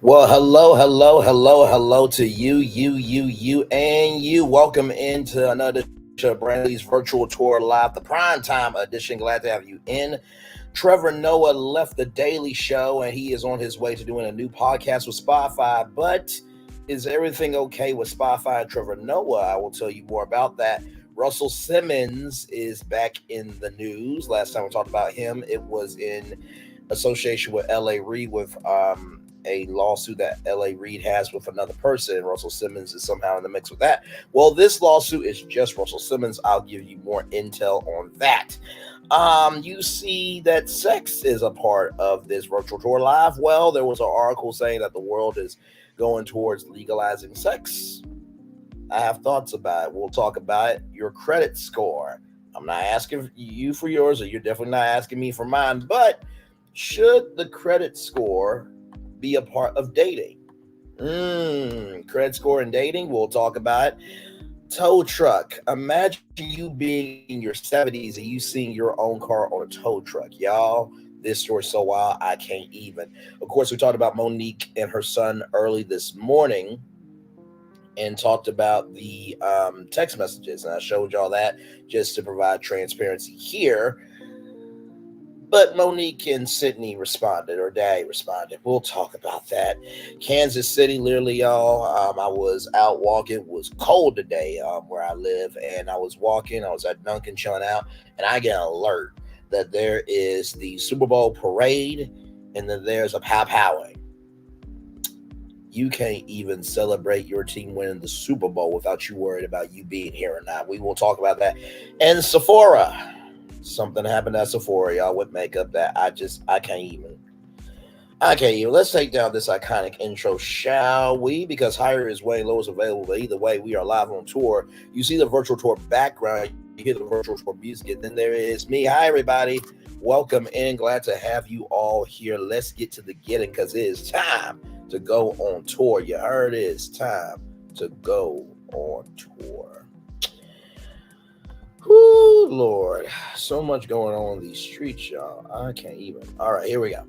Well, hello to you, and you. Welcome into another edition of Brandley's Virtual Tour Live, the prime time edition. Glad to have you in. Trevor Noah left the Daily Show, and he is on his way to doing a new podcast with Spotify. But is everything okay with Spotify and Trevor Noah? I will tell you more about that. Russell Simmons is back in the news. Last time we talked about him, it was in association with L.A. Reid with a lawsuit that L.A. Reid has with another person. Russell Simmons is somehow in the mix with that. Well, this lawsuit is just Russell Simmons. I'll give you more intel on that. You see that sex is a part of this virtual tour live. Well, there was an article saying that the world is going towards legalizing sex. I have thoughts about it. We'll talk about it. Your credit score. I'm not asking you for yours, or you're definitely not asking me for mine, but should the credit score be a part of dating? Credit score and dating, we'll talk about it. Tow truck. Imagine you being in your 70s and you seeing your own car on a tow truck. Y'all, this story's so wild, I can't even. Of course, we talked about Monique and her son early this morning and talked about the text messages. And I showed y'all that just to provide transparency here. But Monique and Sydney responded, or Daddy responded. We'll talk about that. Kansas City, literally, y'all. I was out walking. It was cold today where I live. And I was walking. I was at Dunkin' chilling out. And I get an alert that there is the Super Bowl parade. And then there's a pow-powing. You can't even celebrate your team winning the Super Bowl without you worried about you being here or not. We will talk about that. And Sephora. Something happened at Sephora, y'all, with makeup that I can't even. Let's take down this iconic intro, shall we? Because higher is way, low is available. But either way, we are live on tour. You see the virtual tour background. You hear the virtual tour music. And then there is me. Hi, everybody. Welcome in. Glad to have you all here. Let's get to the getting because it is time to go on tour. You heard it. It's time to go on tour. Whoo, Lord. So much going on in these streets, y'all. I can't even. All right, here we go.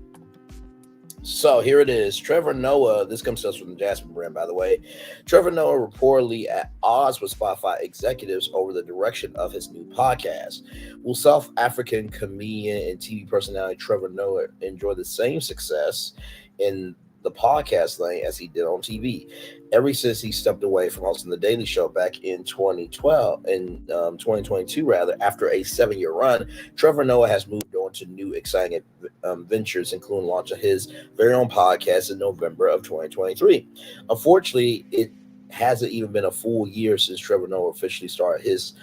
So here it is. Trevor Noah, this comes to us from the Jasper brand, by the way. Trevor Noah reportedly at odds with Spotify executives over the direction of his new podcast. Will South African comedian and TV personality Trevor Noah enjoy the same success in the podcast lane as he did on TV? Ever since he stepped away from hosting the Daily Show back in 2022 rather, after a 7-year run, Trevor Noah has moved on to new exciting ventures, including launching his very own podcast in November of 2023. Unfortunately, it hasn't even been a full year since Trevor Noah officially started his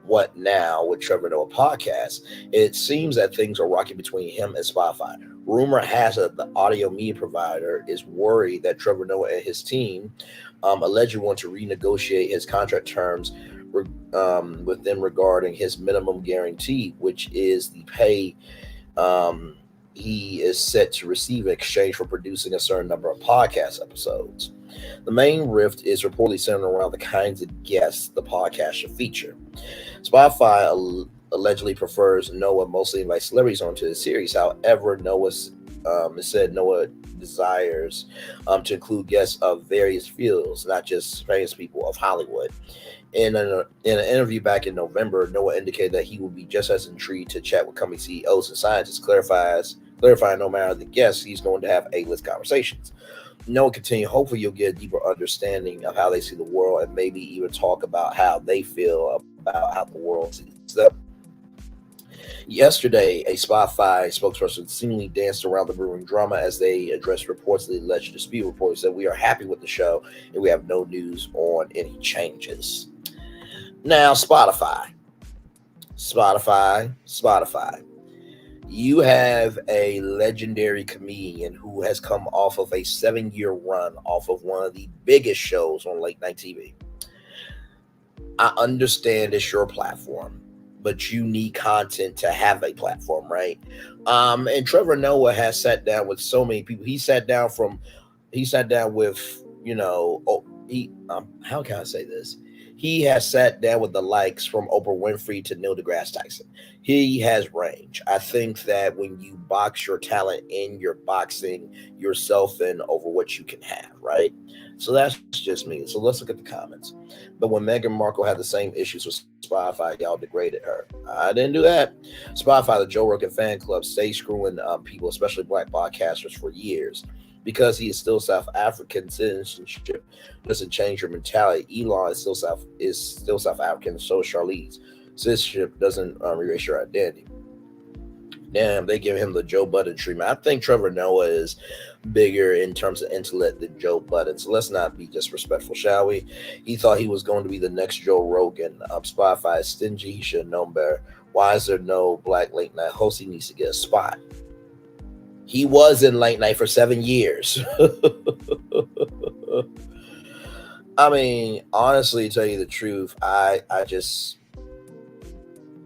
What Now with Trevor Noah podcast. It seems that things are rocky between him and Spotify. Rumor has it the audio media provider is worried that Trevor Noah and his team allegedly want to renegotiate his contract terms with them regarding his minimum guarantee, which is the pay he is set to receive in exchange for producing a certain number of podcast episodes. The main rift is reportedly centered around the kinds of guests the podcast should feature. Spotify allegedly prefers Noah mostly invite celebrities onto the series. However, it said Noah desires to include guests of various fields, not just famous people of Hollywood. In an interview back in November, Noah indicated that he would be just as intrigued to chat with company CEOs and scientists, clarifying no matter the guest, he's going to have A-list conversations. Noah continued, hopefully you'll get a deeper understanding of how they see the world and maybe even talk about how they feel about how the world sees them. Yesterday, a Spotify spokesperson seemingly danced around the brewing drama as they addressed reports of the alleged dispute. Reports said, we are happy with the show and we have no news on any changes. Now, Spotify. You have a legendary comedian who has come off of a 7-year run off of one of the biggest shows on late night TV. I understand it's your platform, but you need content to have a platform, right? And Trevor Noah has sat down with so many people. He sat down with, How can I say this? He has sat down with the likes from Oprah Winfrey to Neil deGrasse Tyson. He has range. I think that when you box your talent in, you're boxing yourself in over what you can have, right? So that's just me. So let's look at the comments. But when Meghan Markle had the same issues with Spotify, y'all degraded her. I didn't do that. Spotify, the Joe Rogan fan club, stay screwing people, especially black podcasters, for years because he is still South African citizenship doesn't change your mentality. Elon is still South African, so is Charlize. Citizenship doesn't erase your identity. Damn, they give him the Joe Budden treatment. I think Trevor Noah is bigger in terms of intellect than Joe Budden. So let's not be disrespectful, shall we? He thought he was going to be the next Joe Rogan. Spotify is stingy. He should have known better. Why is there no black late night host? He needs to get a spot. He was in late night for 7 years. I mean, honestly, to tell you the truth,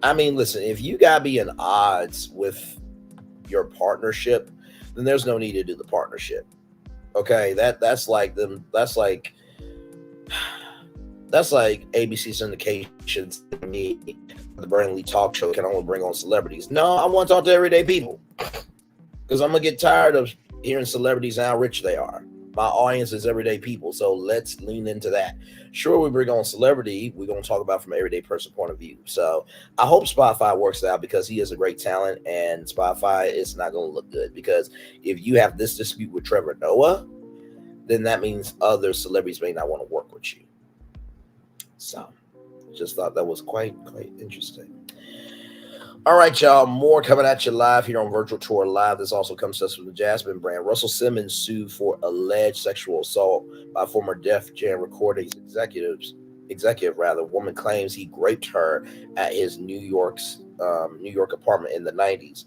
listen, if you gotta be in odds with your partnership, then there's no need to do the partnership. Okay, that's like ABC syndications me the Burnley talk show can only bring on celebrities. No, I want to talk to everyday people because I'm gonna get tired of hearing celebrities and how rich they are. My audience is everyday people, so let's lean into that. Sure, we bring on celebrity, we're going to talk about from an everyday person point of view. So I hope Spotify works out because he is a great talent, and Spotify is not going to look good because if you have this dispute with Trevor Noah, then that means other celebrities may not want to work with you. So just thought that was quite interesting. All right, y'all. More coming at you live here on Virtual Tour Live. This also comes to us from the Jasmine brand. Russell Simmons sued for alleged sexual assault by former Def Jam Recordings executive. Woman claims he raped her at his New York apartment in the 90s.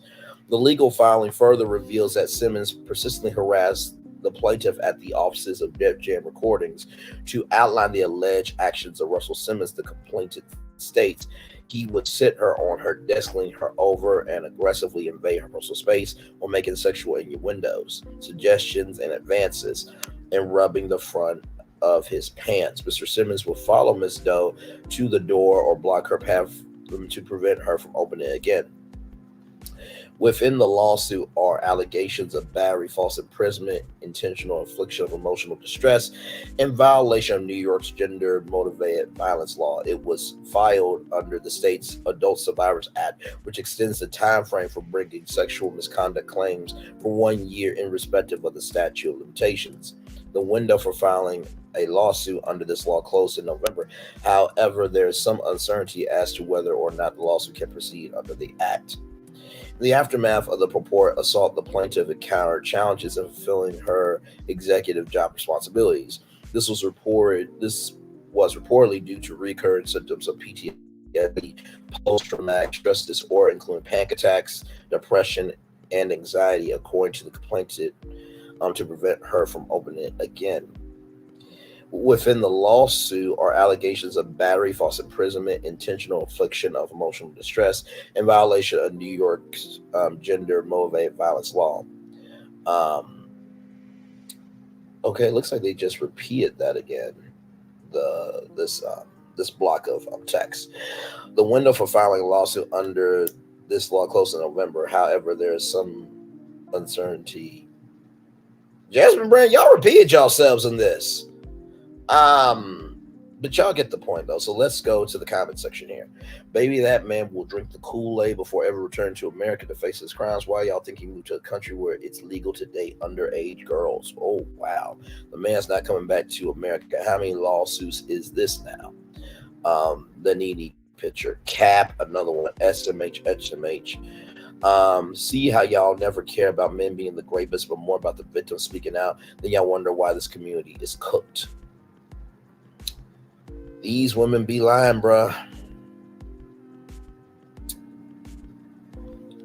The legal filing further reveals that Simmons persistently harassed the plaintiff at the offices of Def Jam Recordings to outline the alleged actions of Russell Simmons. The complainant states he would sit her on her desk, lean her over, and aggressively invade her personal space while making sexual innuendos, suggestions, and advances, and rubbing the front of his pants. Mr. Simmons would follow Ms. Doe to the door or block her path to prevent her from opening it again. Within the lawsuit are allegations of battery, false imprisonment, intentional infliction of emotional distress, and violation of New York's gender-motivated violence law. It was filed under the state's Adult Survivors Act, which extends the time frame for bringing sexual misconduct claims for 1 year irrespective of the statute of limitations. The window for filing a lawsuit under this law closed in November. However, there is some uncertainty as to whether or not the lawsuit can proceed under the act. In the aftermath of the purported assault, the plaintiff encountered challenges in fulfilling her executive job responsibilities. This was reportedly due to recurrent symptoms of PTSD, post-traumatic stress disorder, including panic attacks, depression, and anxiety, according to the complainant, to prevent her from opening it again. Within the lawsuit are allegations of battery, false imprisonment, intentional infliction of emotional distress, and violation of New York's gender-motivated violence law. Okay, it looks like they just repeated that again. This block of text. The window for filing a lawsuit under this law closed in November. However, there is some uncertainty. Jasmine Brand, y'all repeated yourselves in this. But y'all get the point though. So let's go to the comment section here. Baby, that man will drink the Kool-Aid before ever returning to America to face his crimes. Why y'all think he moved to a country where it's legal to date underage girls? Oh wow, the man's not coming back to America. How many lawsuits is this now? The Nene picture, Cap, another one, SMH. See how y'all never care about men being the rapist, but more about the victim speaking out. Then y'all wonder why this community is cooked. These women be lying, bruh.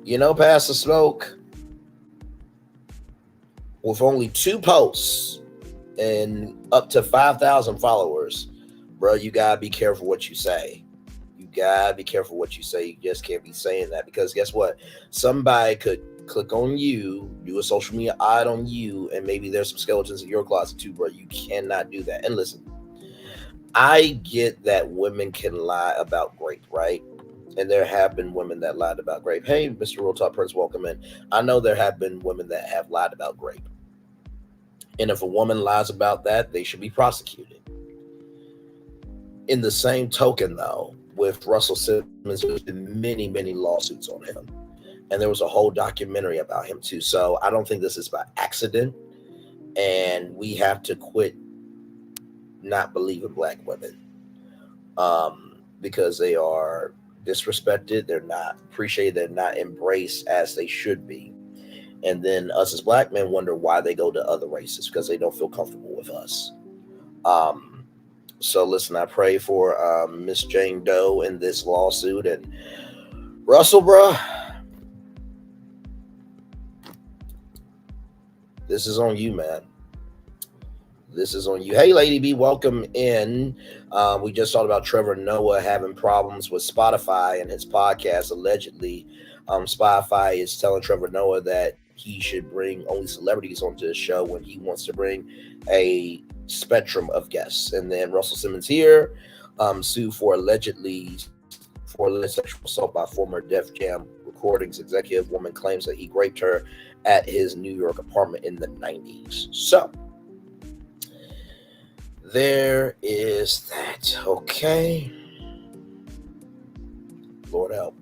You know, Pastor Smoke, with only 2 posts and up to 5,000 followers, bro, you gotta be careful what you say. You gotta be careful what you say. You just can't be saying that because guess what? Somebody could click on you, do a social media ad on you, and maybe there's some skeletons in your closet too, bro. You cannot do that. And listen, I get that women can lie about rape, right? And there have been women that lied about rape. Hey, Mr. Real Talk Prince, welcome in. I know there have been women that have lied about rape. And if a woman lies about that, they should be prosecuted. In the same token, though, with Russell Simmons, there's been many, many lawsuits on him. And there was a whole documentary about him, too. So I don't think this is by accident. And we have to quit not believing black women because they are disrespected. They're not appreciated. They're not embraced as they should be. And then us as black men wonder why they go to other races because they don't feel comfortable with us. So listen, I pray for Miss Jane Doe in this lawsuit. And Russell, bro, this is on you, man. This is on you. Hey, Lady B, welcome in. We just talked about Trevor Noah having problems with Spotify and his podcast. Allegedly, Spotify is telling Trevor Noah that he should bring only celebrities onto the show when he wants to bring a spectrum of guests. And then Russell Simmons here sued for alleged sexual assault by former Def Jam Recordings executive. Woman claims that he raped her at his New York apartment in the 90s. So there is that. Okay. Lord help.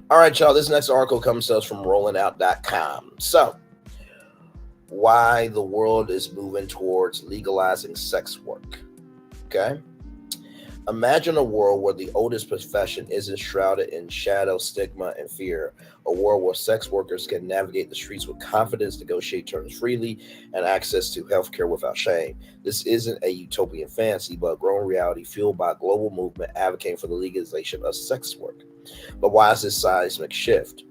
All right, y'all. This next article comes to us from rollingout.com. So, why the world is moving towards legalizing sex work. Okay. Imagine a world where the oldest profession isn't shrouded in shadow, stigma, and fear. A world where sex workers can navigate the streets with confidence, negotiate terms freely, and access to healthcare without shame. This isn't a utopian fantasy, but a growing reality fueled by a global movement advocating for the legalization of sex work. But why is this seismic shift?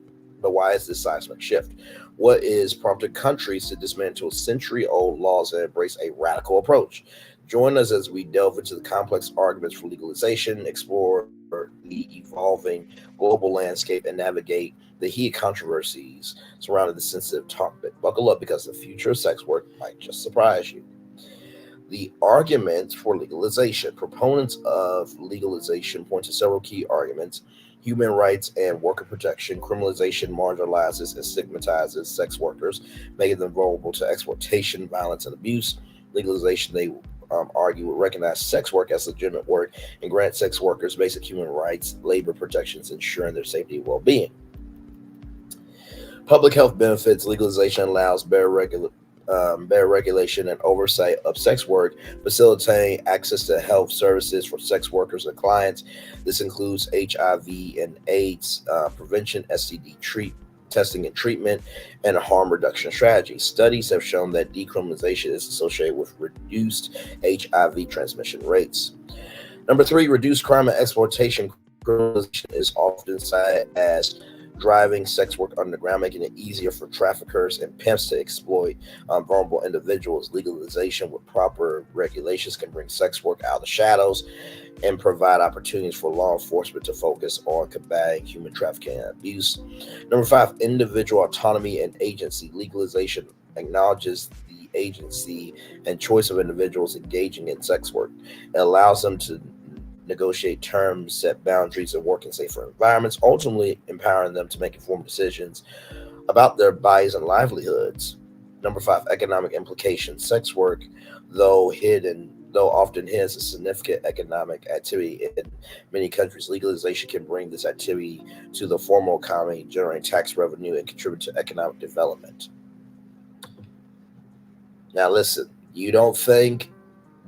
What is prompting countries to dismantle century-old laws and embrace a radical approach? Join us as we delve into the complex arguments for legalization, explore the evolving global landscape, and navigate the heated controversies surrounding the sensitive topic. Buckle up because the future of sex work might just surprise you. The arguments for legalization. Proponents of legalization point to several key arguments. Human rights and worker protection. Criminalization marginalizes and stigmatizes sex workers, making them vulnerable to exploitation, violence, and abuse. Legalization, they argue, would recognize sex work as legitimate work and grant sex workers basic human rights, labor protections, ensuring their safety and well-being. Public health benefits. Legalization allows better regulation and oversight of sex work, facilitating access to health services for sex workers and clients. This includes HIV and AIDS prevention, STD testing and treatment, and a harm reduction strategy. Studies have shown that decriminalization is associated with reduced HIV transmission rates. Number 3, reduced crime and exploitation. Criminalization is often cited as driving sex work underground, making it easier for traffickers and pimps to exploit vulnerable individuals. Legalization with proper regulations can bring sex work out of the shadows and provide opportunities for law enforcement to focus on combating human trafficking and abuse. Number 5, individual autonomy and agency. Legalization acknowledges the agency and choice of individuals engaging in sex work. It allows them to negotiate terms, set boundaries, and work in safer environments, ultimately empowering them to make informed decisions about their bodies and livelihoods. Number 5, economic implications. Sex work, though often hidden, is a significant economic activity in many countries. Legalization can bring this activity to the formal economy, generating tax revenue and contribute to economic development. Now listen, you don't think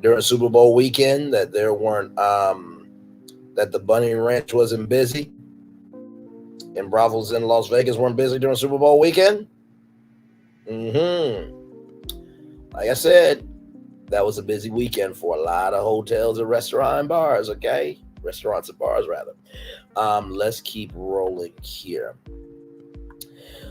during Super Bowl weekend that there weren't that the Bunny Ranch wasn't busy and brothels in Las Vegas weren't busy during Super Bowl weekend? Like I said, that was a busy weekend for a lot of hotels and restaurants and bars, okay? Restaurants and bars, rather. Let's keep rolling here.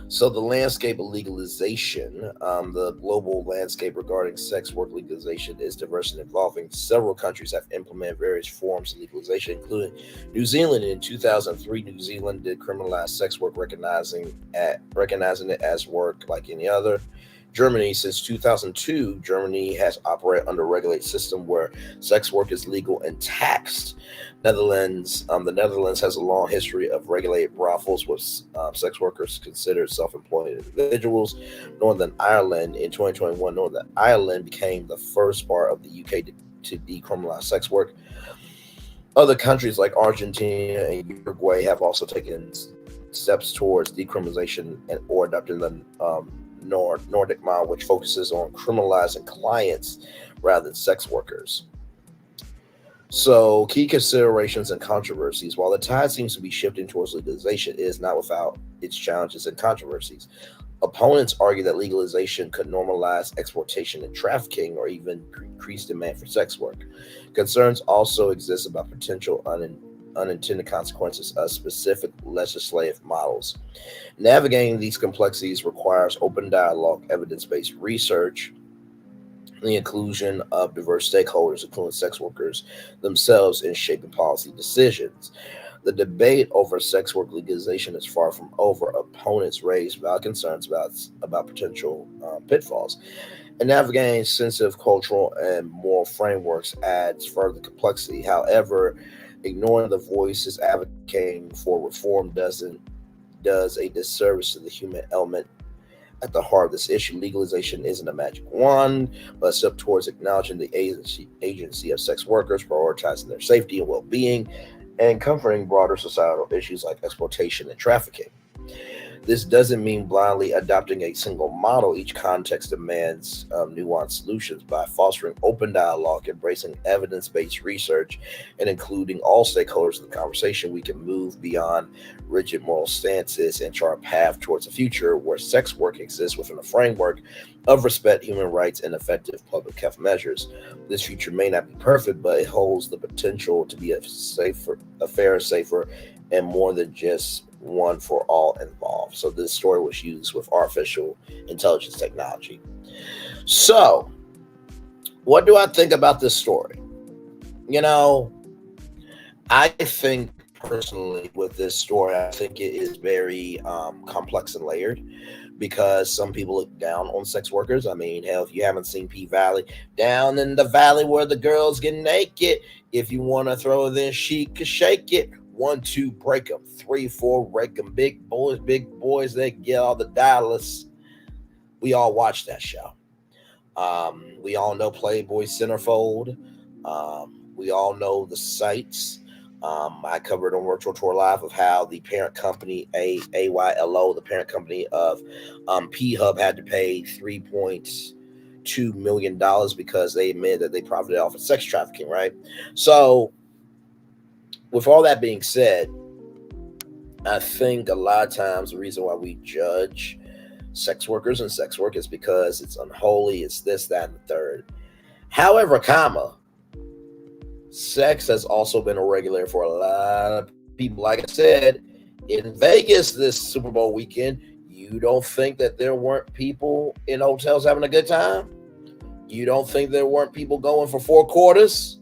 So the landscape of legalization, the global landscape regarding sex work legalization is diverse and evolving. Several countries have implemented various forms of legalization, including New Zealand. In 2003, New Zealand did criminalize sex work, recognizing it as work like any other. Germany, since 2002, Germany has operated under a regulated system where sex work is legal and taxed. The Netherlands has a long history of regulated brothels with sex workers considered self-employed individuals. Northern Ireland in 2021, Northern Ireland became the first part of the UK to decriminalize sex work. Other countries like Argentina and Uruguay have also taken steps towards decriminalization and or adopting the Nordic model, which focuses on criminalizing clients rather than sex workers. So, key considerations and controversies. While the tide seems to be shifting towards legalization, it is not without its challenges and controversies. Opponents argue that legalization could normalize exploitation and trafficking or even increase demand for sex work. Concerns also exist about potential unintended consequences of specific legislative models. Navigating these complexities requires open dialogue, evidence based research, the inclusion of diverse stakeholders, including sex workers themselves, in shaping policy decisions. The debate over sex work legalization is far from over. Opponents raise valid concerns about potential pitfalls. And navigating sensitive cultural and moral frameworks adds further complexity. However, ignoring the voices advocating for reform does a disservice to the human element at the heart of this issue. Legalization isn't a magic wand, but a step towards acknowledging the agency of sex workers, prioritizing their safety and well-being, and comforting broader societal issues like exploitation and trafficking. This doesn't mean blindly adopting a single model. Each context demands nuanced solutions. By fostering open dialogue, embracing evidence based research, and including all stakeholders in the conversation, we can move beyond rigid moral stances and chart a path towards a future where sex work exists within a framework of respect, human rights, and effective public health measures. This future may not be perfect, but it holds the potential to be a fairer, safer, and more than just one for all involved. So this story was used with artificial intelligence technology. So, what do I think about this story? You know, I think personally with this story, I think it is very complex and layered because some people look down on sex workers. I mean, hell, if you haven't seen P Valley, down in the valley where the girls get naked, if you want to throw it in, she can shake it. 1, 2, break them. 3, 4, break them. Big boys, they get all the dollars. We all watch that show. We all know Playboy Centerfold. We all know the sites. I covered on Virtual Tour Live of how the parent company, AYLO, the parent company of P Hub, had to pay $3.2 million because they admitted that they profited off of sex trafficking, right? So, with all that being said, I think a lot of times the reason why we judge sex workers and sex work is because it's unholy, it's this, that, and the third. However, sex has also been a regulator for a lot of people. Like I said, in Vegas this Super Bowl weekend, you don't think that there weren't people in hotels having a good time? You don't think there weren't people going for 4 quarters?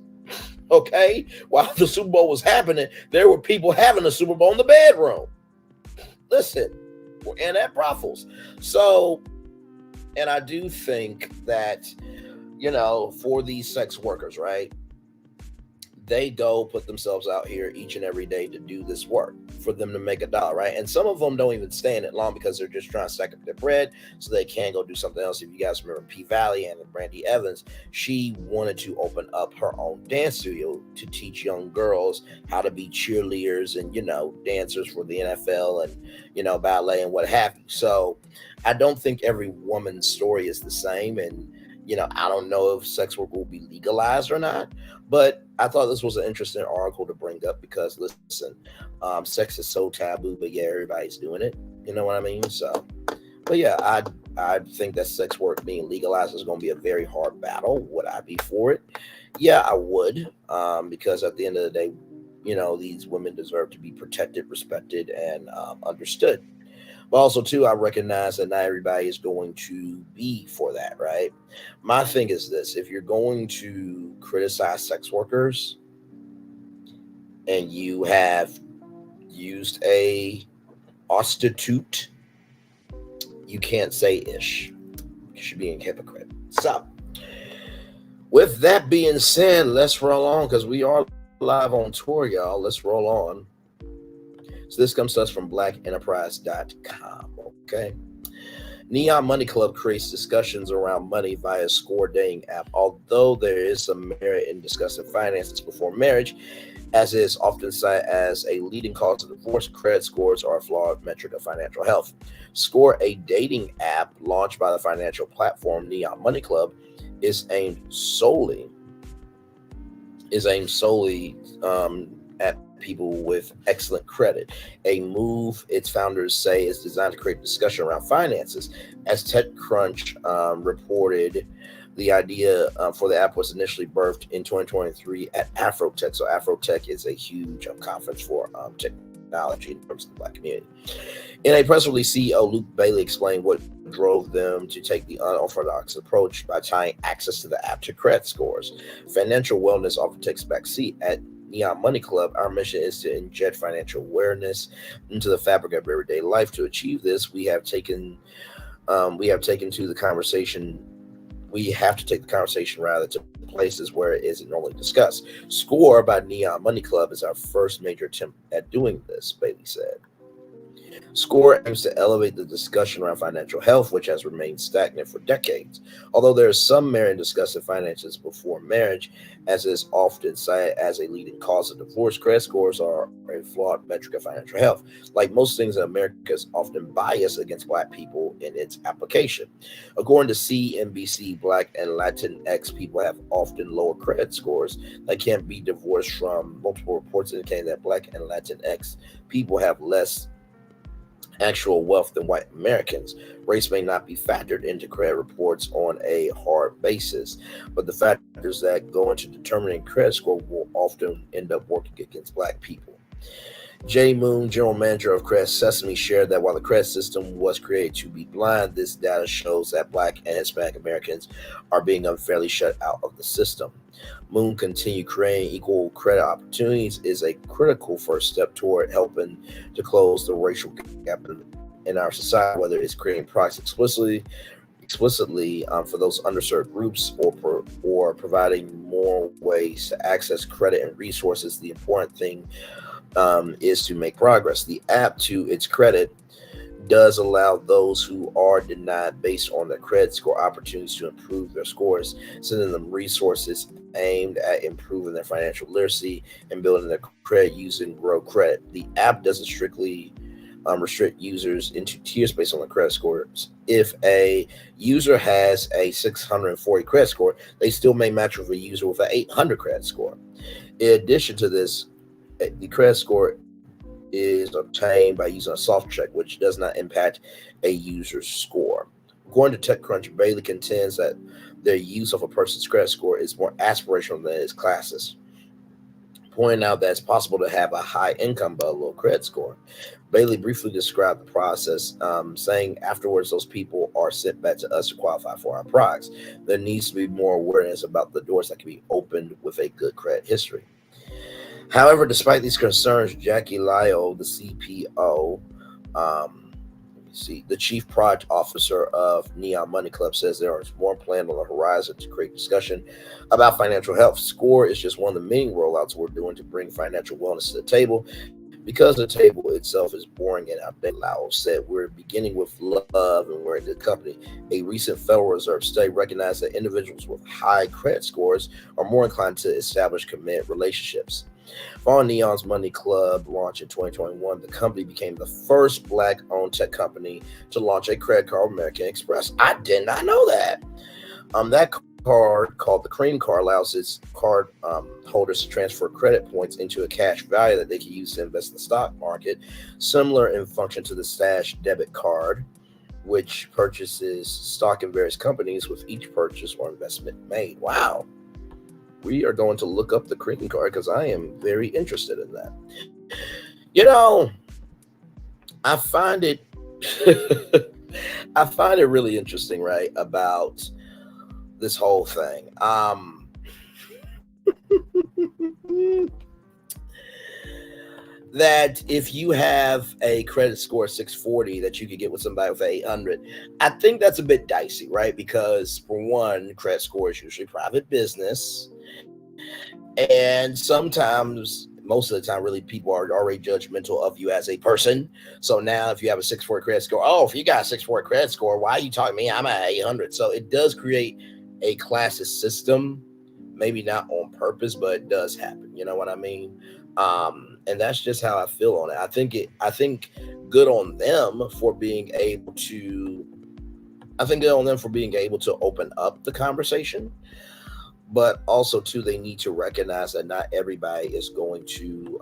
Okay, while the Super Bowl was happening, there were people having a Super Bowl in the bedroom. Listen, and at brothels. So, and I do think that, for these sex workers, right? They go put themselves out here each and every day to do this work for them to make a dollar, right? And some of them don't even stay in it long because they're just trying to stack up their bread so they can go do something else. If you guys remember P Valley and Brandy Evans, she wanted to open up her own dance studio to teach young girls how to be cheerleaders and, dancers for the NFL and, ballet and what have you. So I don't think every woman's story is the same. And, I don't know if sex work will be legalized or not, but I thought this was an interesting article to bring up because, listen, sex is so taboo, but yeah, everybody's doing it. You know what I mean? So, but yeah, I think that sex work being legalized is going to be a very hard battle. Would I be for it? Yeah, I would, because at the end of the day, these women deserve to be protected, respected, and understood. But also, too, I recognize that not everybody is going to be for that, right? My thing is this: if you're going to criticize sex workers and you have used a prostitute, you can't say ish. should be a hypocrite. So, with that being said, let's roll on because we are live on tour, y'all. Let's roll on. So this comes to us from blackenterprise.com. Okay. Neon Money Club creates discussions around money via score dating app. Although there is some merit in discussing finances before marriage, as is often cited as a leading cause of divorce, credit scores are a flawed metric of financial health. Score, a dating app launched by the financial platform Neon Money Club, is aimed solely at people with excellent credit. A move its founders say is designed to create discussion around finances. As TechCrunch reported, the idea for the app was initially birthed in 2023 at Afrotech. So Afrotech is a huge conference for technology in terms of the Black community. In a press release, CEO Luke Bailey explained what drove them to take the unorthodox approach by tying access to the app to credit scores. Financial wellness often takes back seat at Neon Money Club. Our mission is to inject financial awareness into the fabric of everyday life. To achieve this, we have to take the conversation rather to places where it isn't normally discussed. Score by Neon Money Club is our first major attempt at doing this, Bailey said. Score aims to elevate the discussion around financial health, which has remained stagnant for decades. Although there is some merit in discussing finances before marriage, as is often cited as a leading cause of divorce, credit scores are a flawed metric of financial health. Like most things in America, is often biased against Black people in its application. According to CNBC, Black and Latinx people have often lower credit scores that can't be divorced from multiple reports indicating that Black and Latinx people have less actual wealth than white Americans. Race may not be factored into credit reports on a hard basis, but the factors that go into determining credit score will often end up working against Black people. Jay Moon, general manager of Credit Sesame, shared that while the credit system was created to be blind, this data shows that Black and Hispanic Americans are being unfairly shut out of the system. Moon continued, creating equal credit opportunities is a critical first step toward helping to close the racial gap in our society, whether it's creating products explicitly for those underserved groups or providing more ways to access credit and resources. The important thing is to make progress. The app, to its credit, does allow those who are denied based on their credit score opportunities to improve their scores, sending them resources aimed at improving their financial literacy and building their credit using Grow Credit. The app doesn't strictly restrict users into tiers based on their credit scores. If a user has a 640 credit score, they still may match with a user with an 800 credit score. In addition to this, the credit score is obtained by using a soft check, which does not impact a user's score. According to TechCrunch, Bailey contends that their use of a person's credit score is more aspirational than its classes, pointing out that it's possible to have a high income but a low credit score. Bailey briefly described the process, saying afterwards those people are sent back to us to qualify for our products. There needs to be more awareness about the doors that can be opened with a good credit history. However, despite these concerns, Jackie Lyle, the CPO, the chief product officer of Neon Money Club, says there is more planned on the horizon to create discussion about financial health. Score is just one of the many rollouts we're doing to bring financial wellness to the table. Because the table itself is boring and outdated, Lyle said, we're beginning with love and we're in good company. A recent Federal Reserve study recognized that individuals with high credit scores are more inclined to establish committed relationships. Following Neon's Money Club launch in 2021, the company became the first Black-owned tech company to launch a credit card, American Express. I did not know that. That card, called the Cream Card, allows its card holders to transfer credit points into a cash value that they can use to invest in the stock market, similar in function to the Stash debit card, which purchases stock in various companies with each purchase or investment made. Wow. We are going to look up the Cream Card because I am very interested in that. You know, I find it really interesting, right, about this whole thing. that if you have a credit score 640 that you could get with somebody with 800, I think that's a bit dicey, right? Because for one, credit score is usually private business, and sometimes, most of the time, really, people are already judgmental of you as a person. So now, if you have a 640 credit score, oh, if you got a 640 credit score, why are you talking to me? I'm at 800. So it does create a classist system, maybe not on purpose, but it does happen. You know what I mean? And that's just how I feel on it. I think good on them for being able to. I think good on them for being able to open up the conversation, but also too, they need to recognize that not everybody's going to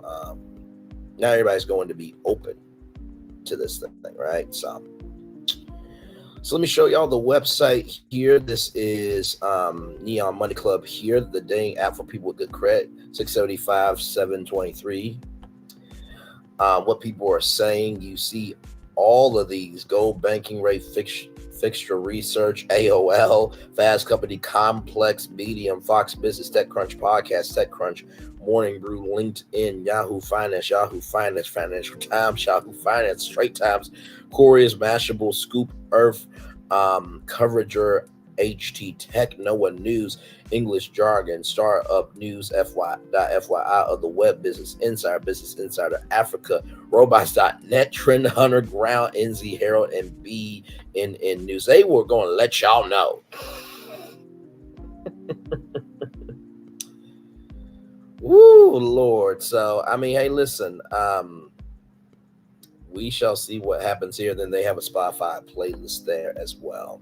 be open to this thing, right? So let me show y'all the website here. This is Neon Money Club here, the dating app for people with good credit. 675 723. What people are saying, you see all of these: gold banking rate, fixture research, AOL, Fast Company, Complex, Medium, Fox Business, TechCrunch Podcast, TechCrunch, Morning Brew, LinkedIn, Yahoo Finance, Financial Times, Yahoo Finance, Straight Times, Corey's, Mashable, Scoop, Earth, Coverager, HT Tech, Noah News, English Jargon, Startup News, FYI of the Web, Business Insider, Africa, Robots.net, Trend Hunter, Ground, NZ Herald, and BNN News. They were going to let y'all know. Woo, Lord. So, I mean, hey, listen, we shall see what happens here. Then they have a Spotify playlist there as well.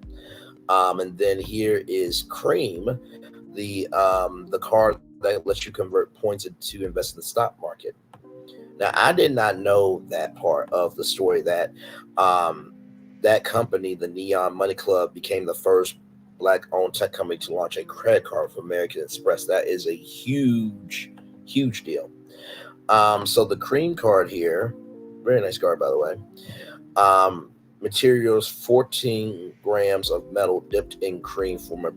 And then here is Cream, the card that lets you convert points to invest in the stock market. Now, I did not know that part of the story, that that company, the Neon Money Club, became the first Black-owned tech company to launch a credit card for American Express. That is a huge, huge deal. So the Cream card here, very nice card, by the way. Materials: 14 grams of metal dipped in cream for a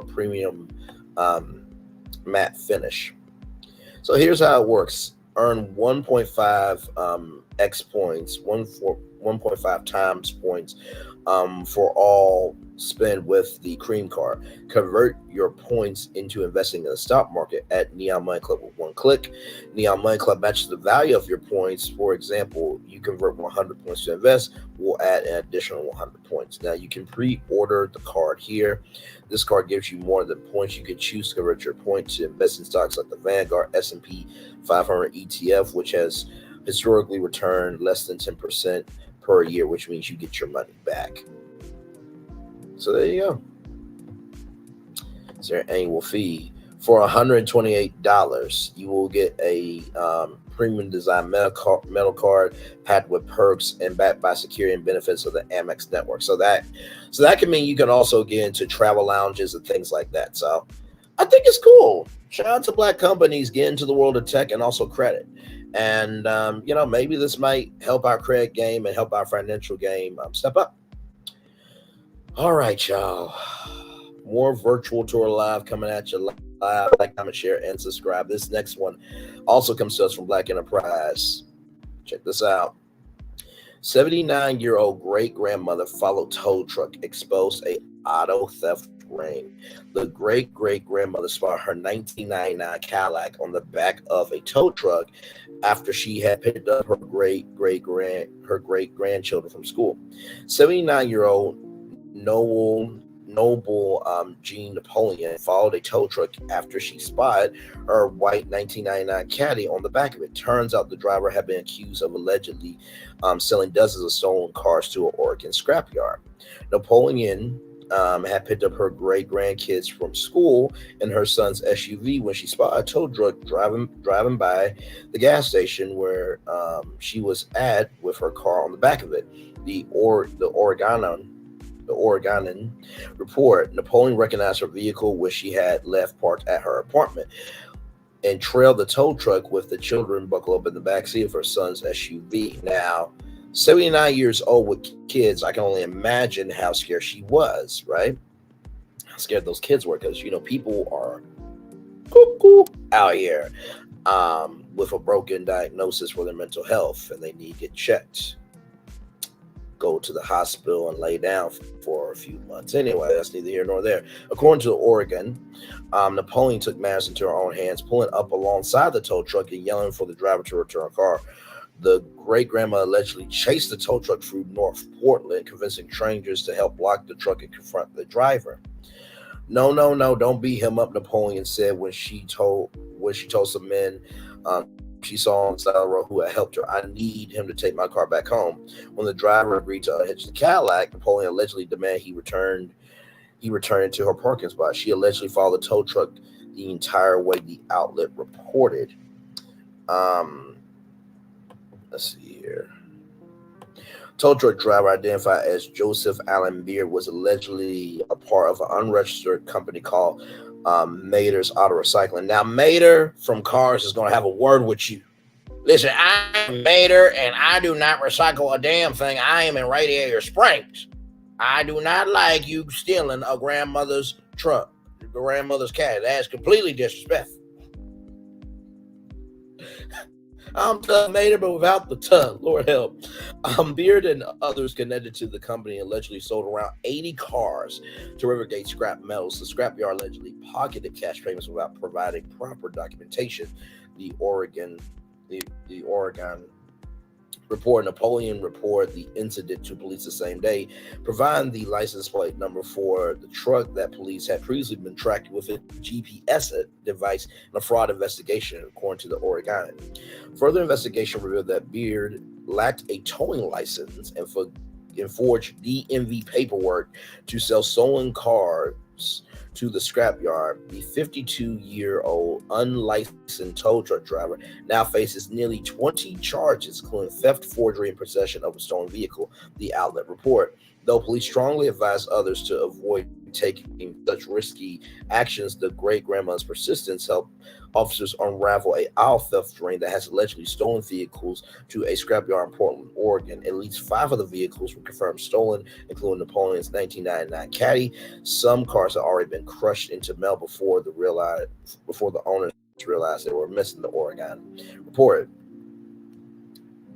premium matte finish. So here's how it works: earn 1.5 x points, 1.5 times points for all spend with the Cream card. Convert your points into investing in the stock market at Neon Money Club with one click. Neon Money Club matches the value of your points. For example, you convert 100 points to invest, we'll add an additional 100 points. Now, you can pre-order the card here. This card gives you more than points. You can choose to convert your points to invest in stocks like the Vanguard S&P 500 ETF, which has historically returned less than 10% per year, which means you get your money back. So there you go. It's their annual fee. For $128, you will get a premium design metal card packed with perks and backed by security and benefits of the Amex network. So that can mean you can also get into travel lounges and things like that. So I think it's cool. Shout out to Black companies getting into the world of tech and also credit. And maybe this might help our credit game and help our financial game step up. All right, y'all. More virtual tour live coming at you live. Like, comment, share, and subscribe. This next one also comes to us from Black Enterprise. Check this out. 79-year-old great-grandmother followed tow truck, exposed a auto theft ring. The great-great-grandmother spotted her 1999 Cadillac on the back of a tow truck after she had picked up her great-grandchildren from school. 79-year-old Noble Jean Napoleon followed a tow truck after she spotted her white 1999 Caddy on the back of it. Turns out the driver had been accused of allegedly selling dozens of stolen cars to an Oregon scrapyard. Napoleon had picked up her great-grandkids from school in her son's SUV when she spotted a tow truck driving by the gas station where she was at with her car on the back of it. The Oregonan report, Napoleon recognized her vehicle, which she had left parked at her apartment, and trailed the tow truck with the children buckled up in the backseat of her son's SUV. Now, 79 years old with kids, I can only imagine how scared she was, right? How scared those kids were, because, people are cuckoo out here. with a broken diagnosis for their mental health, and they need to get checked, go to the hospital and lay down for a few months. Anyway, that's neither here nor there. According to Oregon, Napoleon took matters into her own hands, pulling up alongside the tow truck and yelling for the driver to return the car. The great grandma allegedly chased the tow truck through North Portland, convincing strangers to help block the truck and confront the driver. No, no, no, don't beat him up, Napoleon said when she told some men she saw on the side of the road who had helped her. I need him to take my car back home. When the driver agreed to unhitch the Cadillac, Napoleon allegedly demanded he returned it to her parking spot. She allegedly followed the tow truck the entire way, the outlet reported. Um, let's see here. Tow truck driver identified as Joseph Allen Beard was allegedly a part of an unregistered company called Mater's Auto Recycling. Now, Mater from Cars is going to have a word with you. Listen, I am Mater, and I do not recycle a damn thing. I am in Radiator Springs. I do not like you stealing a grandmother's truck, grandmother's cat. That is completely disrespectful. I'm Tug Mater, but without the tug. Lord help. Beard and others connected to the company allegedly sold around 80 cars to Rivergate Scrap Metals. The scrapyard allegedly pocketed cash payments without providing proper documentation. The Oregon, the Oregon report. Napoleon reported the incident to police the same day, providing the license plate number for the truck that police had previously been tracking with a GPS device in a fraud investigation, according to the Oregon. Further investigation revealed that Beard lacked a towing license and forged DMV paperwork to sell stolen cars to the scrapyard. The 52-year-old unlicensed tow truck driver now faces nearly 20 charges, including theft, forgery, and possession of a stolen vehicle, the outlet report. Though police strongly advise others to avoid taking such risky actions, the great grandma's persistence helped officers unravel a aisle theft ring that has allegedly stolen vehicles to a scrapyard in Portland, Oregon. At least 5 of the vehicles were confirmed stolen, including Napoleon's 1999 Caddy. Some cars had already been crushed into metal before the owners realized they were missing, the Oregon reported.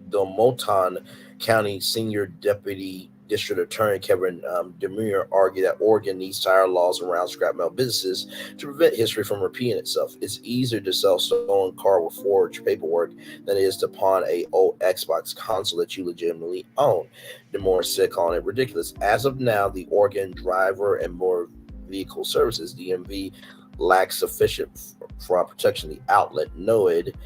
The Moulton County Senior Deputy District Attorney Kevin Demure argued that Oregon needs tighter laws around scrap metal businesses to prevent history from repeating itself. It's easier to sell a stolen car with forged paperwork than it is to pawn a old Xbox console that you legitimately own, Demure said, calling it ridiculous. As of now, the Oregon Driver and Motor Vehicle Services (DMV) lacks sufficient fraud protection. The outlet noted.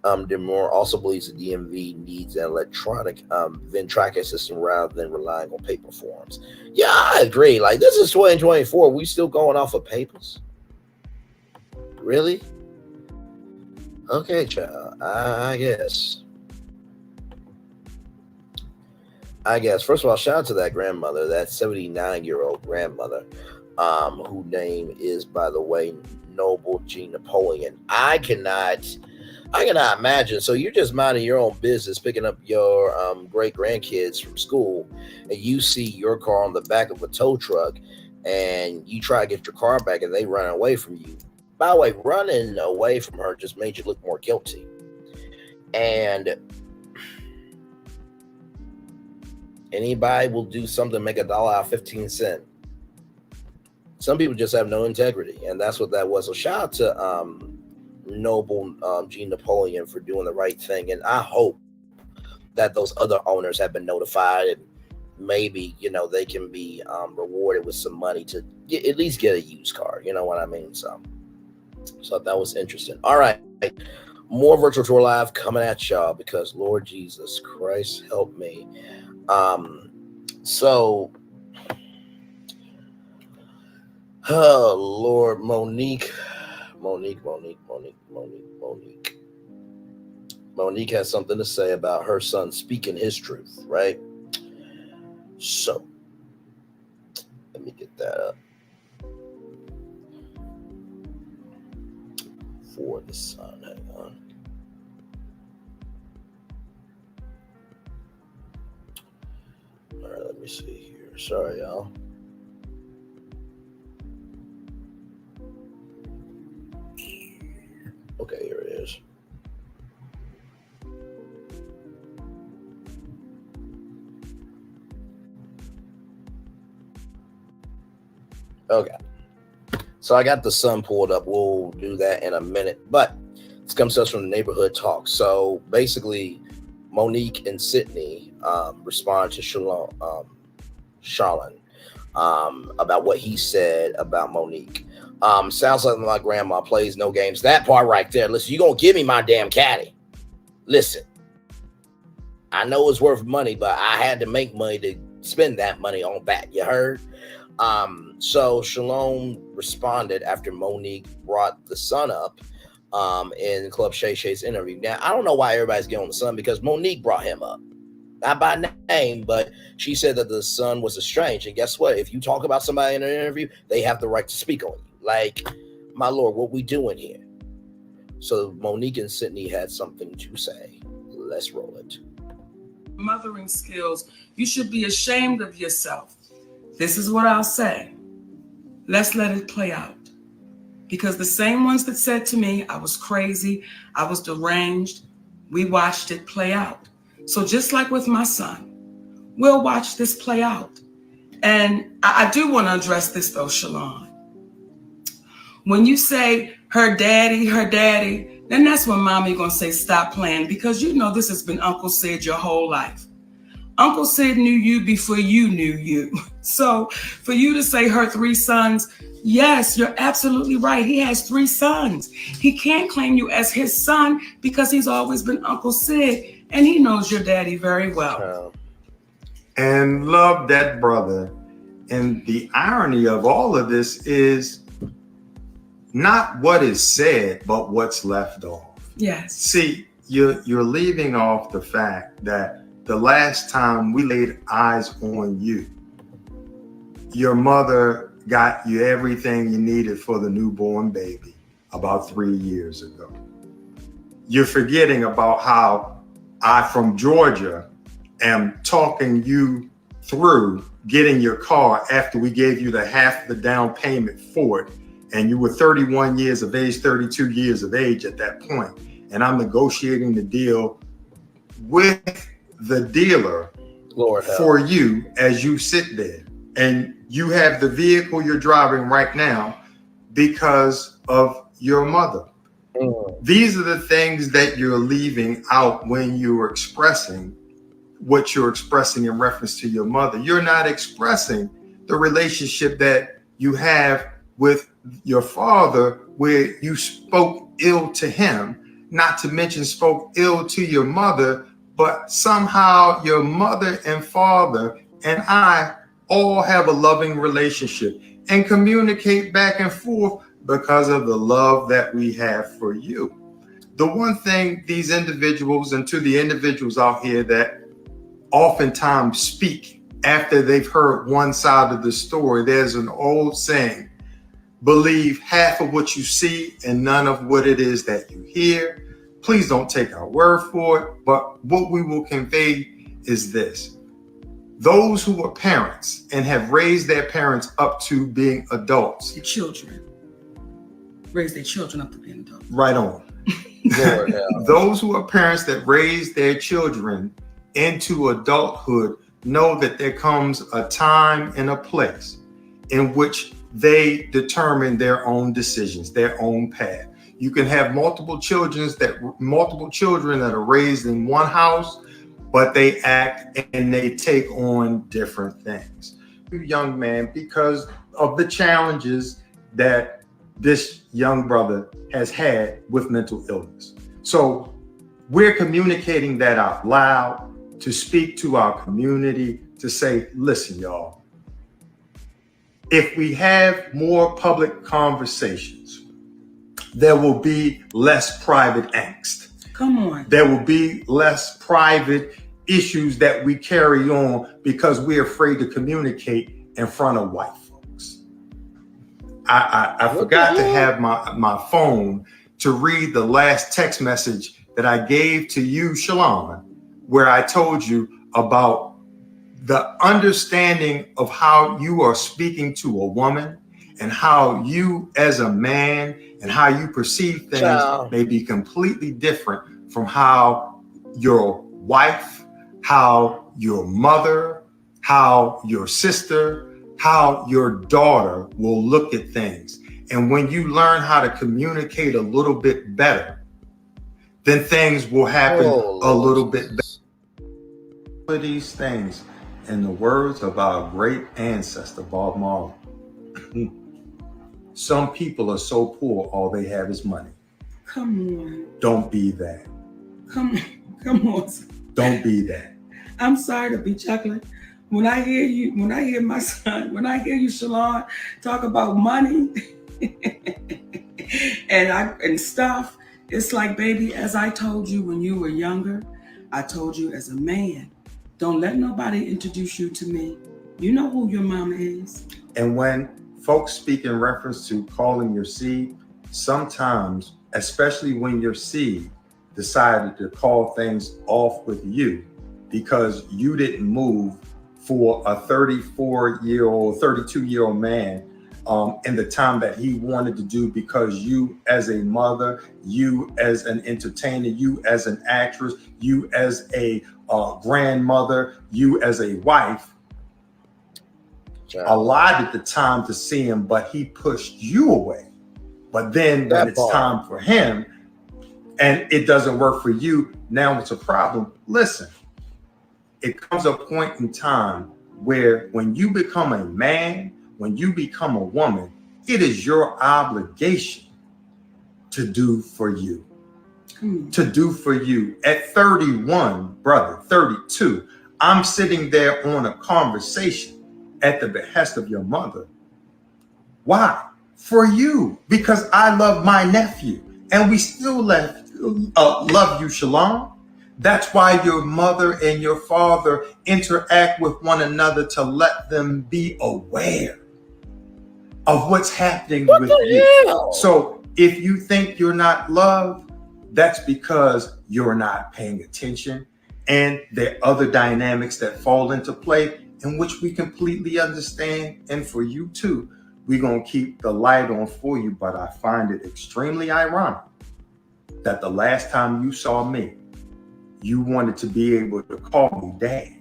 Demore also believes the DMV needs an electronic VIN tracking system rather than relying on paper forms. Yeah, I agree. Like, this is 2024. We still going off of papers? Really? Okay, child. I guess. First of all, shout out to that grandmother, that 79-year-old grandmother, whose name is, by the way, Noble G. Napoleon. I cannot imagine. So you're just minding your own business, picking up your great grandkids from school, and you see your car on the back of a tow truck, and you try to get your car back, and they run away from you. By the way, running away from her just made you look more guilty. And anybody will do something to make $1 out of 15 cents. Some people just have no integrity, and that's what that was. So shout out to Noble G. Napoleon for doing the right thing, and I hope that those other owners have been notified, and maybe they can be rewarded with some money to at least get a used car. You know what I mean? So that was interesting. All right, more virtual tour live coming at y'all, because Lord Jesus Christ help me. So, oh Lord, Monique has something to say about her son speaking his truth, right? So, let me get that up for the son. Hang on. All right, let me see here. Sorry, y'all. Okay, here it is. Okay. So I got the Sun pulled up. We'll do that in a minute. But this comes to us from the neighborhood talk. So basically, Monique and Sydney respond to Charlon about what he said about Monique. Sounds like my grandma plays no games. That part right there. Listen, you gonna give me my damn caddy. Listen, I know it's worth money, but I had to make money to spend that money on that. You heard? So Shalom responded after Monique brought the Sun up in Club Shay Shay's interview. Now, I don't know why everybody's getting on the Sun, because Monique brought him up. Not by name, but she said that the Sun was estranged. And guess what? If you talk about somebody in an interview, they have the right to speak on you. Like, my Lord, what we doing here? So Monique and Sydney had something to say. Let's roll it. Mothering skills, you should be ashamed of yourself. This is what I'll say. Let's let it play out. Because the same ones that said to me I was crazy, I was deranged, we watched it play out. So just like with my son, we'll watch this play out. And I do want to address this though, Shalon. When you say her daddy, then that's when mommy gonna say stop playing, because you know this has been Uncle Sid your whole life. Uncle Sid knew you before you knew you. So for you to say her 3 sons, yes, you're absolutely right. He has 3 sons. He can't claim you as his son because he's always been Uncle Sid, and he knows your daddy very well. And love that brother. And the irony of all of this is not what is said, but what's left off. Yes. See, you're leaving off the fact that the last time we laid eyes on you, your mother got you everything you needed for the newborn baby about 3 years ago. You're forgetting about how I, from Georgia, am talking you through getting your car after we gave you the half the down payment for it. And you were 31 years of age, 32 years of age at that point. And I'm negotiating the deal with the dealer for you as you sit there. And you have the vehicle you're driving right now because of your mother. These are the things that you're leaving out when you're expressing what you're expressing in reference to your mother. You're not expressing the relationship that you have with your father, where you spoke ill to him, not to mention spoke ill to your mother, but somehow your mother and father and I all have a loving relationship and communicate back and forth because of the love that we have for you. The one thing these individuals, and to the individuals out here that oftentimes speak after they've heard one side of the story, there's an old saying, believe half of what you see and none of what it is that you hear. Please don't take our word for it, but what we will convey is this. Those who are parents and have raised their parents up to being adults. Your children. Raise their children up to being adults. Right on. Those who are parents that raise their children into adulthood know that there comes a time and a place in which they determine their own decisions, their own path. You can have multiple children that are raised in one house, but they act and they take on different things. Young man, because of the challenges that this young brother has had with mental illness. So we're communicating that out loud to speak to our community, to say, listen, y'all, if we have more public conversations, there will be less private angst. Come on. There will be less private issues that we carry on because we're afraid to communicate in front of white folks. I forgot to have my phone to read the last text message that I gave to you, Shalon, where I told you about the understanding of how you are speaking to a woman and how you as a man and how you perceive things may be completely different from how your wife, how your mother, how your sister, how your daughter will look at things. And when you learn how to communicate a little bit better, then things will happen a little bit better. These things, in the words of our great ancestor, Bob Marley, some people are so poor, all they have is money. Come on. Don't be that. Come on. Don't be that. I'm sorry to be chuckling. When I hear my son, when I hear you, Shalon, talk about money and stuff, it's like, baby, as I told you when you were younger, I told you as a man, don't let nobody introduce you to me. You know who your mama is. And when folks speak in reference to calling your seed, sometimes, especially when your seed decided to call things off with you because you didn't move for a 34-year-old, 32-year-old man in the time that he wanted to do, because you as a mother, you as an entertainer, you as an actress, you as a grandmother, you as a wife, allotted the time to see him, but he pushed you away. But then when it's time for him and it doesn't work for you, now it's a problem. Listen, it comes a point in time where when you become a man, when you become a woman, it is your obligation to do for you. To do for you. At 31, brother, 32, I'm sitting there on a conversation at the behest of your mother. Why? For you, because I love my nephew, and we still love you, Shalom. That's why your mother and your father interact with one another, to let them be aware of what's happening with you. So if you think you're not loved, that's because you're not paying attention. And there are other dynamics that fall into play in which we completely understand. And for you too, we're going to keep the light on for you. But I find it extremely ironic that the last time you saw me, you wanted to be able to call me dad.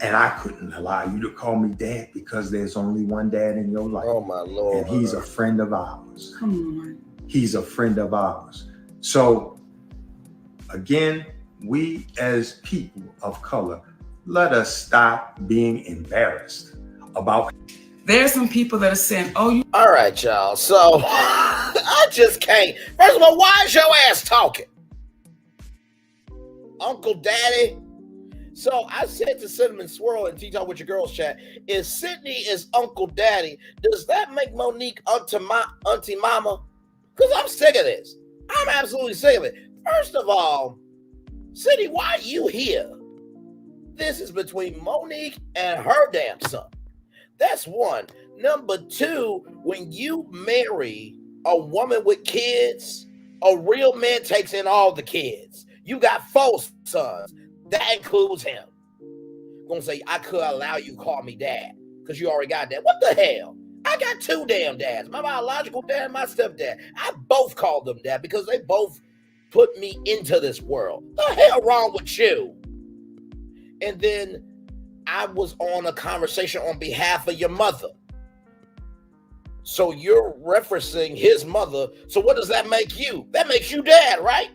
And I couldn't allow you to call me dad because there's only one dad in your life. Oh, my Lord. And he's a friend of ours. Come on. He's a friend of ours. So again, we as people of color, let us stop being embarrassed about. There's some people that are saying, oh, you. All right, y'all. So I just can't. First of all, why is your ass talking? Uncle Daddy. So I said to Cinnamon Swirl and T-Talk with your girls chat, if Sydney is Uncle Daddy, does that make Monique Auntie Mama? Because I'm sick of this. I'm absolutely sick of it. First of all, Sydney, why are you here? This is between Monique and her damn son. That's one. Number two, when you marry a woman with kids, a real man takes in all the kids. You got 4 sons. That includes him. Gonna say, I could allow you to call me dad because you already got that. What the hell? I got 2 damn dads. My biological dad and my stepdad. I both called them dad because they both put me into this world. The hell wrong with you? And then I was on a conversation on behalf of your mother. So you're referencing his mother. So what does that make you? That makes you dad, right?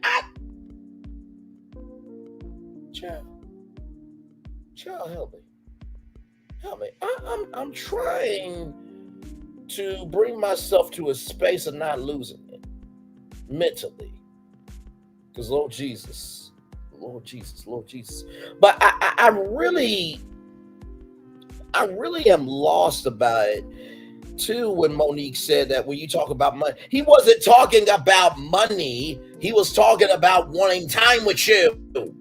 Child, help me. I'm trying to bring myself to a space of not losing it mentally. Because Lord Jesus. But I really am lost about it too. When Monique said that when you talk about money, he wasn't talking about money. He was talking about wanting time with you.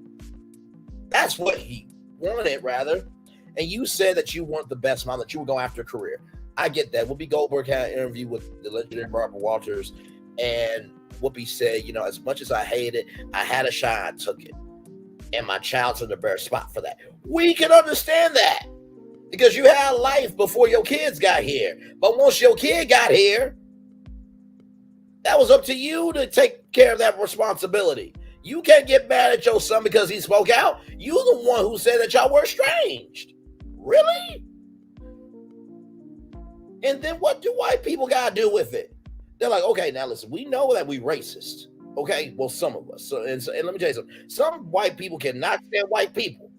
That's what he wanted, rather. And you said that you weren't the best mom, that you would go after a career. I get that. Whoopi Goldberg had an interview with the legendary Barbara Walters, and Whoopi said, you know, as much as I hated it, I had a shot, I took it. And my child's in the bare spot for that. We can understand that because you had a life before your kids got here. But once your kid got here, that was up to you to take care of that responsibility. You can't get mad at your son because he spoke out. You the one who said that y'all were estranged. Really? And then what do white people got to do with it? They're like, okay, now listen, we know that we racist. Okay, well, some of us. And let me tell you something. Some white people cannot stand white people,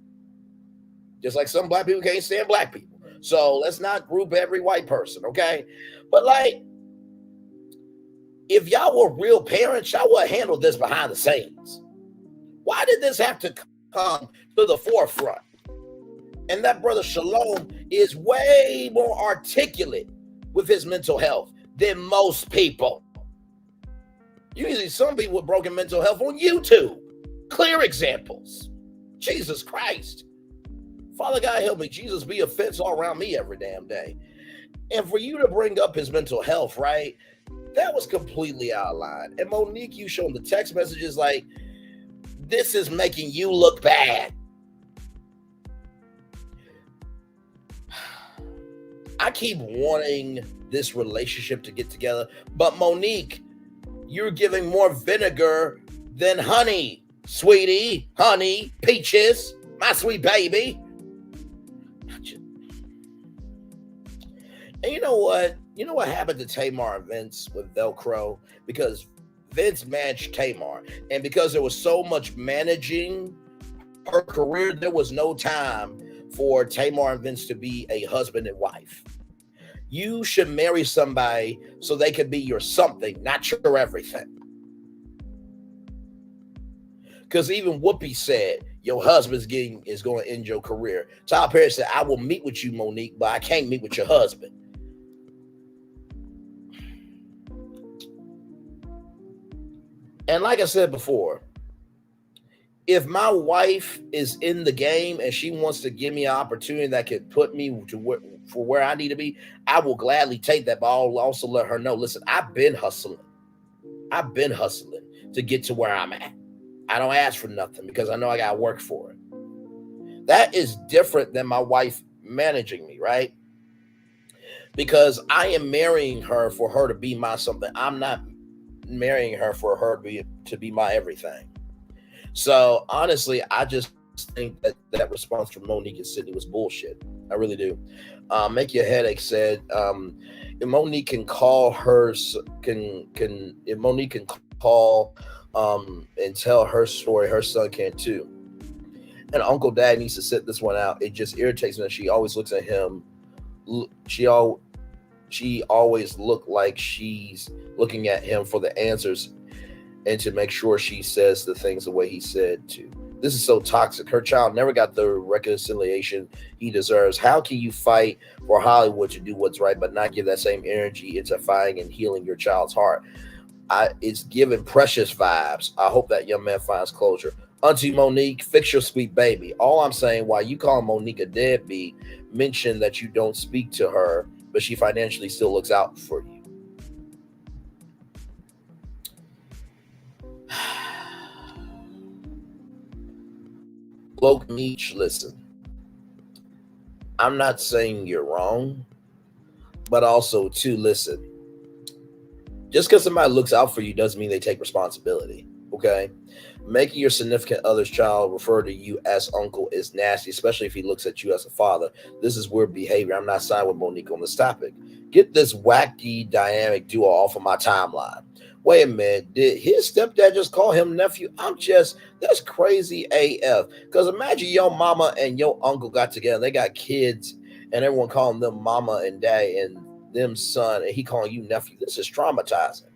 just like some black people can't stand black people. So let's not group every white person, okay? But like, if y'all were real parents, y'all would handle this behind the scenes. Why did this have to come to the forefront? And that brother Shalom is way more articulate with his mental health than most people. Usually some people with broken mental health on YouTube. Clear examples. Jesus Christ. Father God, help me. Jesus be a fence all around me every damn day. And for you to bring up his mental health, right? That was completely out of line. And Monique, you showed the text messages like, this is making you look bad. I keep wanting this relationship to get together, but Monique, you're giving more vinegar than honey, sweetie, honey, peaches, my sweet baby. And you know what? You know what happened to Tamar and Vince with Velcro? Because Vince managed Tamar, and because there was so much managing her career, there was no time for Tamar and Vince to be a husband and wife. You should marry somebody so they can be your something, not your everything. Because even Whoopi said, your husband's is going to end your career. Tyler Perry said, I will meet with you, Monique, but I can't meet with your husband. And like I said before, if my wife is in the game and she wants to give me an opportunity that could put me to for where I need to be, I will gladly take that. But I'll also let her know, listen, I've been hustling. I've been hustling to get to where I'm at. I don't ask for nothing because I know I got to work for it. That is different than my wife managing me, right? Because I am marrying her for her to be my something. I'm not marrying her for her to be my everything. So honestly, I just think that response from Monique and Sydney was bullshit. I really do. Make Your Headache said, if Monique can call her, if Monique can call and tell her story, her son can too. And Uncle Dad needs to sit this one out. It just irritates me that she always looks at him. She always look like she's looking at him for the answers and to make sure she says the things the way he said to. This is so toxic. Her child never got the reconciliation he deserves. How can you fight for Hollywood to do what's right, but not give that same energy into fighting and healing your child's heart? It's giving Precious vibes. I hope that young man finds closure. Auntie Monique, fix your sweet baby. All I'm saying, while you call Monique a deadbeat, mention that you don't speak to her, but she financially still looks out for you. Bloke Meech, listen. I'm not saying you're wrong, but also, too, listen. Just because somebody looks out for you doesn't mean they take responsibility, okay? Making your significant other's child refer to you as uncle is nasty, especially if he looks at you as a father. This is weird behavior. I'm not siding with Monique on this topic. Get this wacky dynamic duo off of my timeline. Wait a minute, did his stepdad just call him nephew? That's crazy AF. Because imagine your mama and your uncle got together. They got kids and everyone calling them mama and daddy and them son, and he calling you nephew. This is traumatizing.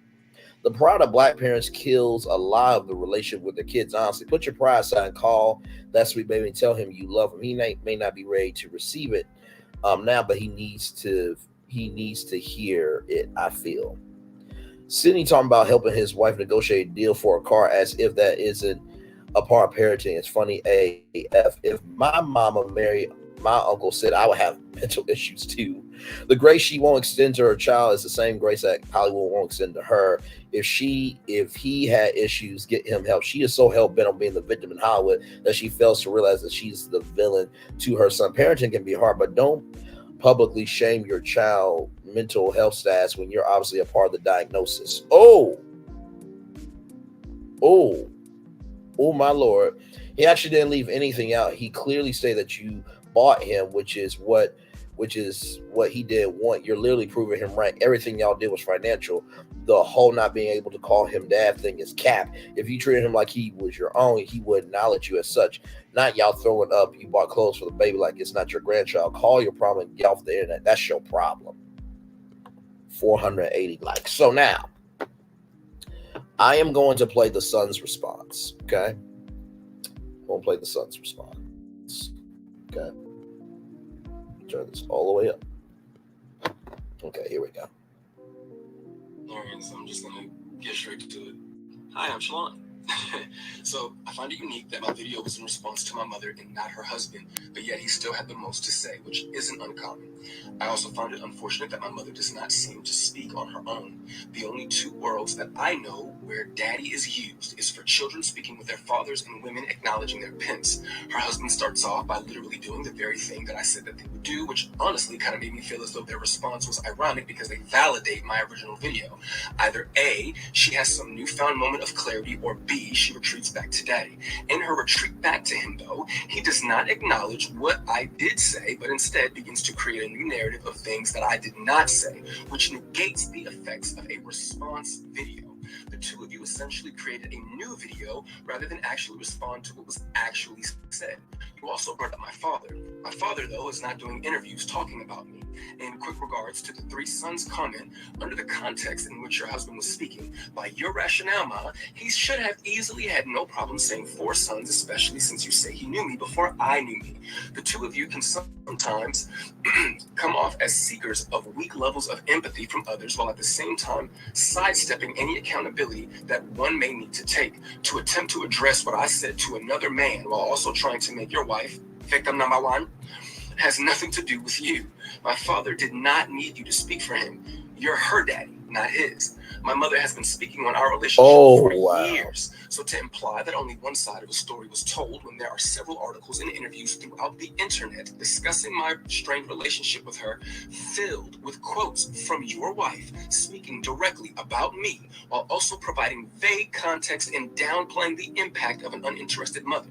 The pride of black parents kills a lot of the relationship with their kids, honestly. Put your pride aside and call that sweet baby and tell him you love him. He may not be ready to receive it now, but he needs to hear it, I feel. Sidney talking about helping his wife negotiate a deal for a car as if that isn't a part of parenting. It's funny AF. If my mama married my uncle, said I would have mental issues too. The grace she won't extend to her child is the same grace that Hollywood won't extend to her. If he had issues, get him help. She is so hell-bent on being the victim in Hollywood that she fails to realize that she's the villain to her son. Parenting can be hard, but don't publicly shame your child mental health status when you're obviously a part of the diagnosis. Oh my Lord. He actually didn't leave anything out. He clearly stated that you bought him, which is which is what he did want. You're literally proving him right. Everything y'all did was financial. The whole not being able to call him dad thing is cap. If you treated him like he was your own, he would acknowledge you as such. Not y'all throwing up, you bought clothes for the baby like it's not your grandchild. Call your problem and get off the internet. That's your problem. 480 likes. So now, I am going to play the son's response, okay? I'm going to play the son's response, okay? Turn this all the way up. Okay, here we go. Aaron, so I'm just going to get straight to it. Hi, I'm Shalon. So I find it unique that my video was in response to my mother and not her husband, but yet he still had the most to say, which isn't uncommon. I also found it unfortunate that my mother does not seem to speak on her own. The only two worlds that I know where daddy is used is for children speaking with their fathers and women acknowledging their pimps. Her husband starts off by literally doing the very thing that I said that they would do, which honestly kind of made me feel as though their response was ironic because they validate my original video. Either A, she has some newfound moment of clarity, or B, she retreats back to daddy. In her retreat back to him, though, he does not acknowledge what I did say, but instead begins to create a new narrative of things that I did not say, which negates the effects of a response video. The two of you essentially created a new video rather than actually respond to what was actually said. You also brought up my father. My father, though, is not doing interviews talking about me. In quick regards to the three sons comment, under the context in which your husband was speaking, by your rationale, Ma, he should have easily had no problem saying 4 sons, especially since you say he knew me before I knew me. The two of you can sometimes come off as seekers of weak levels of empathy from others, while at the same time sidestepping any accountability that one may need to take to attempt to address what I said to another man, while also trying to make your wife victim number one. Has nothing to do with you. My father did not need you to speak for him. You're her daddy, not his. My mother has been speaking on our relationship for years. So to imply that only one side of a story was told when there are several articles and interviews throughout the internet discussing my strained relationship with her, filled with quotes from your wife speaking directly about me, while also providing vague context and downplaying the impact of an uninterested mother.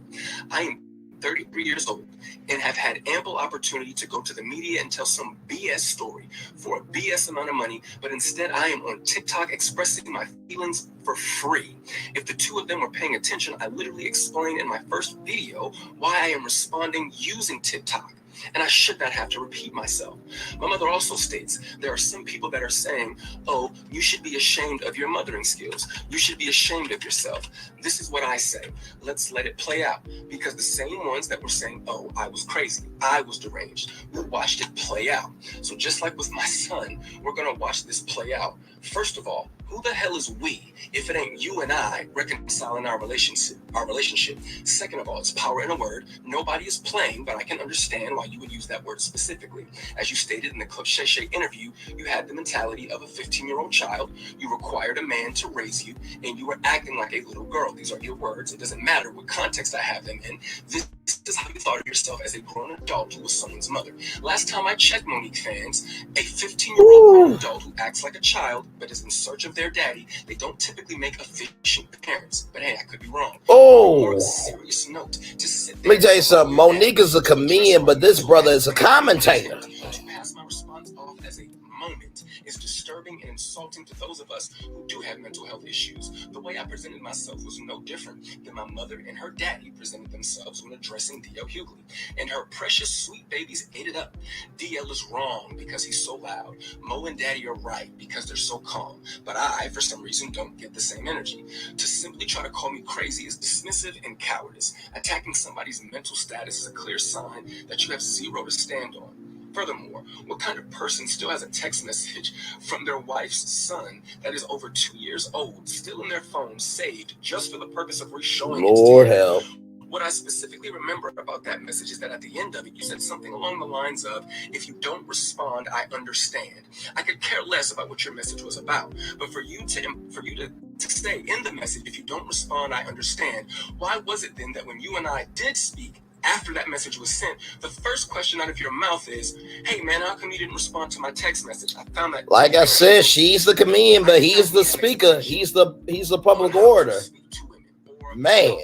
I am 33 years old and have had ample opportunity to go to the media and tell some BS story for a BS amount of money, but instead I am on TikTok expressing my feelings for free. If the two of them were paying attention, I literally explained in my first video why I am responding using TikTok. And I should not have to repeat myself. My mother also states there are some people that are saying, oh, you should be ashamed of your mothering skills. You should be ashamed of yourself. This is what I say. Let's let it play out. Because the same ones that were saying, oh, I was crazy, I was deranged, we watched it play out. So just like with my son, we're going to watch this play out. First of all, who the hell is we if it ain't you and I reconciling our relationship? Second of all, it's power in a word. Nobody is playing, but I can understand why you would use that word specifically. As you stated in the Clip Shay Shay interview, you had the mentality of a 15-year-old child. You required a man to raise you, and you were acting like a little girl. These are your words. It doesn't matter what context I have them in. This is how you thought of yourself as a grown adult who was someone's mother. Last time I checked, Monique fans, a 15-year-old grown adult who acts like a child but is in search of their daddy, they don't typically make efficient parents. But hey, I could be wrong. On a serious note, to sit there, let me tell you something. Monique is a comedian, but this brother is a commentator. To pass my response off as a moment is disturbing and insulting to those of us who do have mental health issues. The way I presented myself was no different than my mother and her daddy presented themselves when addressing D.L. Hughley. And her precious sweet babies ate it up. D.L. is wrong because he's so loud. Mo and daddy are right because they're so calm. But I, for some reason, don't get the same energy. To simply try to call me crazy is dismissive and cowardice. Attacking somebody's mental status is a clear sign that you have zero to stand on. Furthermore, what kind of person still has a text message from their wife's son that is over 2 years old, still in their phone, saved just for the purpose of re-showing it to Lord help. What I specifically remember about that message is that at the end of it, you said something along the lines of, if you don't respond, I understand. I could care less about what your message was about, but for you to say in the message, if you don't respond, I understand, why was it then that when you and I did speak, after that message was sent, the first question out of your mouth is, hey man, how come you didn't respond to my text message? I found that, like I said, she's the comedian, but he's the speaker. He's the public orator. Man.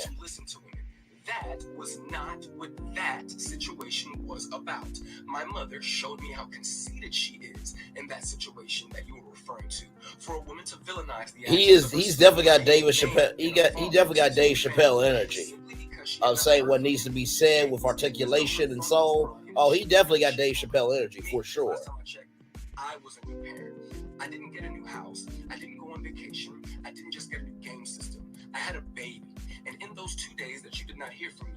That that was not what that situation was about. My mother showed me how conceited she is in that situation that you were referring to. For a woman to villainize the he's definitely got David Chappelle. He definitely got Dave Chappelle energy of saying what needs to be said with articulation and soul. Oh, he definitely got Dave Chappelle energy for sure. Last time I checked, I was a new parent. I didn't get a new house. I didn't go on vacation. I didn't just get a new game system. I had a baby. And in those 2 days that you did not hear from me,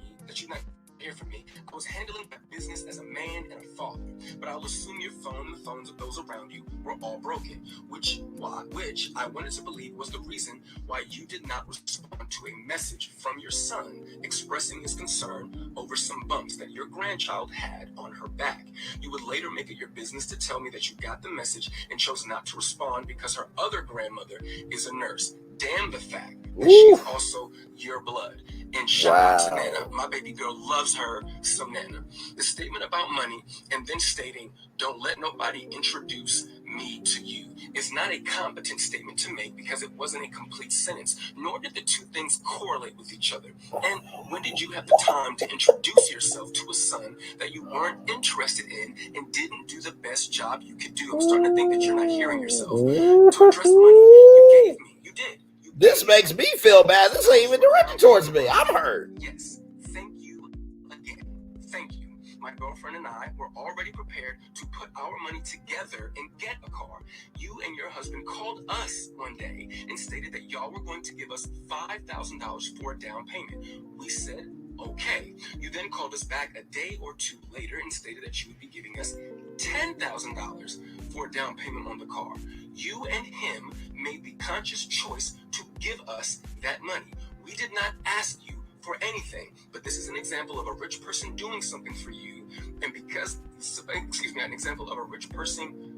I was handling my business as a man and a father. But I'll assume your phone and the phones of those around you were all broken, which I wanted to believe was the reason why you did not respond to a message from your son expressing his concern over some bumps that your grandchild had on her back. You would later make it your business to tell me that you got the message and chose not to respond because her other grandmother is a nurse. Damn the fact that she is also your blood. And shout out to Nana. My baby girl loves her some Nana. The statement about money and then stating, don't let nobody introduce me to you, is not a competent statement to make because it wasn't a complete sentence, nor did the two things correlate with each other. And when did you have the time to introduce yourself to a son that you weren't interested in and didn't do the best job you could do? I'm starting to think that you're not hearing yourself. To address money, you gave me. You did. This makes me feel bad. This ain't even directed towards me. I'm hurt. Yes. Thank you again. Thank you. My girlfriend and I were already prepared to put our money together and get a car. You and your husband called us one day and stated that y'all were going to give us $5,000 for a down payment. We said, okay. You then called us back a day or two later and stated that you would be giving us $10,000 for a down payment on the car. You and him made the conscious choice to give us that money. We did not ask you for anything, but this is an example of a rich person doing something for you. And because, an example of a rich person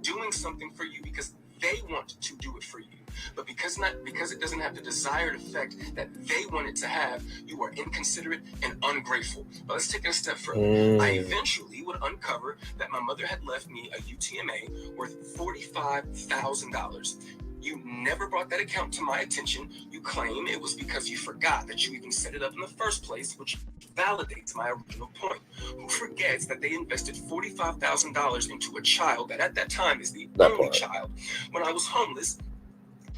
doing something for you because they want to do it for you. But because it doesn't have the desired effect that they want it to have, you are inconsiderate and ungrateful. But let's take it a step further. I eventually would uncover that my mother had left me a UTMA worth $45,000. You never brought that account to my attention. You claim it was because you forgot that you even set it up in the first place, which validates my original point. Who forgets that they invested $45,000 into a child that at that time is the only child? When I was homeless,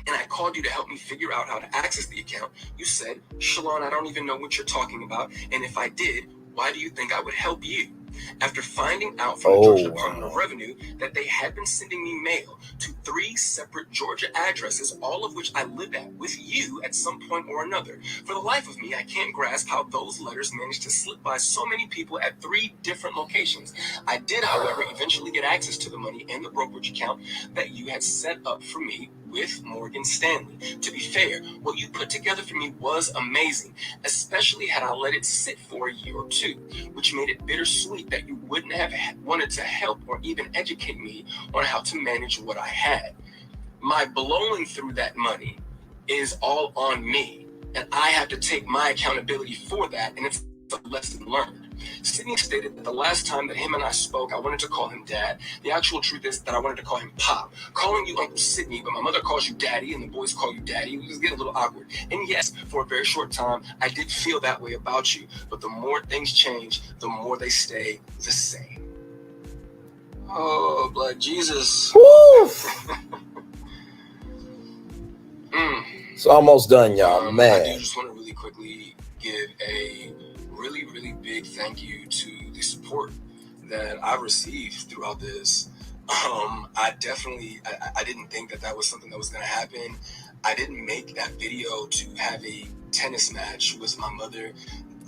and I called you to help me figure out how to access the account, you said, Shalon, I don't even know what you're talking about. And if I did, why do you think I would help you? After finding out from the Georgia Department of Revenue that they had been sending me mail to 3 separate Georgia addresses, all of which I lived at with you at some point or another. For the life of me, I can't grasp how those letters managed to slip by so many people at 3 different locations. I did, however, eventually get access to the money and the brokerage account that you had set up for me with Morgan Stanley. To be fair, what you put together for me was amazing, especially had I let it sit for a year or two, which made it bittersweet that you wouldn't have wanted to help or even educate me on how to manage what I had. My blowing through that money is all on me, and I have to take my accountability for that, and it's a lesson learned. Sydney stated that the last time that him and I spoke, I wanted to call him Dad. The actual truth is that I wanted to call him Pop. Calling you Uncle Sydney, but my mother calls you Daddy, and the boys call you Daddy. It was getting a little awkward. And yes, for a very short time, I did feel that way about you. But the more things change, the more they stay the same. Oh, blood Jesus. It's almost done, y'all. Man. I do just want to really quickly give a really, really big thank you to the support that I received throughout this. I didn't think that was something that was going to happen. I didn't make that video to have a tennis match with my mother.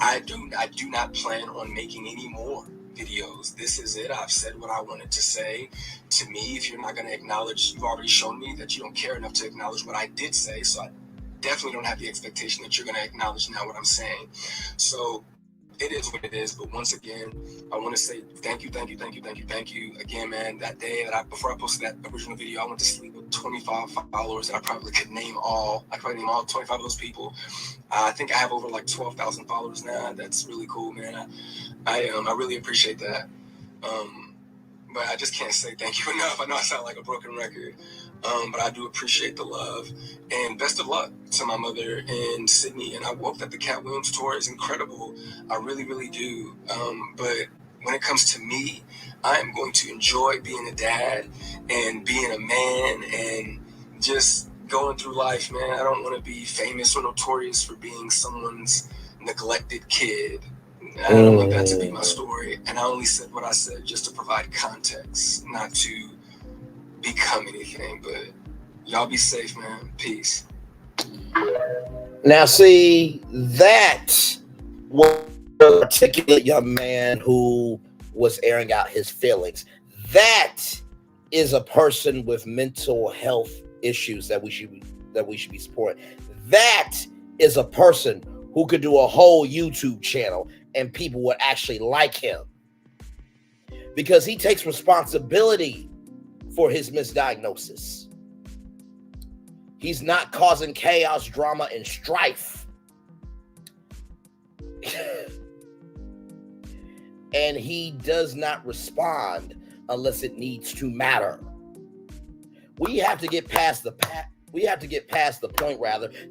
I do not plan on making any more videos. This is it. I've said what I wanted to say. To me, if you're not going to acknowledge, you've already shown me that you don't care enough to acknowledge what I did say. So I definitely don't have the expectation that you're going to acknowledge now what I'm saying. So it is what it is. But once again, I want to say thank you again, man. That day before I posted that original video, I went to sleep with 25 followers that I probably could name all. I could name all 25 of those people. I think I have over like 12,000 followers now. That's really cool, man. I really appreciate that. But I just can't say thank you enough. I know I sound like a broken record. But I do appreciate the love, and best of luck to my mother in Sydney. And I hope that the Cat Williams tour is incredible. I really, really do. But when it comes to me, I am going to enjoy being a dad and being a man and just going through life, man. I don't want to be famous or notorious for being someone's neglected kid. I don't want that to be my story. And I only said what I said just to provide context, not to become anything. But y'all be safe, man. Peace. Now, see, that was an articulate young man who was airing out his feelings. That is a person with mental health issues that we should be supporting. That is a person who could do a whole YouTube channel and people would actually like him because he takes responsibility for his misdiagnosis. He's not causing chaos, drama, and strife. And he does not respond unless it needs to matter. We have to get past the point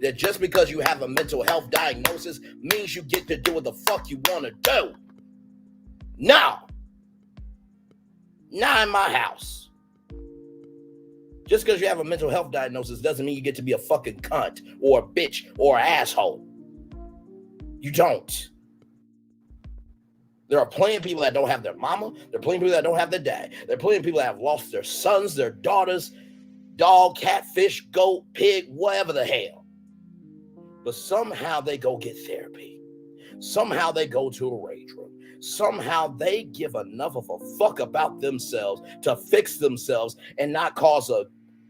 that just because you have a mental health diagnosis means you get to do what the fuck you want to do. No. Not in my house. Just because you have a mental health diagnosis doesn't mean you get to be a fucking cunt or a bitch or an asshole. You don't. There are plenty of people that don't have their mama. There are plenty of people that don't have their dad. There are plenty of people that have lost their sons, their daughters, dog, cat, fish, goat, pig, whatever the hell. But somehow they go get therapy. Somehow they go to a rage room. Somehow they give enough of a fuck about themselves to fix themselves and not cause a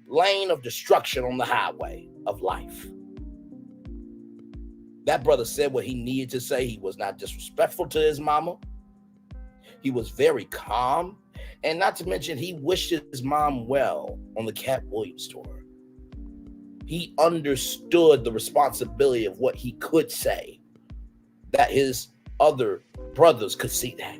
lane of destruction on the highway of life. That brother said what he needed to say. He was not disrespectful to his mama. He was very calm. And not to mention, he wished his mom well on the Cat Williams tour. He understood the responsibility of what he could say, that his other brothers could see that.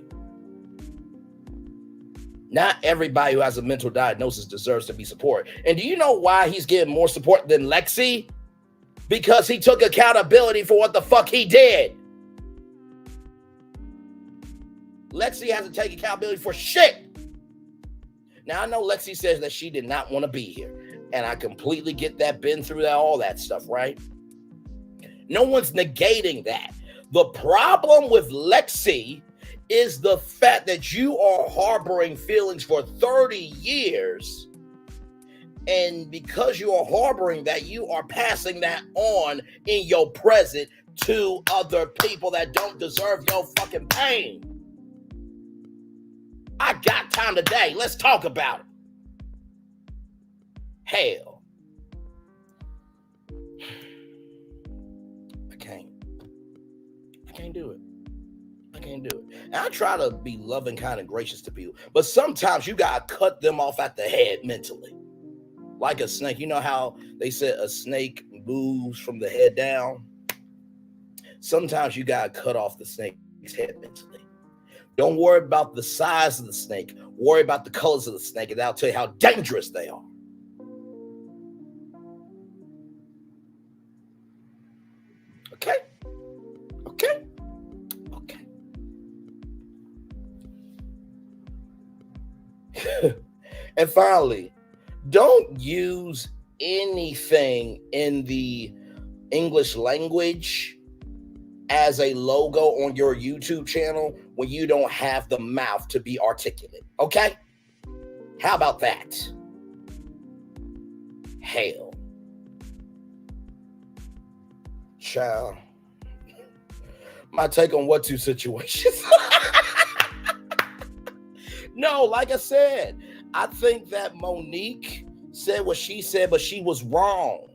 Not everybody who has a mental diagnosis deserves to be supported. And do you know why he's getting more support than Lexi? Because he took accountability for what the fuck he did. Lexi hasn't taken accountability for shit. Now, I know Lexi says that she did not want to be here. And I completely get that, been through that, all that stuff, right? No one's negating that. The problem with Lexi is the fact that you are harboring feelings for 30 years. And because you are harboring that, you are passing that on in your present to other people that don't deserve your fucking pain. I got time today. Let's talk about it. Hell. I can't do it. I can't do it. And I try to be loving, kind, and gracious to people. But sometimes you got to cut them off at the head mentally. Like a snake. You know how they said a snake moves from the head down? Sometimes you got to cut off the snake's head mentally. Don't worry about the size of the snake. Worry about the colors of the snake, and that'll tell you how dangerous they are. Okay? And finally, don't use anything in the English language as a logo on your YouTube channel when you don't have the mouth to be articulate. Okay? How about that? Hell. Child. My take on what two situations. No, like I said, I think that Monique said what she said, but she was wrong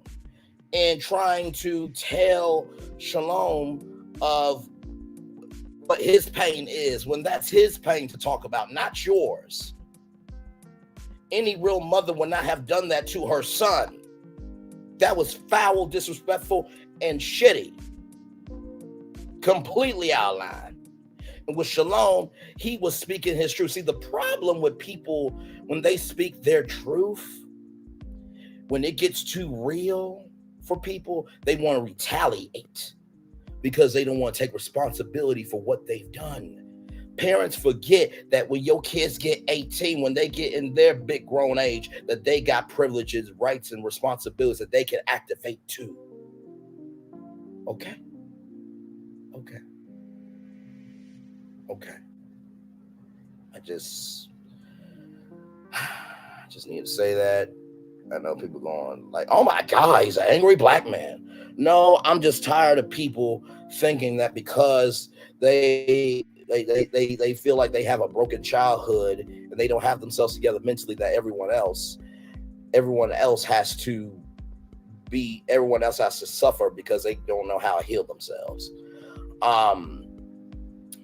in trying to tell Shalom of what his pain is when that's his pain to talk about, not yours. Any real mother would not have done that to her son. That was foul, disrespectful, and shitty. Completely out of line. And with Shalom, he was speaking his truth. See, the problem with people when they speak their truth, when it gets too real for people, they want to retaliate because they don't want to take responsibility for what they've done. Parents forget that when your kids get 18, when they get in their big grown age, that they got privileges, rights, and responsibilities that they can activate too. Okay. I just need to say that. I know people going like, oh my God, he's an angry black man. No, I'm just tired of people thinking that because they feel like they have a broken childhood and they don't have themselves together mentally, that everyone else has to suffer because they don't know how to heal themselves.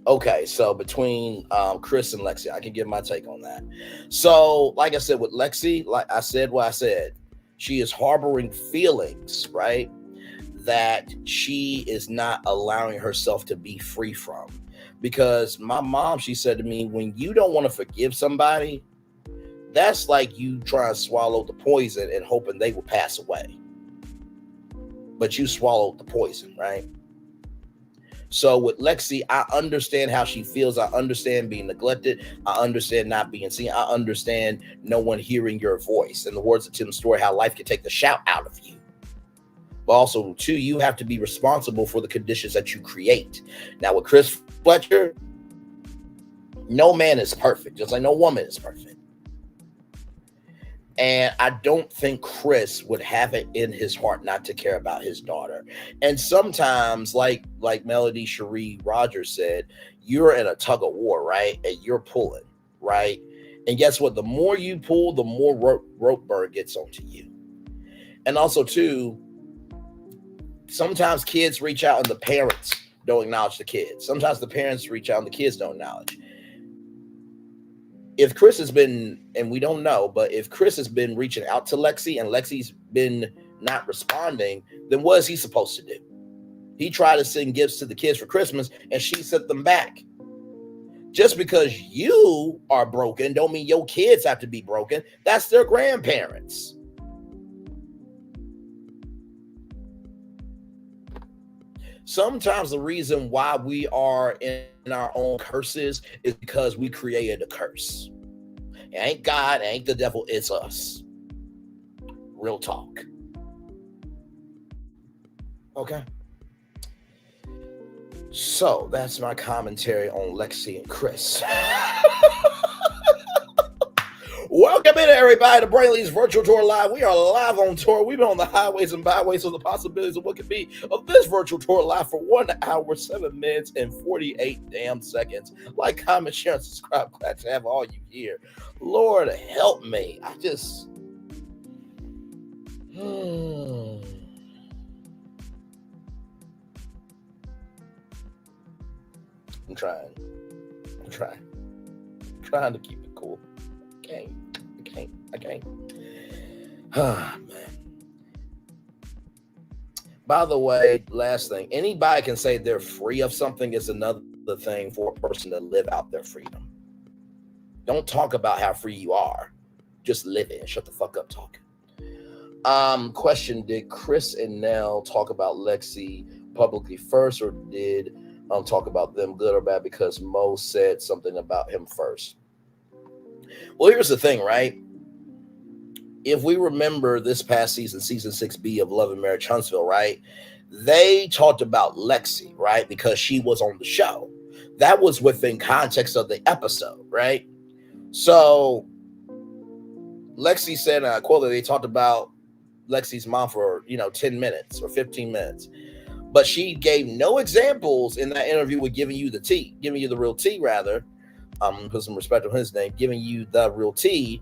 Okay, so between Chris and Lexi, I can give my take on that. So, like I said, with Lexi, like I said what I said, she is harboring feelings, right, that she is not allowing herself to be free from. Because my mom, she said to me, when you don't want to forgive somebody, that's like you trying to swallow the poison and hoping they will pass away. But you swallowed the poison, right? So with Lexi, I understand how she feels. I understand being neglected. I understand not being seen. I understand no one hearing your voice. In the words of Tim's story, how life can take the shout out of you. But also, too, you have to be responsible for the conditions that you create. Now, with Chris Fletcher, no man is perfect, just like no woman is perfect. And I don't think Chris would have it in his heart not to care about his daughter. And sometimes, like Melody Cherie Rogers said, you're in a tug of war, right? And you're pulling, right? And guess what? The more you pull, the more rope burn gets onto you. And also, too, sometimes kids reach out and the parents don't acknowledge the kids. Sometimes the parents reach out and the kids don't acknowledge. If Chris has been, and we don't know, but if Chris has been reaching out to Lexi and Lexi's been not responding, then what is he supposed to do? He tried to send gifts to the kids for Christmas and she sent them back. Just because you are broken don't mean your kids have to be broken. That's their grandparents. Sometimes the reason why we are in our own curses is because we created a curse. It ain't God, it ain't the devil, it's us. Real talk. Okay. So that's my commentary on Lexi and Chris. Welcome in, everybody, to Brainley's Virtual Tour Live. We are live on tour. We've been on the highways and byways of the possibilities of what could be of this virtual tour live for 1 hour, 7 minutes, and 48 damn seconds. Like, comment, share, and subscribe. Glad to have all you here. Lord, help me. I'm trying to keep it cool. I can't. Ah, man. By the way, last thing, anybody can say they're free of something. Is another thing for a person to live out their freedom. Don't talk about how free you are. Just live it and shut the fuck up talking. Question, did Chris and Nell talk about Lexi publicly first, or did talk about them good or bad because Mo said something about him first? Well, here's the thing, right? If we remember this past season, season 6B of Love and Marriage Huntsville, right? They talked about Lexi, right? Because she was on the show. That was within context of the episode, right? So Lexi said, and I quote, that they talked about Lexi's mom for, 10 minutes or 15 minutes. But she gave no examples in that interview with giving you the real tea, rather. Put some respect on his name, giving you the real tea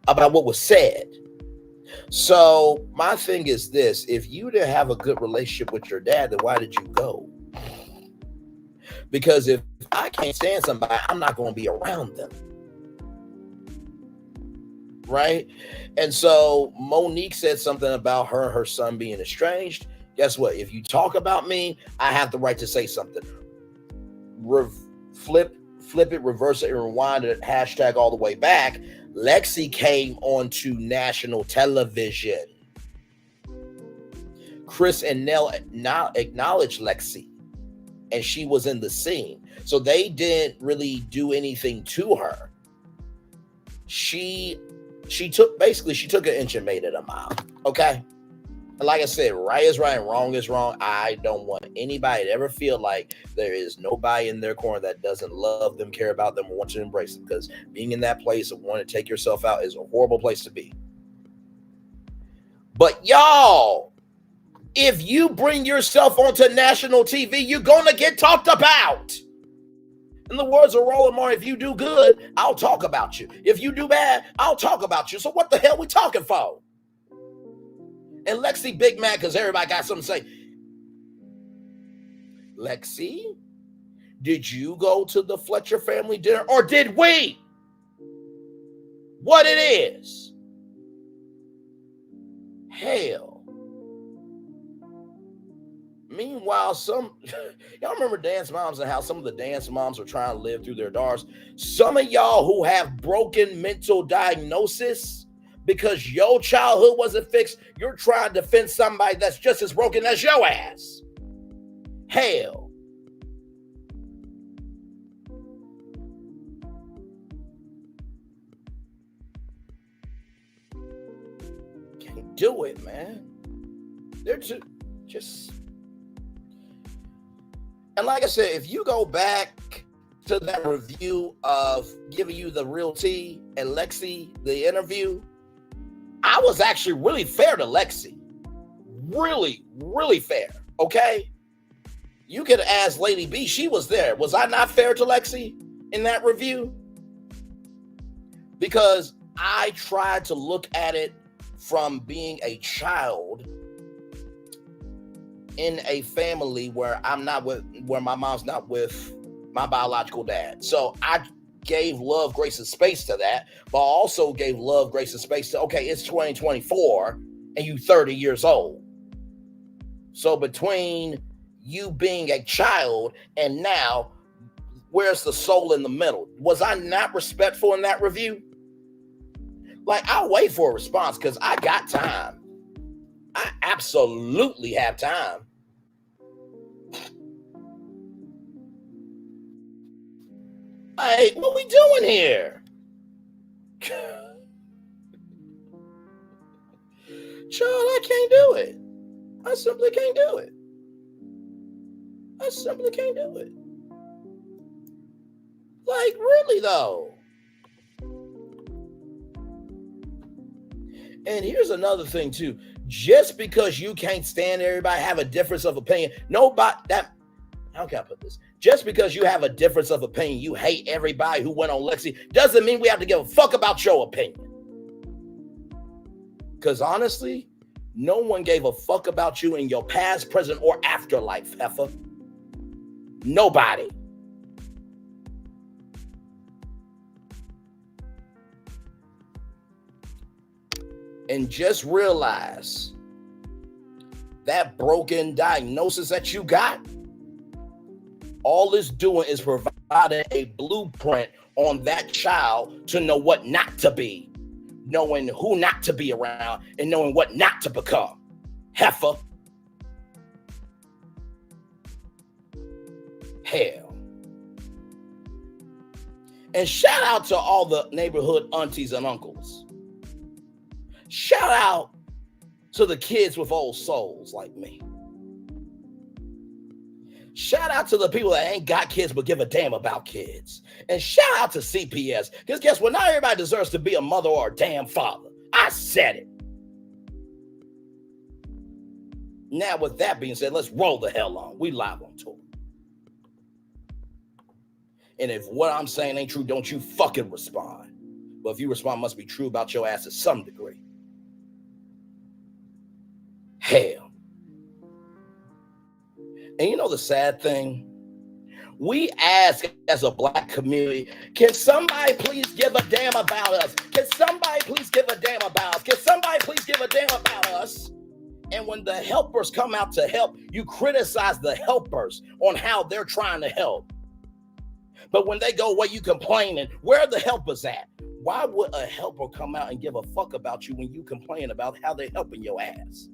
about what was said. So my thing is this: if you didn't have a good relationship with your dad, then why did you go? Because if I can't stand somebody, I'm not going to be around them. Right? And so Monique said something about her and her son being estranged. Guess what? If you talk about me, I have the right to say something. Flip it, reverse it, and rewind it, hashtag all the way back. Lexi came onto national television Chris and Nell now acknowledged Lexi, and she was in the scene. So they didn't really do anything to her. She took an inch and made it a mile. Okay. And like I said, right is right and wrong is wrong. I don't want anybody to ever feel like there is nobody in their corner that doesn't love them, care about them, or want to embrace them. Because being in that place of wanting to take yourself out is a horrible place to be. But y'all, if you bring yourself onto national TV, you're going to get talked about. In the words of Roland Martin, if you do good, I'll talk about you. If you do bad, I'll talk about you. So what the hell we talking for? And Lexi big mad because everybody got something to say. Lexi, did you go to the Fletcher family dinner or did we? What it is? Hell. Meanwhile, y'all remember dance moms and how some of the dance moms are trying to live through their daughters? Some of y'all who have broken mental diagnosis because your childhood wasn't fixed, you're trying to defend somebody that's just as broken as your ass. Hell. Can't do it, man. They're just... And like I said, if you go back to that review of Giving You the Real Tea and Lexi, the interview, I was actually really fair to Lexi. Really, really fair. Okay? You could ask Lady B. She was there. Was I not fair to Lexi in that review? Because I tried to look at it from being a child in a family where where my mom's not with my biological dad. So I gave love, grace, and space to that, but I also gave love, grace, and space to, okay, it's 2024 and you 30 years old. So between you being a child and now, where's the soul in the middle? Was I not respectful in that review? Like, I'll wait for a response because I got time. I absolutely have time. Hey, what we doing here? Child, I can't do it. I simply can't do it. I simply can't do it. Like, really, though. And here's another thing, too. Just because you can't stand everybody, have a difference of opinion, how can I put this? Just because you have a difference of opinion, you hate everybody who went on Lexi, doesn't mean we have to give a fuck about your opinion. Because honestly, no one gave a fuck about you in your past, present, or afterlife, heifer. Nobody. And just realize that broken diagnosis that you got, all it's doing is providing a blueprint on that child to know what not to be, knowing who not to be around, and knowing what not to become. Heifer. Hell. And shout out to all the neighborhood aunties and uncles. Shout out to the kids with old souls like me. Shout out to the people that ain't got kids but give a damn about kids. And shout out to CPS. Because guess what? Not everybody deserves to be a mother or a damn father. I said it. Now, with that being said, let's roll the hell on. We live on tour. And if what I'm saying ain't true, don't you fucking respond. But if you respond, it must be true about your ass to some degree. Hell. And you know the sad thing? We ask as a black community, can somebody please give a damn about us? Can somebody please give a damn about us? Can somebody please give a damn about us? And when the helpers come out to help, you criticize the helpers on how they're trying to help. But when they go away, you complaining. Where are the helpers at? Why would a helper come out and give a fuck about you when you complain about how they're helping your ass?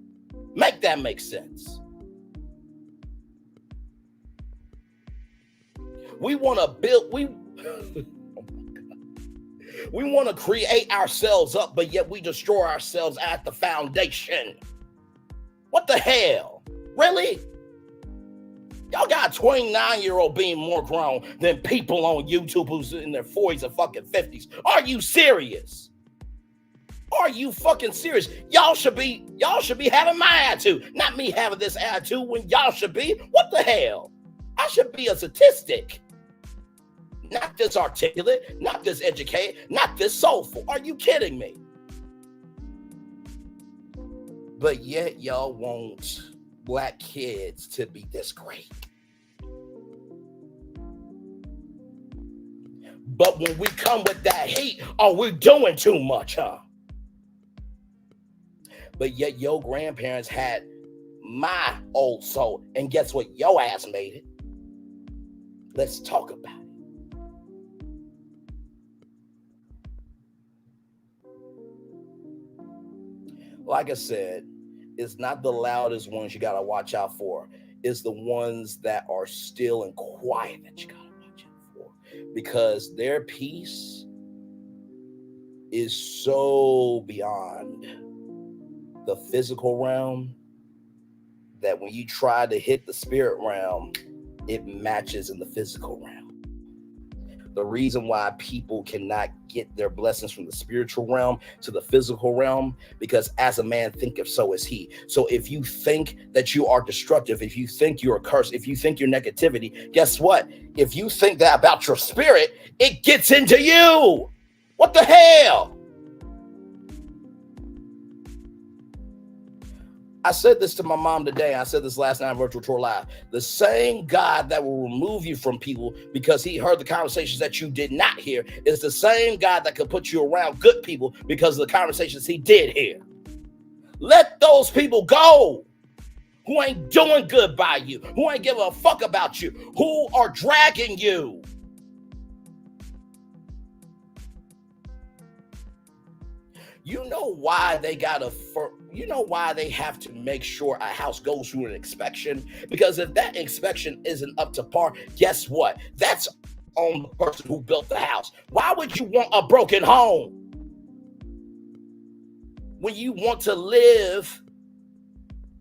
Make that make sense. We want to build, we want to create ourselves up, but yet we destroy ourselves at the foundation. What the hell? Really? Y'all got a 29-year-old being more grown than people on YouTube who's in their 40s and fucking 50s. Are you serious? Are you fucking serious? Y'all should be having my attitude, not me having this attitude when y'all should be. What the hell? I should be a statistic. Not this articulate, not this educated, not this soulful. Are you kidding me? But yet y'all want Black kids to be this great. But when we come with that heat, oh, we're doing too much, huh? But yet your grandparents had my old soul, and guess what? Your ass made it. Let's talk about it. Like I said, it's not the loudest ones you got to watch out for. It's the ones that are still and quiet that you got to watch out for. Because their peace is so beyond the physical realm that when you try to hit the spirit realm, it matches in the physical realm. The reason why people cannot get their blessings from the spiritual realm to the physical realm, because as a man thinketh, so is he. So if you think that you are destructive, if you think you're a curse, if you think you're negativity, guess what? If you think that about your spirit, it gets into you. What the hell? I said this to my mom today. I said this last night on Virtual Tour Live. The same God that will remove you from people because he heard the conversations that you did not hear is the same God that could put you around good people because of the conversations he did hear. Let those people go who ain't doing good by you, who ain't giving a fuck about you, who are dragging you. You know why they have to make sure a house goes through an inspection? Because if that inspection isn't up to par, guess what? That's on the person who built the house. Why would you want a broken home when you want to live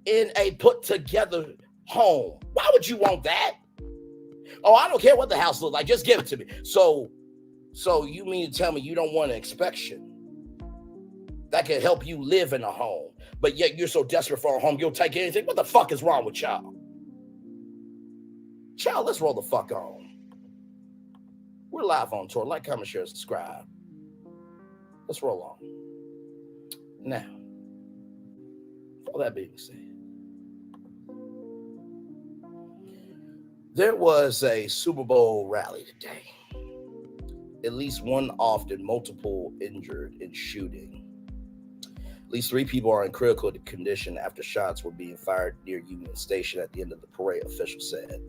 in a put together home? Why would you want that? Oh, I don't care what the house looks like. Just give it to me. So you mean to tell me you don't want an inspection that can help you live in a home, but yet you're so desperate for a home, you'll take anything? What the fuck is wrong with y'all? Child, let's roll the fuck on. We're live on tour. Like, comment, share, subscribe. Let's roll on. Now, all that being said, there was a Super Bowl rally today. At least one often, multiple injured in shooting. At least 3 people are in critical condition after shots were being fired near Union Station at the end of the parade, officials said.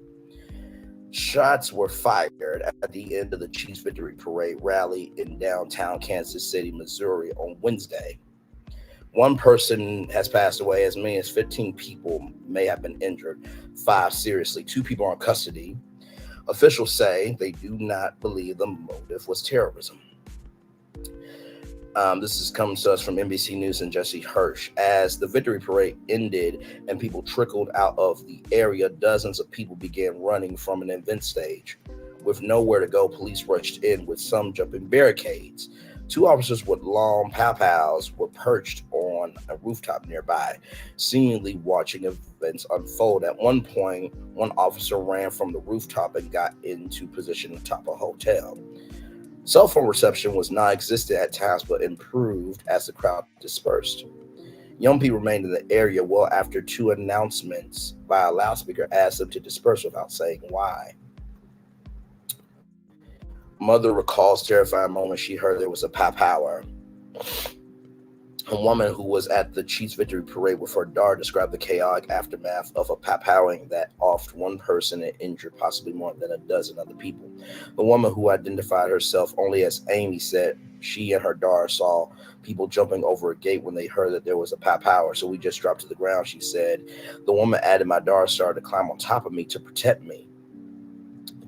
Shots were fired at the end of the Chiefs Victory Parade rally in downtown Kansas City, Missouri on Wednesday. 1 person has passed away. As many as 15 people may have been injured, 5 seriously. 2 people are in custody. Officials say they do not believe the motive was terrorism. This is coming to us from NBC News and Jesse Hirsch. As the victory parade ended and people trickled out of the area, dozens of people began running from an event stage. With nowhere to go, police rushed in with some jumping barricades. 2 officers with long pow-pows were perched on a rooftop nearby, seemingly watching events unfold. At one point, 1 officer ran from the rooftop and got into position atop a hotel. Cell phone reception was non-existent at times, but improved as the crowd dispersed. Young people remained in the area well after 2 announcements by a loudspeaker asked them to disperse without saying why. Mother recalls terrifying moments she heard there was a power. A woman who was at the Chiefs victory parade with her daughter described the chaotic aftermath of a powwowing that offed one person and injured possibly more than a dozen other people. The woman, who identified herself only as Amy, said she and her daughter saw people jumping over a gate when they heard that there was a powwow, so we just dropped to the ground, she said. The woman added, my daughter started to climb on top of me to protect me.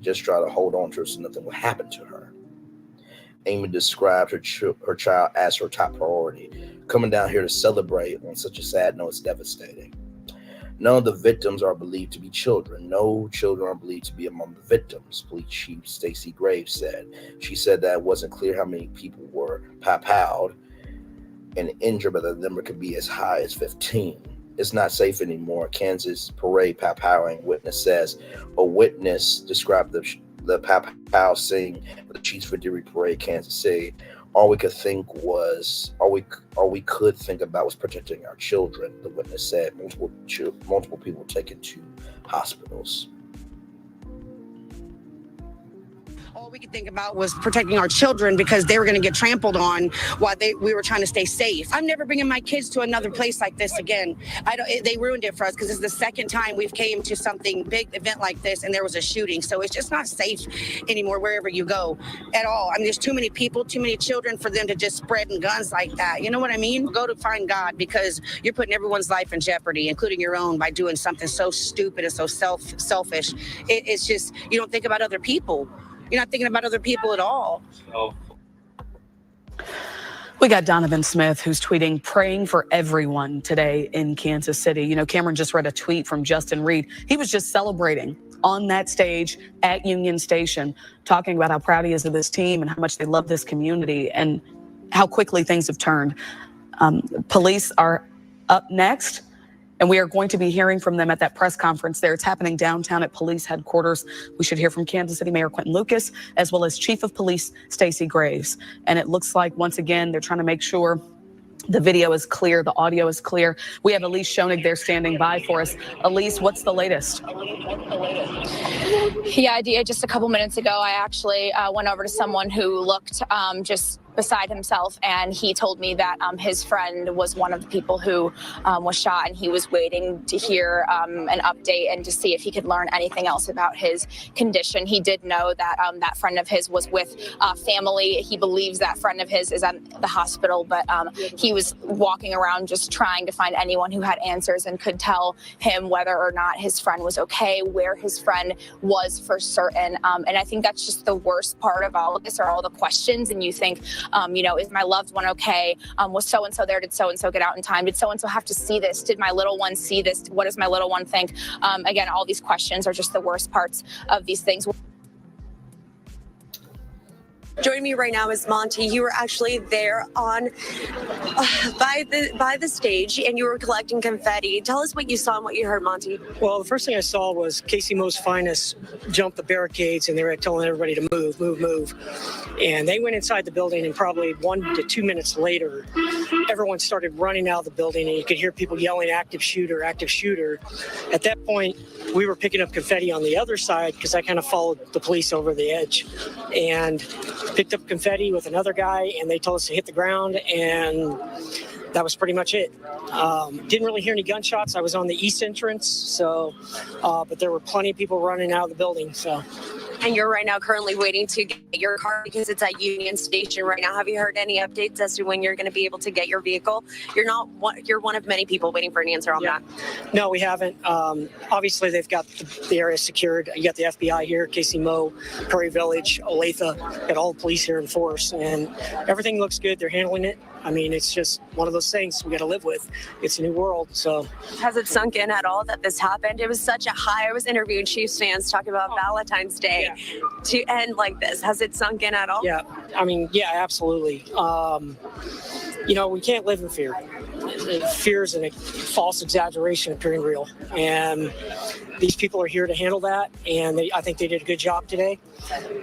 Just try to hold on to her so nothing would happen to her. Amy described her child as her top priority. Coming down here to celebrate on such a sad note is devastating. None of the victims are believed to be children. No children are believed to be among the victims, Police Chief Stacey Graves said. She said that it wasn't clear how many people were powwowed and injured, but the number could be as high as 15. It's not safe anymore. Kansas parade powwowing witness says. A witness described the powwow scene for the Chiefs victory parade, Kansas City. All we could think about was protecting our children, the witness said. Multiple people taken to hospitals. All we could think about was protecting our children because they were going to get trampled on while we were trying to stay safe. I'm never bringing my kids to another place like this again. They ruined it for us because it's the second time we've came to something big event like this and there was a shooting. So it's just not safe anymore wherever you go at all. I mean, there's too many people, too many children for them to just spreading guns like that. You know what I mean? Go to find God because you're putting everyone's life in jeopardy, including your own, by doing something so stupid and so selfish. It's just, you don't think about other people. You're not thinking about other people at all. We got Donovan Smith, who's tweeting, praying for everyone today in Kansas City. You know, Cameron just read a tweet from Justin Reid. He was just celebrating on that stage at Union Station, talking about how proud he is of this team and how much they love this community and how quickly things have turned. Police are up next, and we are going to be hearing from them at that press conference there. It's happening downtown at police headquarters. We should hear from Kansas City Mayor Quentin Lucas, as well as Chief of Police Stacey Graves. And it looks like, once again, they're trying to make sure the video is clear, the audio is clear. We have Elise Schoenig there standing by for us. Elise, what's the latest? Yeah, just a couple minutes ago, I actually went over to someone who looked just beside himself, and he told me that his friend was one of the people who was shot, and he was waiting to hear an update and to see if he could learn anything else about his condition. He did know that that friend of his was with family. He believes that friend of his is at the hospital, but he was walking around just trying to find anyone who had answers and could tell him whether or not his friend was okay, where his friend was for certain. And I think that's just the worst part of all of this, are all the questions, and you think, is my loved one okay? Was so-and-so there? Did so-and-so get out in time? Did so-and-so have to see this? Did my little one see this? What does my little one think? Again, all these questions are just the worst parts of these things. Joining me right now is Monty. You were actually there on by the stage, and you were collecting confetti. Tell us what you saw and what you heard, Monty. Well, the first thing I saw was Casey Mo's finest jump the barricades, and they were telling everybody to move. And they went inside the building, and probably 1 to 2 minutes later, everyone started running out of the building, and you could hear people yelling, active shooter, active shooter. At that point, we were picking up confetti on the other side because I kind of followed the police over the edge and picked up confetti with another guy, and they told us to hit the ground, and that was pretty much it. Didn't really hear any gunshots. I was on the east entrance, so but there were plenty of people running out of the building. So. And you're right now currently waiting to get your car because it's at Union Station right now. Have you heard any updates as to when you're going to be able to get your vehicle? You're one of many people waiting for an answer on that. No, we haven't. Obviously, they've got the area secured. You got the FBI here, Casey Mo, Prairie Village, Olathe, got all the police here in force, and everything looks good. They're handling it. I mean, it's just one of those things we got to live with. It's a new world. So, has it sunk in at all that this happened? It was such a high. I was interviewing Chiefs fans talking about Valentine's Day to end like this. Has it sunk in at all? Yeah, I mean, yeah, absolutely. We can't live in fear. Fear is a false exaggeration appearing real, and these people are here to handle that, and I think they did a good job today.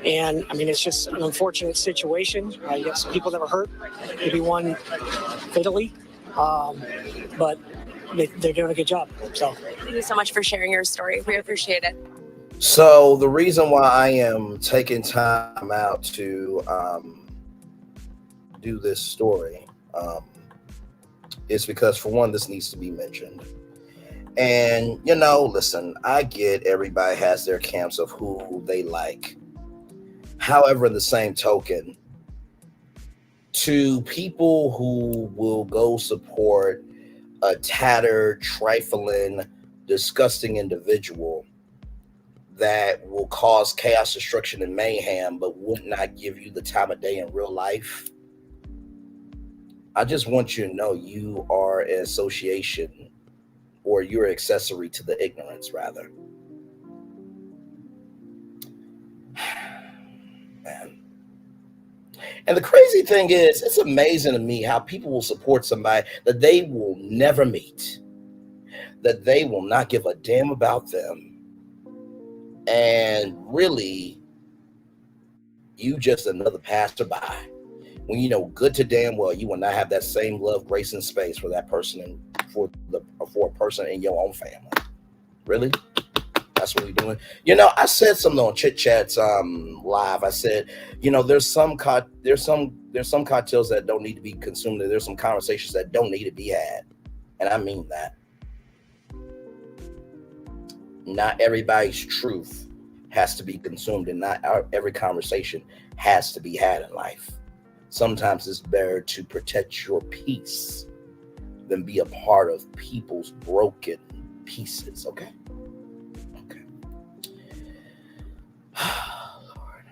And I mean, it's just an unfortunate situation. You got some people that were hurt, maybe one fatally, but they're doing a good job. So thank you so much for sharing your story. We appreciate it. So the reason why I am taking time out to do this story is because, for one, this needs to be mentioned. And, you know, listen, I get everybody has their camps of who they like. However, in the same token, to people who will go support a tattered, trifling, disgusting individual that will cause chaos, destruction, and mayhem, but would not give you the time of day in real life, I just want you to know you are an association, or you're an accessory to the ignorance, rather. Man. And the crazy thing is, it's amazing to me how people will support somebody that they will never meet, that they will not give a damn about them. And really, you just another passerby. When you know good to damn well you will not have that same love, grace, and space for that person and for a person in your own family. Really? That's what we're doing. You know, I said something on Chit Chats live. I said, you know, there's some cocktails that don't need to be consumed. There's some conversations that don't need to be had. And I mean that. Not everybody's truth has to be consumed, and not every conversation has to be had in life. Sometimes it's better to protect your peace than be a part of people's broken pieces, okay? Okay. Lord.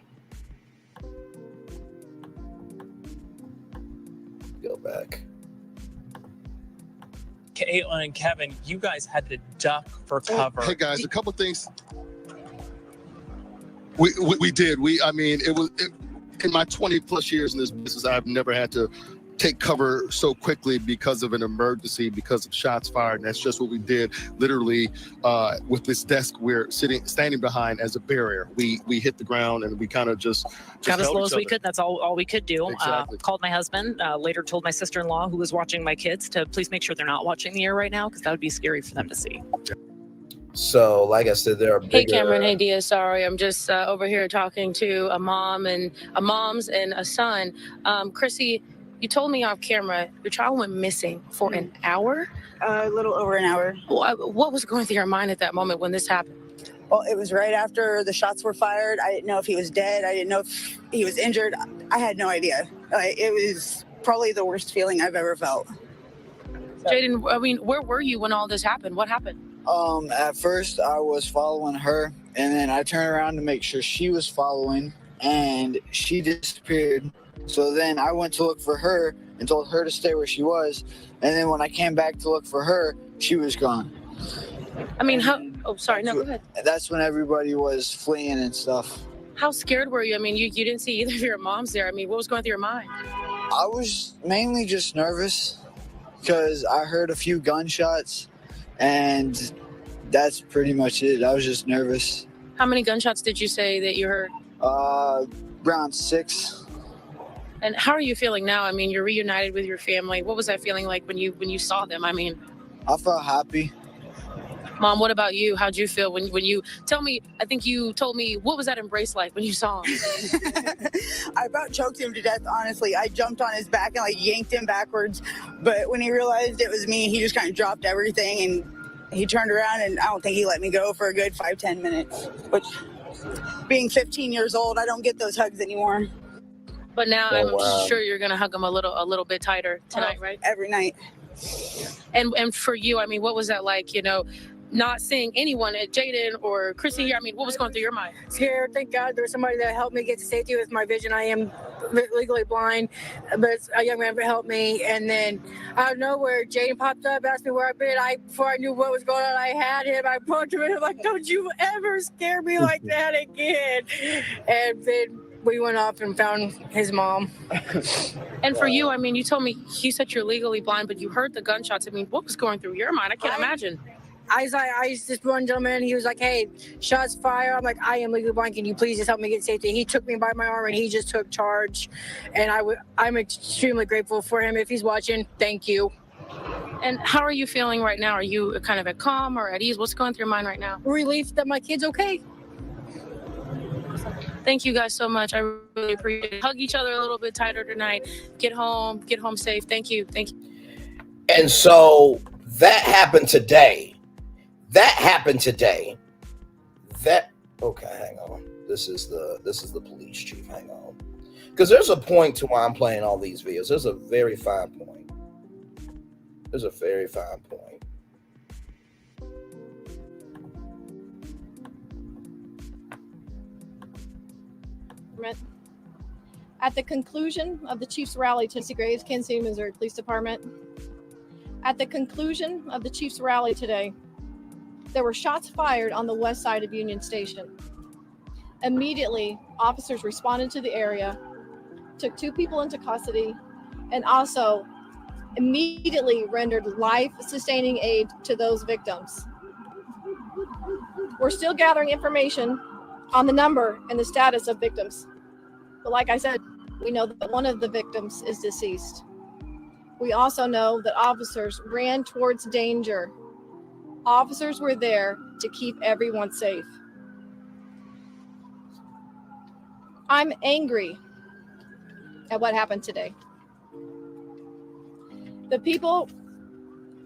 Go back. Caitlin and Kevin, you guys had to duck for cover. Hey guys, a couple things. We did. In my 20 plus years in this business, I've never had to take cover so quickly because of an emergency, because of shots fired. And that's just what we did. Literally, with this desk we're standing behind as a barrier. We hit the ground and we kind of just got as low as we could. That's all we could do. Exactly. Called my husband, later told my sister-in-law, who was watching my kids, to please make sure they're not watching the air right now, because that would be scary for them to see. So, like I said, there are bigger... Hey, Cameron. Hey, Dia. Sorry, I'm just over here talking to a mom's and a son. Chrissy, you told me off camera your child went missing for an hour? A little over an hour. What was going through your mind at that moment when this happened? Well, it was right after the shots were fired. I didn't know if he was dead. I didn't know if he was injured. I had no idea. It was probably the worst feeling I've ever felt. Jaden, I mean, where were you when all this happened? What happened? At first I was following her, and then I turned around to make sure she was following, and she disappeared. So then I went to look for her and told her to stay where she was. And then when I came back to look for her, she was gone. I mean, go ahead. That's when everybody was fleeing and stuff. How scared were you? I mean, you didn't see either of your moms there. I mean, what was going through your mind? I was mainly just nervous because I heard a few gunshots, and that's pretty much it. I was just nervous. How many gunshots did you say that you heard? Around 6. And how are you feeling now? I mean, you're reunited with your family. What was that feeling like when you saw them? I mean, I felt happy. Mom, what about you? How'd you feel when you tell me? I think you told me, what was that embrace like when you saw him? I about choked him to death, honestly. I jumped on his back and yanked him backwards. But when he realized it was me, he just kind of dropped everything and he turned around, and I don't think he let me go for a good 5-10 minutes. Which, being 15 years old, I don't get those hugs anymore. But now I'm sure you're gonna hug him a little bit tighter tonight, right? Every night. And for you, I mean, what was that like? You know, not seeing anyone at Jaden or Chrissy here. I mean, what was going through your mind? Scared. Thank God there was somebody that helped me get to safety with my vision. I am legally blind, but a young man helped me. And then out of nowhere, Jaden popped up, asked me where I've been. Before I knew what was going on, I had him. I pulled him, and I'm like, "Don't you ever scare me like that again!" And then we went up and found his mom. And for you, I mean, you told me, you said you're legally blind, but you heard the gunshots. I mean, what was going through your mind? I can't imagine. I was this one gentleman, he was like, "Hey, shots fired." I'm like, "I am legally blind. Can you please just help me get safety?" He took me by my arm and he just took charge. And I'm extremely grateful for him. If he's watching, thank you. And how are you feeling right now? Are you kind of at calm or at ease? What's going through your mind right now? Relief that my kid's okay. Thank you guys so much. I really appreciate it. Hug each other a little bit tighter tonight. Get home safe. Thank you. And so that happened today. Okay, hang on. This is the police chief. Hang on. Because there's a point to why I'm playing all these videos. There's a very fine point. At the conclusion of the Chiefs rally, Tennessee Graves, Kansas City, Missouri Police Department. At the conclusion of the Chiefs rally today, there were shots fired on the west side of Union Station. Immediately, officers responded to the area, took 2 people into custody, and also immediately rendered life-sustaining aid to those victims. We're still gathering information on the number and the status of victims. But like I said, we know that one of the victims is deceased. We also know that officers ran towards danger. Officers were there to keep everyone safe. I'm angry at what happened today. The people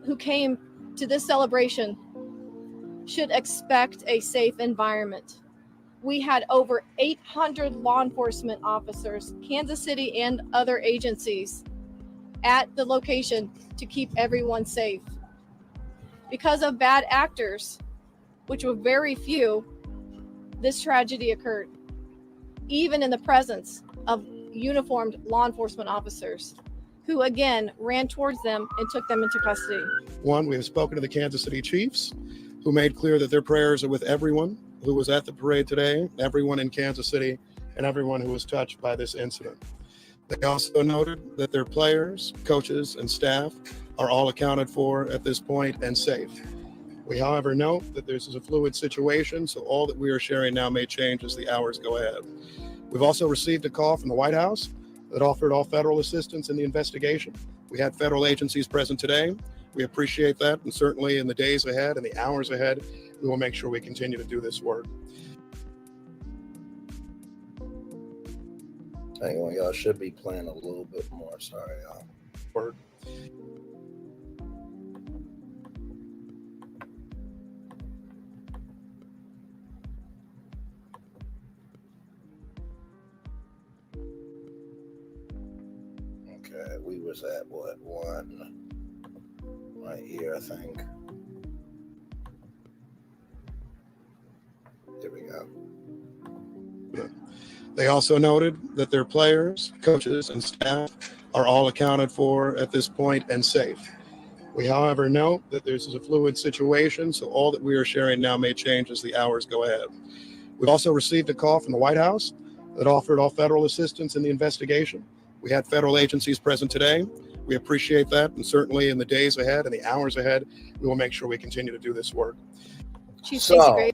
who came to this celebration should expect a safe environment. We had over 800 law enforcement officers, Kansas City and other agencies, at the location to keep everyone safe. Because of bad actors, which were very few, this tragedy occurred, even in the presence of uniformed law enforcement officers, who again ran towards them and took them into custody. One, we have spoken to the Kansas City Chiefs, who made clear that their prayers are with everyone who was at the parade today, everyone in Kansas City, and everyone who was touched by this incident. They also noted that their players, coaches, and staff are all accounted for at this point and safe. We, however, note that this is a fluid situation, so all that we are sharing now may change as the hours go ahead. We've also received a call from the White House that offered all federal assistance in the investigation. We had federal agencies present today. We appreciate that, and certainly in the days ahead and the hours ahead, we will make sure we continue to do this work. Hang on, y'all should be playing a little bit more. Sorry, y'all. Work. Okay, we was at what, 1 right here, I think. Here we go. They also noted that their players, coaches, and staff are all accounted for at this point and safe. We, however, note that this is a fluid situation, so all that we are sharing now may change as the hours go ahead. We've also received a call from the White House that offered all federal assistance in the investigation. We had federal agencies present today. We appreciate that, and certainly in the days ahead and the hours ahead, we will make sure we continue to do this work. So,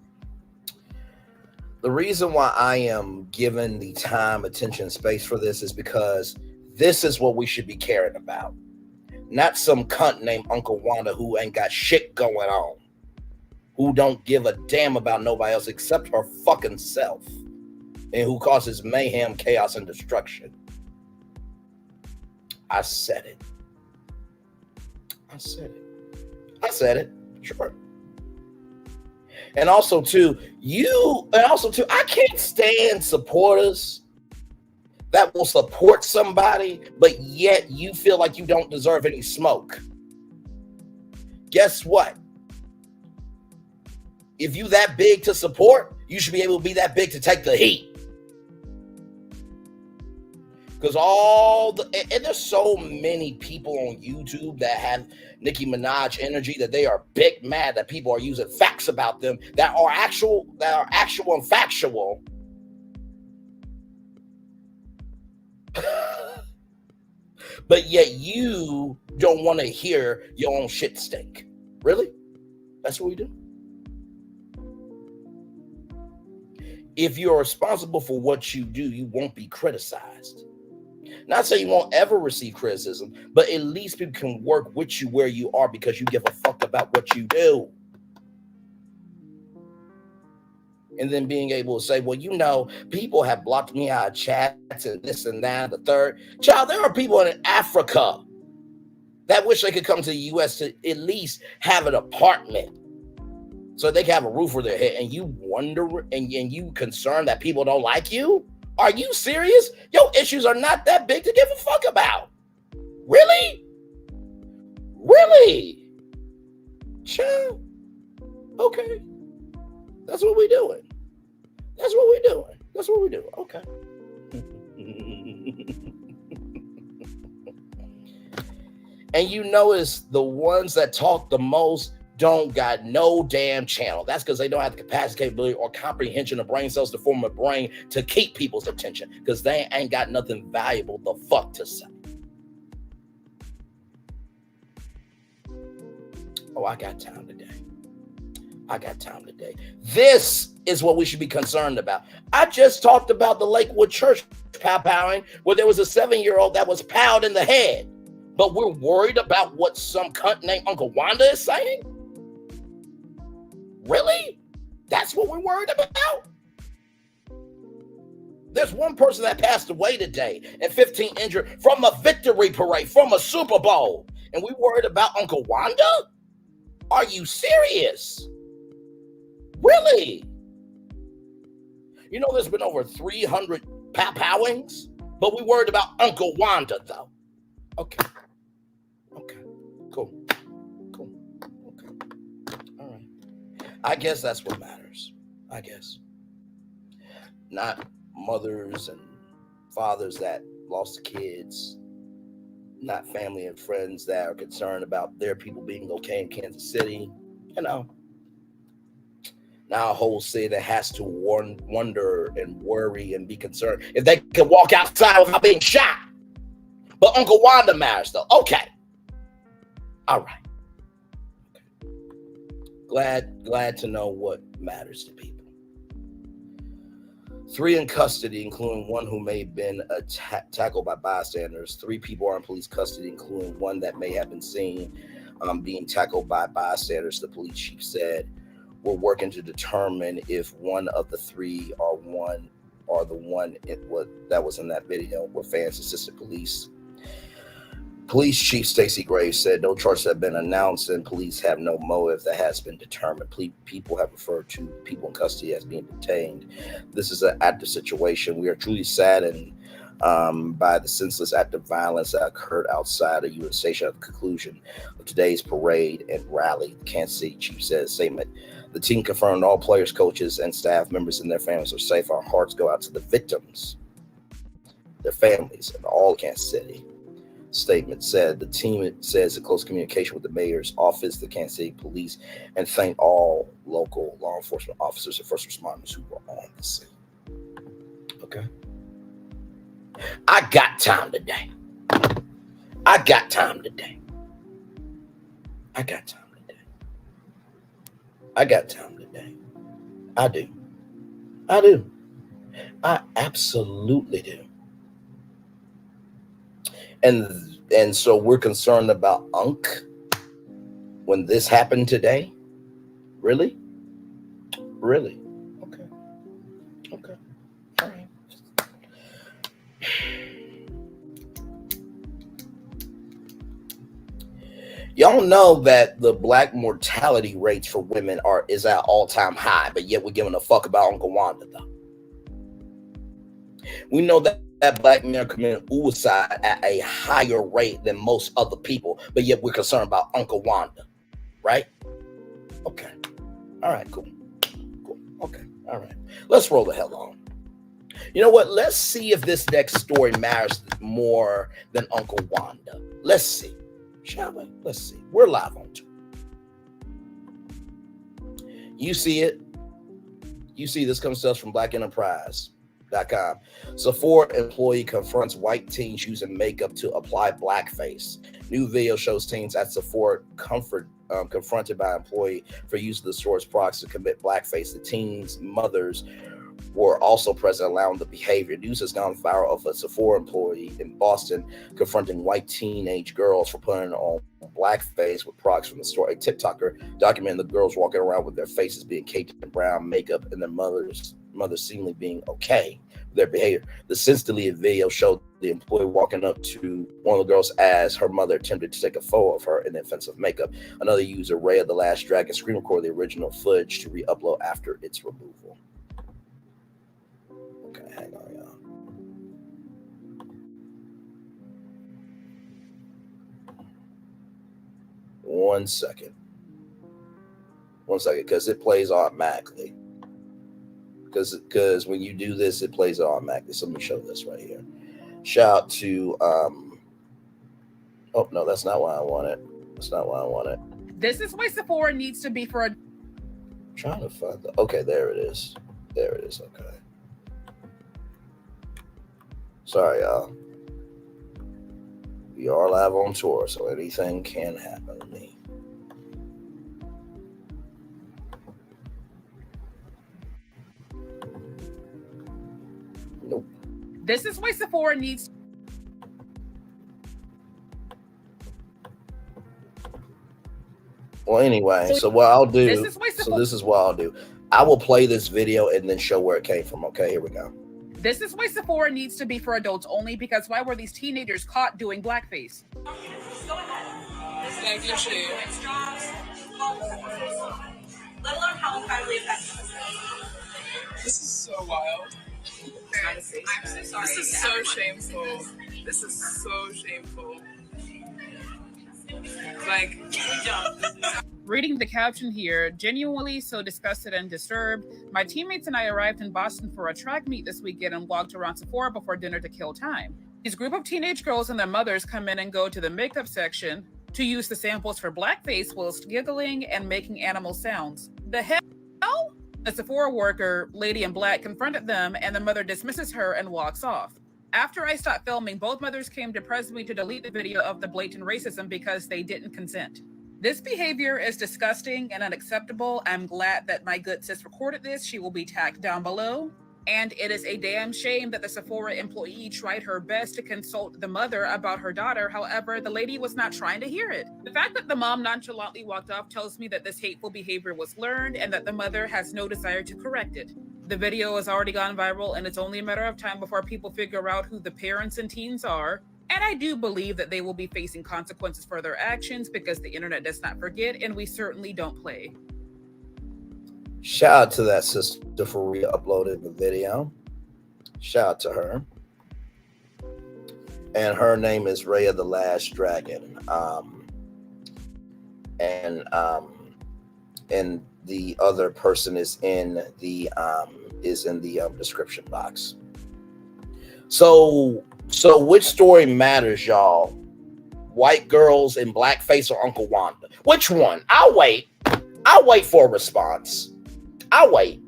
the reason why I am giving the time, attention, space for this is because this is what we should be caring about. Not some cunt named Uncle Wanda who ain't got shit going on, who don't give a damn about nobody else except her fucking self, and who causes mayhem, chaos, and destruction. I said it. Sure. And also too, I can't stand supporters that will support somebody, but yet you feel like you don't deserve any smoke. Guess what? If you that big to support, you should be able to be that big to take the heat. Because and there's so many people on YouTube that have Nicki Minaj energy that they are big mad that people are using facts about them that are actual and factual. But yet you don't want to hear your own shit stink. Really? That's what we do? If you're responsible for what you do, you won't be criticized. Not saying you won't ever receive criticism, but at least people can work with you where you are because you give a fuck about what you do. And then being able to say, well, you know, people have blocked me out of chats and this and that and the third. Child, there are people in Africa that wish they could come to the U.S. to at least have an apartment so they can have a roof over their head, and you wonder and you concerned that people don't like you? Are you serious? Your issues are not that big to give a fuck about. Really? Really? Chill. Okay. That's what we're doing. That's what we're doing. That's what we're doing. Okay. And you notice the ones that talk the most don't got no damn channel. That's because they don't have the capacity, capability, or comprehension of brain cells to form a brain to keep people's attention, because they ain't got nothing valuable the fuck to say. Oh, I got time today. I got time today. This is what we should be concerned about. I just talked about the Lakewood Church pow-powing, where there was a 7-year-old that was powed in the head. But we're worried about what some cunt named Uncle Wanda is saying? Really? That's what we're worried about? There's one person that passed away today and 15 injured from a victory parade, from a Super Bowl. And we worried about Uncle Wanda? Are you serious? Really? You know, there's been over 300 pow-powings, but we worried about Uncle Wanda, though. Okay. Cool. Okay. All right. I guess that's what matters. I guess. Not mothers and fathers that lost kids. Not family and friends that are concerned about their people being okay in Kansas City. You know. Now a whole city that has to wonder and worry and be concerned if they can walk outside without being shot. But Uncle Wanda matters, though. Okay. All right. Okay. Glad to know what matters to people. 3 in custody, including one who may have been tackled by bystanders. 3 people are in police custody, including one that may have been seen being tackled by bystanders, the police chief said. We're working to determine if one of the 3 are the one that was in that video where fans assisted police. Police Chief Stacey Graves said no charges have been announced and police have no motive that has been determined. People have referred to people in custody as being detained. This is an active situation. We are truly saddened by the senseless act of violence that occurred outside a U.S. station at the conclusion of today's parade and rally. The Kansas City Chief said in a statement, the team confirmed all players, coaches, and staff members and their families are safe. Our hearts go out to the victims, their families, and all Kansas City. Statement said the team says in close communication with the mayor's office, the Kansas City Police, and thank all local law enforcement officers and first responders who were on the scene. Okay. I got time today. I got time today. I got time today. I got time today. I do. I do. I absolutely do. And so we're concerned about Unc when this happened today? Really? Really? Okay. Okay. All right. Y'all know that the black mortality rates for women is at all-time high, but yet we're giving a fuck about Uncle Wanda, though. We know that black men are committing suicide at a higher rate than most other people, but yet we're concerned about Uncle Wanda, right? Okay. All right, cool. Okay, all right. Let's roll the hell on. You know what? Let's see if this next story matters more than Uncle Wanda. Let's see. Shall we? Let's see. We're live on Twitter. You see it. You see this comes to us from blackenterprise.com. Sephora employee confronts white teens using makeup to apply blackface. New video shows teens at Sephora confronted by an employee for use of the store's products to commit blackface. The teens' mothers were also present, allowing the behavior. News has gone viral of a Sephora employee in Boston confronting white teenage girls for putting on blackface with products from the store. A TikToker documented the girls walking around with their faces being caked in brown makeup and their mothers mother seemingly being okay with their behavior. The since deleted video showed the employee walking up to one of the girls as her mother attempted to take a photo of her in offensive makeup. Another user, Ray of the Last Dragon, screen recorded the original footage to re-upload after its removal. Okay, hang on, y'all. One second, because it plays automatically. Because when you do this, it plays automatically. So let me show this right here. Shout out to oh no, that's not why I want it. That's not why I want it. This is why Sephora needs to be for a. I'm trying to find the. Okay, there it is. There it is. Okay. Sorry, y'all. We are live on tour, so anything can happen to me. Nope. This is why Sephora needs. Well, anyway, so what I'll do. This is what I'll do. I will play this video and then show where it came from. Okay, here we go. This is why Sephora needs to be for adults only, because why were these teenagers caught doing blackface? Go ahead. Like literally. Let alone how highly effective. This is so wild. I'm so sorry. This is so shameful. This is so shameful. Like, Reading the caption here, genuinely so disgusted and disturbed. My teammates and I arrived in Boston for a track meet this weekend and walked around Sephora before dinner to kill time. These group of teenage girls and their mothers come in and go to the makeup section to use the samples for blackface whilst giggling and making animal sounds. The hell? A Sephora worker, lady in black, confronted them and the mother dismisses her and walks off. After I stopped filming, both mothers came to press me to delete the video of the blatant racism because they didn't consent. This behavior is disgusting and unacceptable. I'm glad that my good sis recorded this. She will be tagged down below. And it is a damn shame that the Sephora employee tried her best to consult the mother about her daughter. However, the lady was not trying to hear it. The fact that the mom nonchalantly walked off tells me that this hateful behavior was learned and that the mother has no desire to correct it. The video has already gone viral and it's only a matter of time before people figure out who the parents and teens are. And I do believe that they will be facing consequences for their actions because the internet does not forget and we certainly don't play. Shout out to that sister for re-uploading the video. Shout out to her. And her name is Ray of the Last Dragon. And the other person is in the description box. So which story matters, y'all? White girls in blackface or Uncle Wanda? Which one? I'll wait for a response. I'll wait.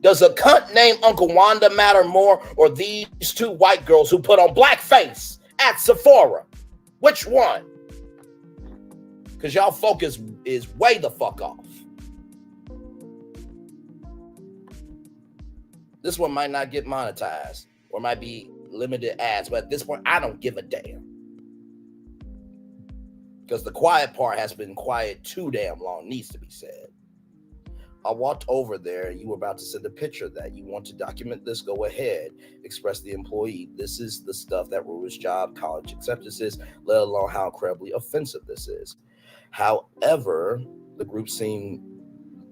Does a cunt named Uncle Wanda matter more, or these two white girls who put on blackface at Sephora? Which one? Because y'all focus is way the fuck off. This one might not get monetized or might be limited ads, but at this point, I don't give a damn. Because the quiet part has been quiet too damn long, needs to be said. I walked over there and you were about to send a picture of that. You want to document this? Go ahead. Express the employee. This is the stuff that ruins job, college acceptances, let alone how incredibly offensive this is. However, the group seemed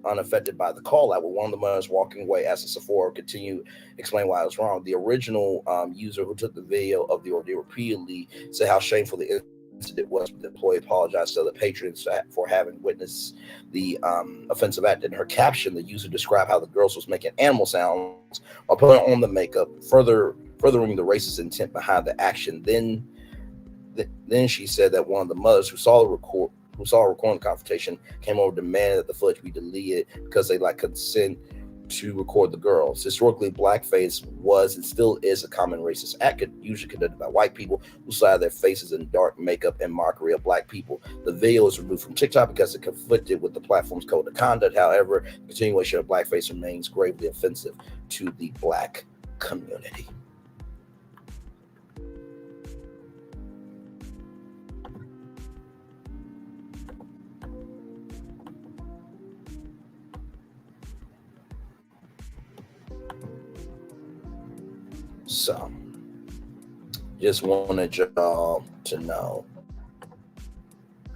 unaffected by the call out, with one of the mothers walking away as the Sephora continued explain why it was wrong. The original user who took the video of the ordeal repeatedly said how shameful the incident was. The employee apologized to the patrons for having witnessed the offensive act. In her caption, the user described how the girls was making animal sounds while putting on the makeup, furthering the racist intent behind the action. Then she said that one of the mothers who saw a recording confrontation came over demanding that the footage be deleted because they lack consent to record the girls. Historically, blackface was and still is a common racist act usually conducted by white people who slide their faces in dark makeup and mockery of black people. The video was removed from TikTok because it conflicted with the platform's code of conduct. However, the continuation of blackface remains gravely offensive to the black community. So, just wanted y'all to know.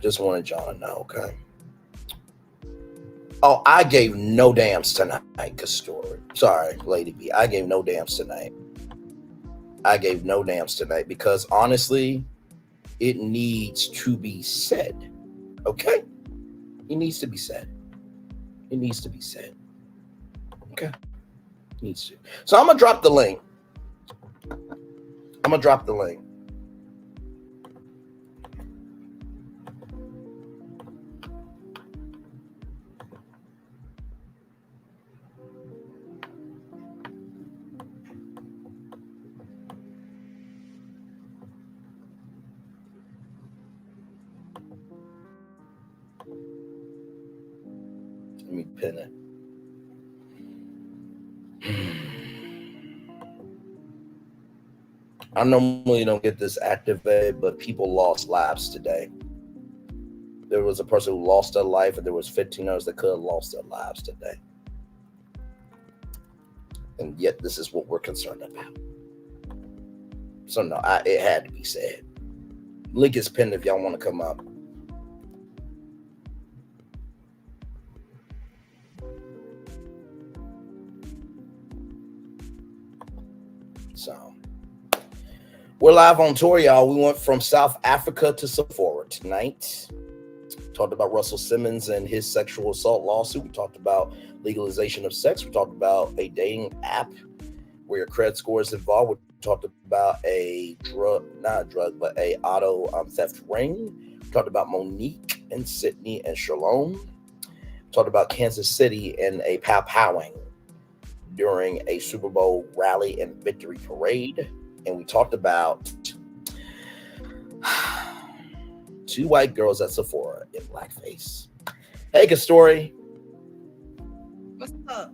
Okay? Oh, I gave no damns tonight, Castori. Sorry, Lady B. I gave no damns tonight. Because honestly, it needs to be said. Okay? It needs to be said. Okay? It needs to. So I'm going to drop the link. Let me pin it. I normally don't get this activated, but people lost lives today. There was a person who lost their life, and there was 15 others that could have lost their lives today. And yet this is what we're concerned about. So no, it had to be said. Link is pinned if y'all want to come up. So we're live on tour, y'all. We went from South Africa to Sephora tonight. Talked about Russell Simmons and his sexual assault lawsuit. We talked about legalization of sex. We talked about a dating app where your credit score is involved. We talked about a auto theft ring. We talked about Monique and Sydney and Shalom. We talked about Kansas City and a pow-powing during a Super Bowl rally and victory parade. And we talked about 2 white girls at Sephora in blackface. Hey, Castori. What's up?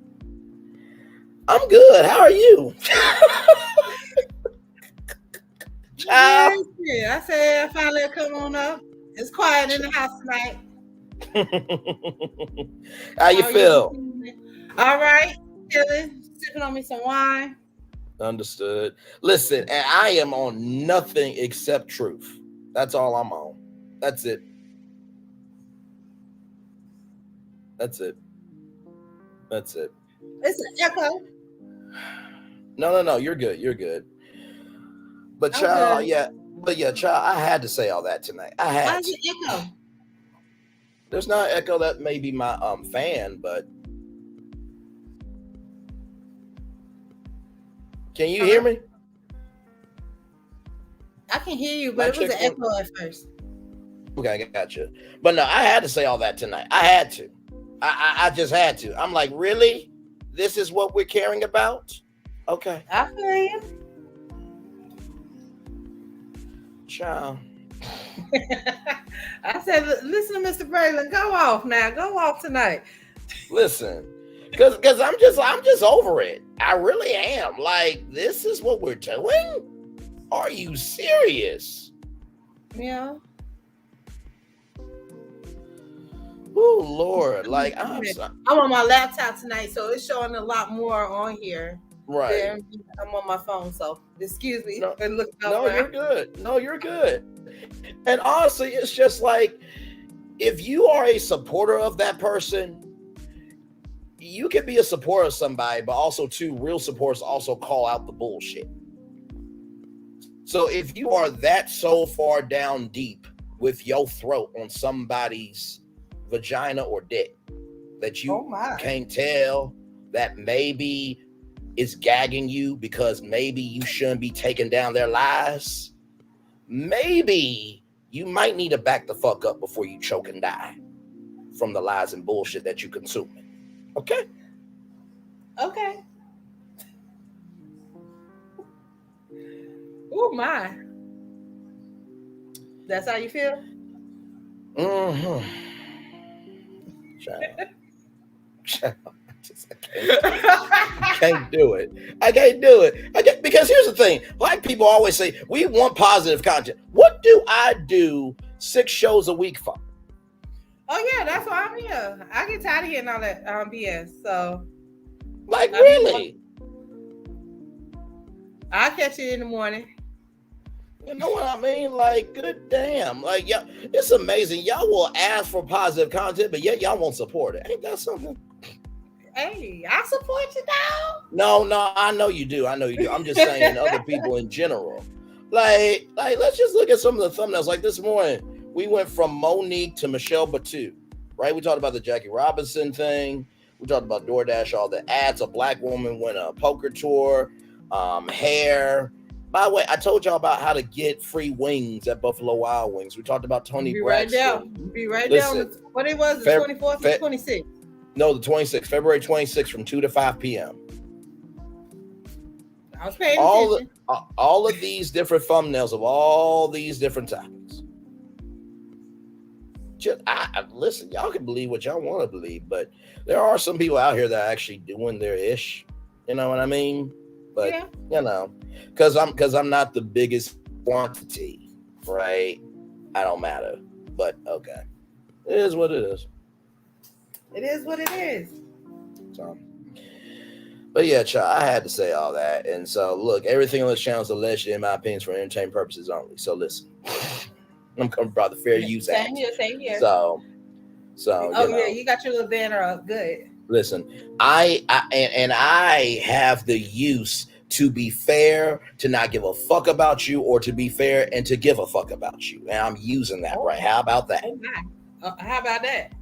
I'm good. How are you? Child. Yeah, I said I finally come on up. It's quiet in the house tonight. How you feel? All right. Chilling. Sipping on me some wine. Understood. Listen, and I am on nothing except truth. That's all I'm on. That's it. It's an echo. No. You're good. But child, child, I had to say all that tonight. Why is it echo? There's not an echo. That may be my fan, but can you hear me? I can hear you, but it was an echo at first. Okay, I got you. But no, I had to say all that tonight. I had to. I just had to. I'm like, really? This is what we're caring about? Okay. I feel you. Child. I said, listen to Mr. Braylon. Go off now. Go off tonight. Listen, because I'm just over it. I really am. Like, this is what we're doing? Are you serious? Yeah. Oh Lord, like I'm on my laptop tonight, so it's showing a lot more on here. Right. I'm on my phone, so excuse me. No, you're good. No, you're good. And honestly, it's just like, if you are a supporter of that person, you can be a supporter of somebody, but also too, real supporters also call out the bullshit. So if you are that so far down deep with your throat on somebody's vagina or dick that you can't tell that maybe is gagging you because maybe you shouldn't be taking down their lies, maybe you might need to back the fuck up before you choke and die from the lies and bullshit that you consuming. Okay? Okay. Oh my. That's how you feel? Mm-hmm. Child. I can't do it. Because here's the thing. Black people always say, we want positive content. What do I do 6 shows a week for? Oh yeah, that's why I'm here. I get tired of hearing all that BS. So like, really? I'll catch you in the morning. You know what I mean? Like, good damn. Like, yeah, it's amazing. Y'all will ask for positive content, but yet y'all won't support it. Ain't that something? Hey, I support you now. No, I know you do. I'm just saying other people in general. Like, let's just look at some of the thumbnails. Like this morning, we went from Monique to Michelle Batu, right? We talked about the Jackie Robinson thing. We talked about DoorDash, all the ads. A black woman went a poker tour, hair. By the way, I told y'all about how to get free wings at Buffalo Wild Wings. We talked about Tony Braxton. Be right down. What it was, the 24th or 26th? No, the 26th, February 26th from 2 to 5 p.m. I was paying attention. All of these different thumbnails of all these different topics. Listen, y'all can believe what y'all want to believe, but there are some people out here that are actually doing their ish. You know what I mean? But you know, because I'm not the biggest quantity, right? I don't matter. But okay, it is what it is. It is what it is. So, but yeah, I had to say all that. And so, look, everything on this channel is alleged, in my opinion, for entertainment purposes only. So listen, I'm coming about the Fair Use Act. Same here. So. Yeah, you got your little banner up. Good. Listen, I have the use to be fair, to not give a fuck about you, or to be fair and to give a fuck about you. And I'm using that right. How about that? Oh my. How about that?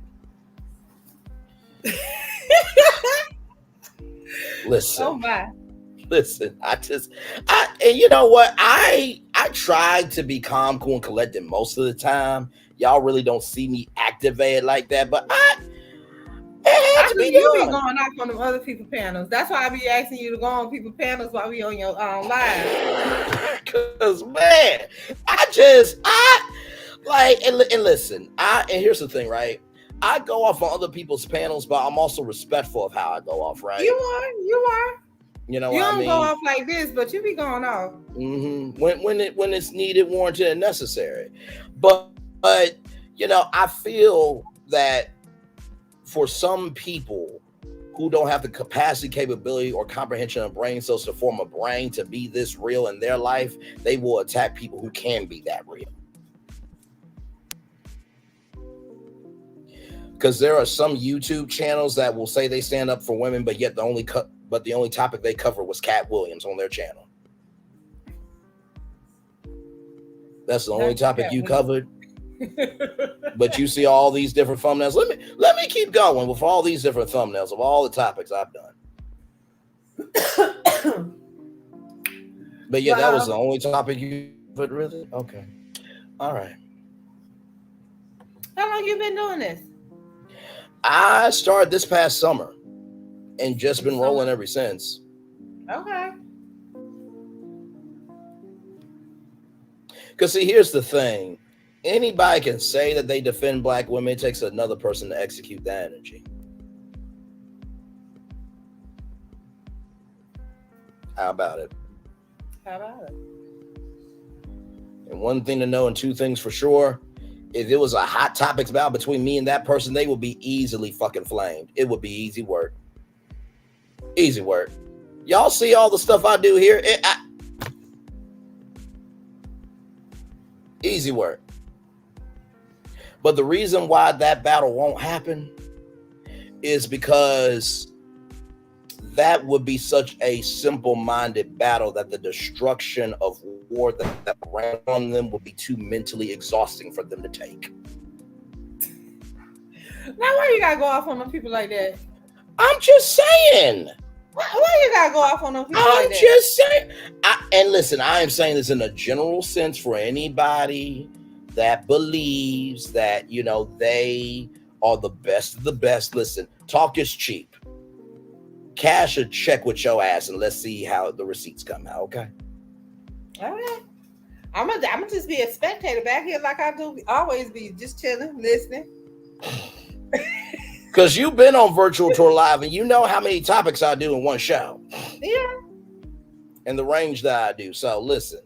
Listen. Oh my. Listen, and you know what? I tried to be calm, cool, and collected most of the time. Y'all really don't see me activated like that, but I be going off on them other people's panels. That's why I be asking you to go on people's panels while we on your live. Cause man, and listen, and here's the thing, right? I go off on other people's panels, but I'm also respectful of how I go off, right? You are. You know you what I don't mean? go off like this, but you be going off. Mm-hmm. When it's needed, warranted, and necessary. But you know, I feel that for some people who don't have the capacity, capability, or comprehension of brain cells to form a brain to be this real in their life, they will attack people who can be that real. Because there are some YouTube channels that will say they stand up for women, but yet the only topic they cover was Cat Williams on their channel. That's the only topic you covered. But you see all these different thumbnails. Let me keep going with all these different thumbnails of all the topics I've done. But yeah, that was the only topic you put, really? Okay. All right. How long you been doing this? I started this past summer and just been rolling ever since. Okay. Because see, here's the thing. Anybody can say that they defend black women. It takes another person to execute that energy. How about it? How about it? And one thing to know and two things for sure. If it was a hot topics battle between me and that person, they would be easily fucking flamed. It would be easy work. Easy work. Y'all see all the stuff I do here? Easy work. But the reason why that battle won't happen is because that would be such a simple-minded battle that the destruction of war that ran on them would be too mentally exhausting for them to take. Now, why you gotta go off on them people like that? I'm just saying. Why you gotta go off on them people like that? I'm just saying. And listen, I am saying this in a general sense for anybody that believes that, you know, they are the best of the best. Listen, talk is cheap. Cash a check with your ass and let's see how the receipts come out, okay? All right. I'm gonna just be a spectator back here like I do always be, just chilling, listening. Because you've been on Virtual Tour Live and you know how many topics I do in one show. Yeah. And the range that I do. So listen.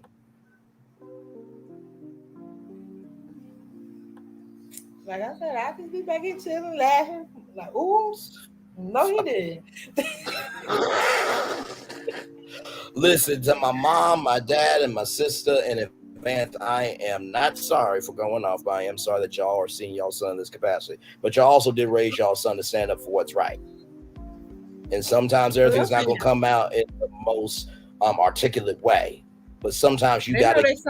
Like I said, I just be back here chilling, laughing. Like, ooh, no, you didn't. Listen, to my mom, my dad, and my sister in advance, I am not sorry for going off, but I am sorry that y'all are seeing y'all son in this capacity. But y'all also did raise y'all son to stand up for what's right. And sometimes everything's not going to come out in the most articulate way. But sometimes you got to keep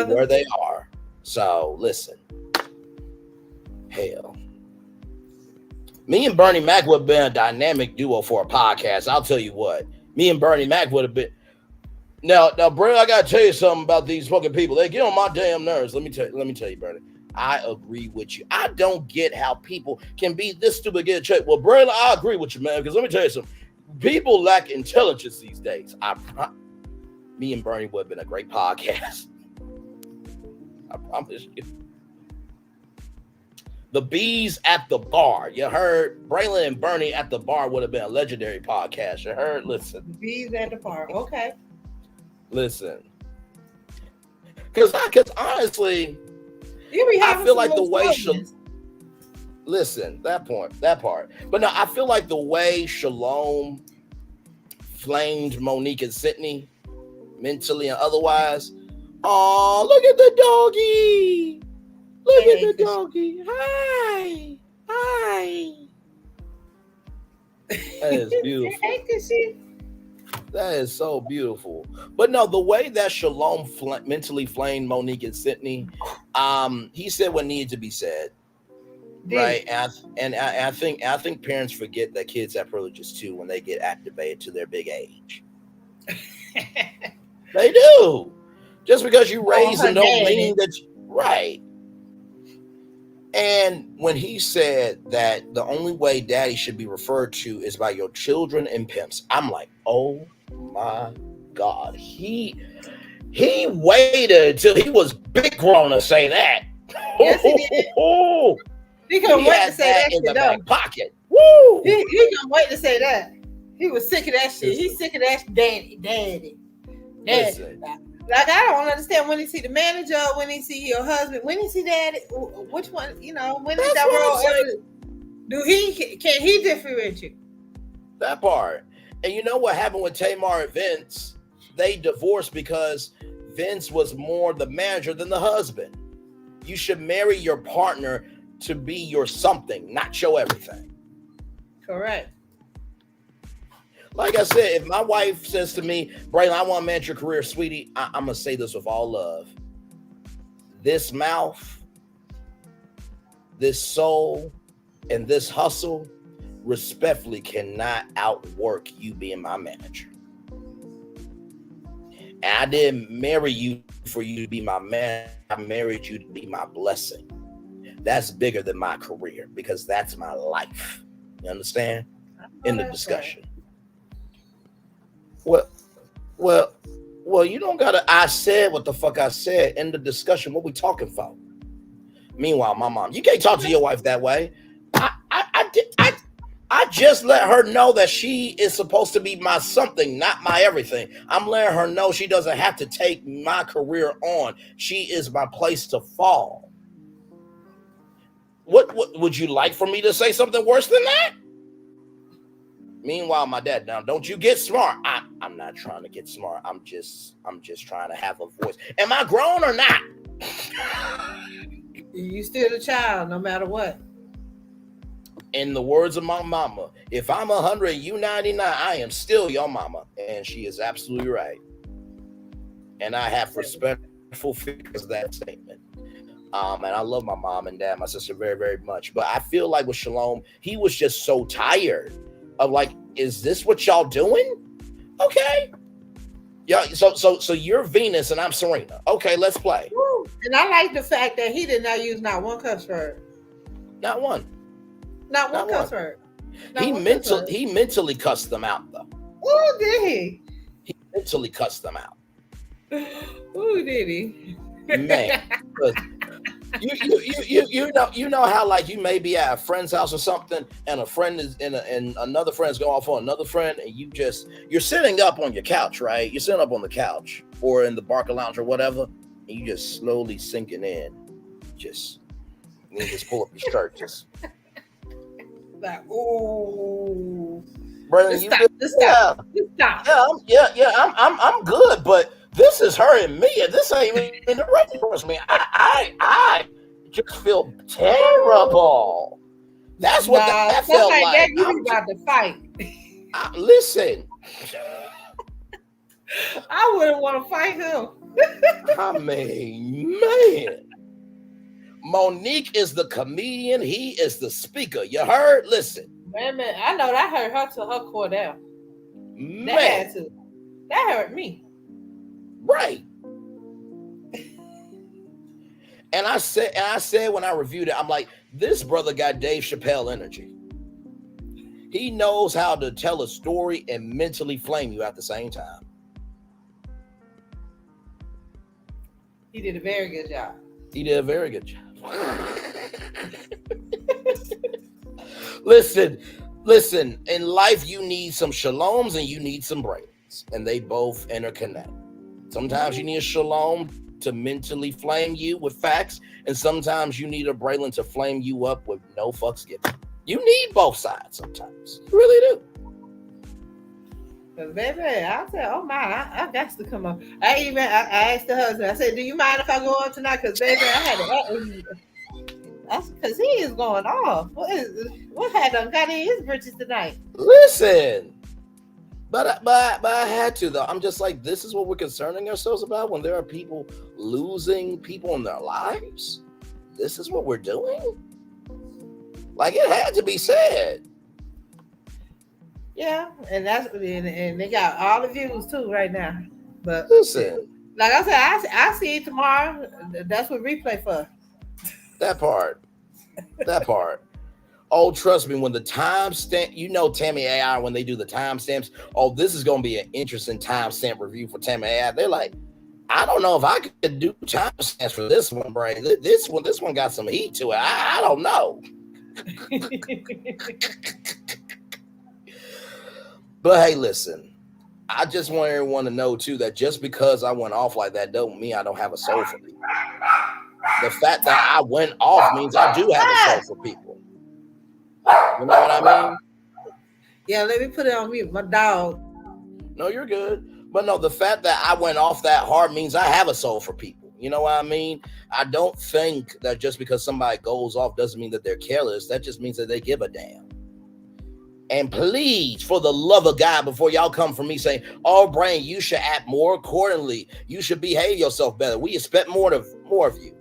where they are. So, listen. Hell. Me and Bernie Mac would have been a dynamic duo for a podcast. I'll tell you what. Me and Bernie Mac would have been. Now, Bernie, I gotta tell you something about these fucking people. They get on my damn nerves. Let me tell you, Bernie. I agree with you. I don't get how people can be this stupid, get a check. Well, Bernie, I agree with you, man. Because let me tell you something. People lack intelligence these days. Me and Bernie would have been a great podcast. I promise you. The Bees at the Bar. You heard? Braylon and Bernie at the Bar would have been a legendary podcast. You heard? Listen. The Bees at the Bar. Okay. Listen. Because honestly, I feel like the way listen, that part. But no, I feel like the way Shalom flamed Monique and Sydney mentally and otherwise. Oh, look at the doggy. Look at the doggy. Hi. That is beautiful. That is so beautiful. But no, the way that Shalom mentally flamed Monique and Sydney, he said what needed to be said. Right. And I think parents forget that kids have privileges too when they get activated to their big age. They do. Just because you raise them don't mean that right. And when he said that the only way daddy should be referred to is by your children and pimps, I'm like, oh my God. He waited till he was big grown to say that. Yes, he did. He couldn't wait to say that in the shit back though. pocket. Woo! He couldn't wait to say that. He was sick of that shit. He's sick of that daddy. Listen. Like, I don't understand when he see the manager, when he see your husband, when he see daddy, which one, when is that role ever? Can he differentiate? That part. And you know what happened with Tamar and Vince? They divorced because Vince was more the manager than the husband. You should marry your partner to be your something, not your everything. Correct. Like I said, if my wife says to me, Braylon, I want to manage your career, sweetie, I'm going to say this with all love. This mouth, this soul, and this hustle respectfully cannot outwork you being my manager. And I didn't marry you for you to be my man. I married you to be my blessing. That's bigger than my career because that's my life. You understand? In the discussion. Well, you don't gotta. I said what the fuck I said in the discussion. What we talking for? Meanwhile, my mom, you can't talk to your wife that way. I just let her know that she is supposed to be my something, not my everything. I'm letting her know she doesn't have to take my career on. She is my place to fall. What would you like for me to say something worse than that? Meanwhile, my dad, now don't you get smart. I'm not trying to get smart. I'm just trying to have a voice. Am I grown or not? You still a child, no matter what. In the words of my mama, if I'm 100 and you 99, I am still your mama. And she is absolutely right. And I have respectful figures of that statement. And I love my mom and dad, my sister very, very much. But I feel like with Shalom, he was just so tired of like, is this what y'all doing? Okay. Yeah, so you're Venus and I'm Serena. Okay, let's play. Woo. And I like the fact that he did not use not one cuss word. Not one. Not one cuss word. He mentally cussed them out though. Oh, did he? He mentally cussed them out. Oh, did he? Man, you know how like you may be at a friend's house or something, and a friend is and another friend's going off on another friend, and you're sitting up on your couch, right? You're sitting up on the couch or in the Barker Lounge or whatever, and you just slowly sinking in. You just pull up your shirt, just like, oh, Brandon, Just stop. Just stop. Just stop. I'm good, but this is hurting me, and this ain't even directed towards me. I just feel terrible. That's what that felt like. That you be about to fight. Listen, I wouldn't want to fight him. I mean, man. Monique is the comedian. He is the speaker. You heard? Listen. Man, I know that hurt her to her core down. Man. That had to. That hurt me. Right. And I said when I reviewed it, I'm like, this brother got Dave Chappelle energy. He knows how to tell a story and mentally flame you at the same time. He did a very good job. He did a very good job. Listen, in life you need some shaloms and you need some brains, and they both interconnect. Sometimes you need a shalom to mentally flame you with facts, and sometimes you need a Braylon to flame you up with no fucks given. You need both sides sometimes. You really do. Cause baby, I said, oh my, I got to come up. I asked the husband, I said, do you mind if I go on tonight? Cause baby, I had to. That's because he is going off. What had done got in his britches tonight? Listen, but I had to though. I'm just like, this is what we're concerning ourselves about when there are people losing people in their lives. This is what we're doing. Like, it had to be said. Yeah, and they got all the views too right now. But listen, like I said, I see it tomorrow. That's what replay for. That part. Oh, trust me, when the timestamp, you know, Tammy AI, when they do the timestamps, oh, this is going to be an interesting timestamp review for Tammy AI. They're like, I don't know if I could do timestamps for this one, Bray. This one got some heat to it. I don't know. But hey, listen, I just want everyone to know too that just because I went off like that don't mean I don't have a soul for people. The fact that I went off means I do have a soul for people. You know what I mean? Yeah, let me put it on mute. My dog. No, you're good. But no, the fact that I went off that hard means I have a soul for people. You know what I mean? I don't think that just because somebody goes off doesn't mean that they're careless. That just means that they give a damn. And please, for the love of God, before y'all come for me saying, oh, Brain, you should act more accordingly. You should behave yourself better. We expect more of you.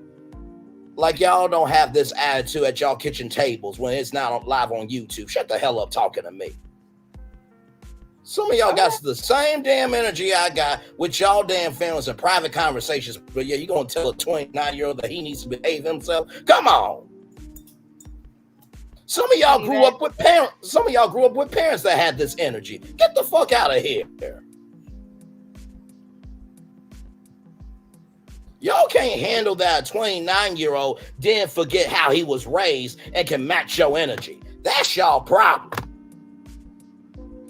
Like, y'all don't have this attitude at y'all kitchen tables when it's not live on YouTube. Shut the hell up talking to me. Some of y'all got the same damn energy I got with y'all damn families and private conversations. But yeah, you going to tell a 29-year-old that he needs to behave himself? Come on. Some of y'all grew up with parents. Some of y'all grew up with parents that had this energy. Get the fuck out of here. Y'all can't handle that 29-year-old didn't forget how he was raised and can match your energy. That's y'all problem.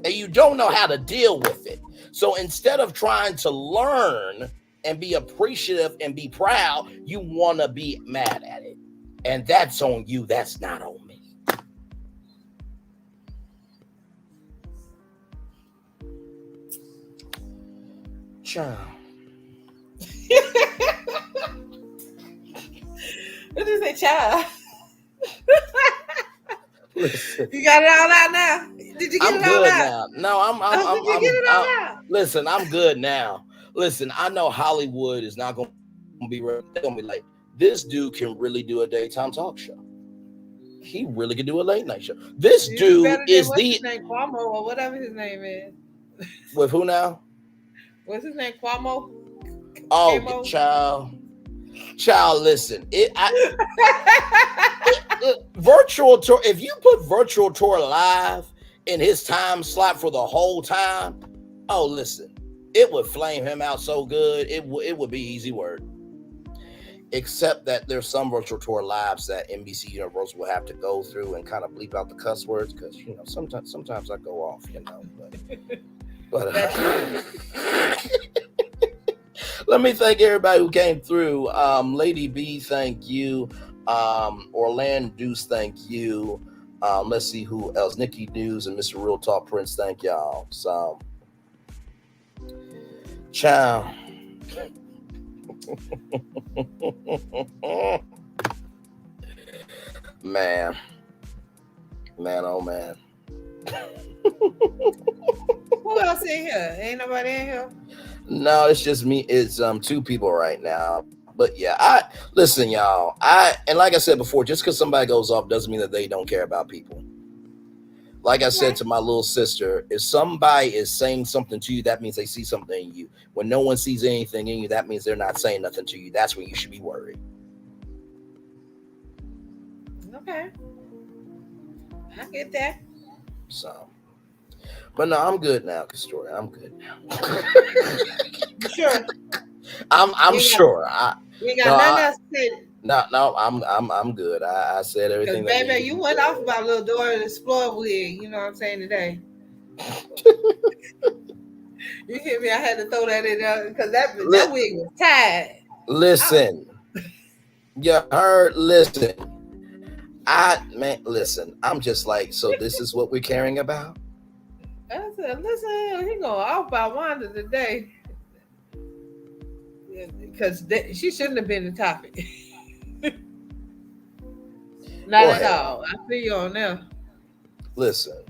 And you don't know how to deal with it. So instead of trying to learn and be appreciative and be proud, you want to be mad at it. And that's on you. That's not on me. Child. What is it, child? Listen, you got it all out now? Did you get it all out? No, listen, I'm good now. Listen, I know Hollywood is not going to be ready. They're going to be like, this dude can really do a daytime talk show. He really can do a late night show. This dude is his name, Cuomo, or whatever his name is. With who now? What's his name? Cuomo? Oh, child, listen. Virtual tour. If you put virtual tour live in his time slot for the whole time, oh, listen, it would flame him out so good. It would be easy word. Except that there's some virtual tour lives that NBC Universal will have to go through and kind of bleep out the cuss words because sometimes I go off, but let me thank everybody who came through. Lady B, thank you. Orlando Deuce, thank you. Let's see who else. Nikki News and Mr. Real Talk Prince, thank y'all. So, ciao. Man, oh man. Who else in here? Ain't nobody in here. No, it's just me. It's two people right now. But yeah, listen, y'all. And like I said before, just because somebody goes off doesn't mean that they don't care about people. Like I said to my little sister, if somebody is saying something to you, that means they see something in you. When no one sees anything in you, that means they're not saying nothing to you. That's when you should be worried. Okay. I get that. So, but no, I'm good now, Castoria. I'm good now. You sure? I'm sure. You ain't got nothing else to say. No, I'm good. I said everything. Because baby, you went off about little Dora the Explorer wig. You know what I'm saying today. You hear me? I had to throw that in there because that wig was tied. Listen, you heard. Listen, listen. I'm just like, so this is what we're caring about. I said, listen, he going off by Wanda today. Because she shouldn't have been the topic. Not at all. I feel you on there. Listen.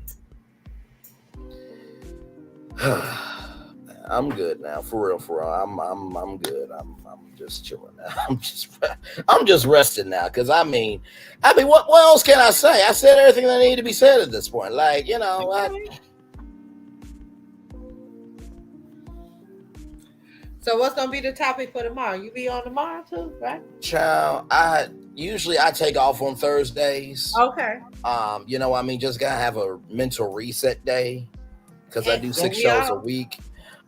I'm good now. For real. I'm good. I'm just chilling now. I'm just resting now. Cause I mean, what else can I say? I said everything that needed to be said at this point. Like, you know, So what's gonna be the topic for tomorrow? You be on tomorrow too, right? Child, usually I take off on Thursdays. Okay. You know, I mean, just gotta have a mental reset day because I do 6 shows a week.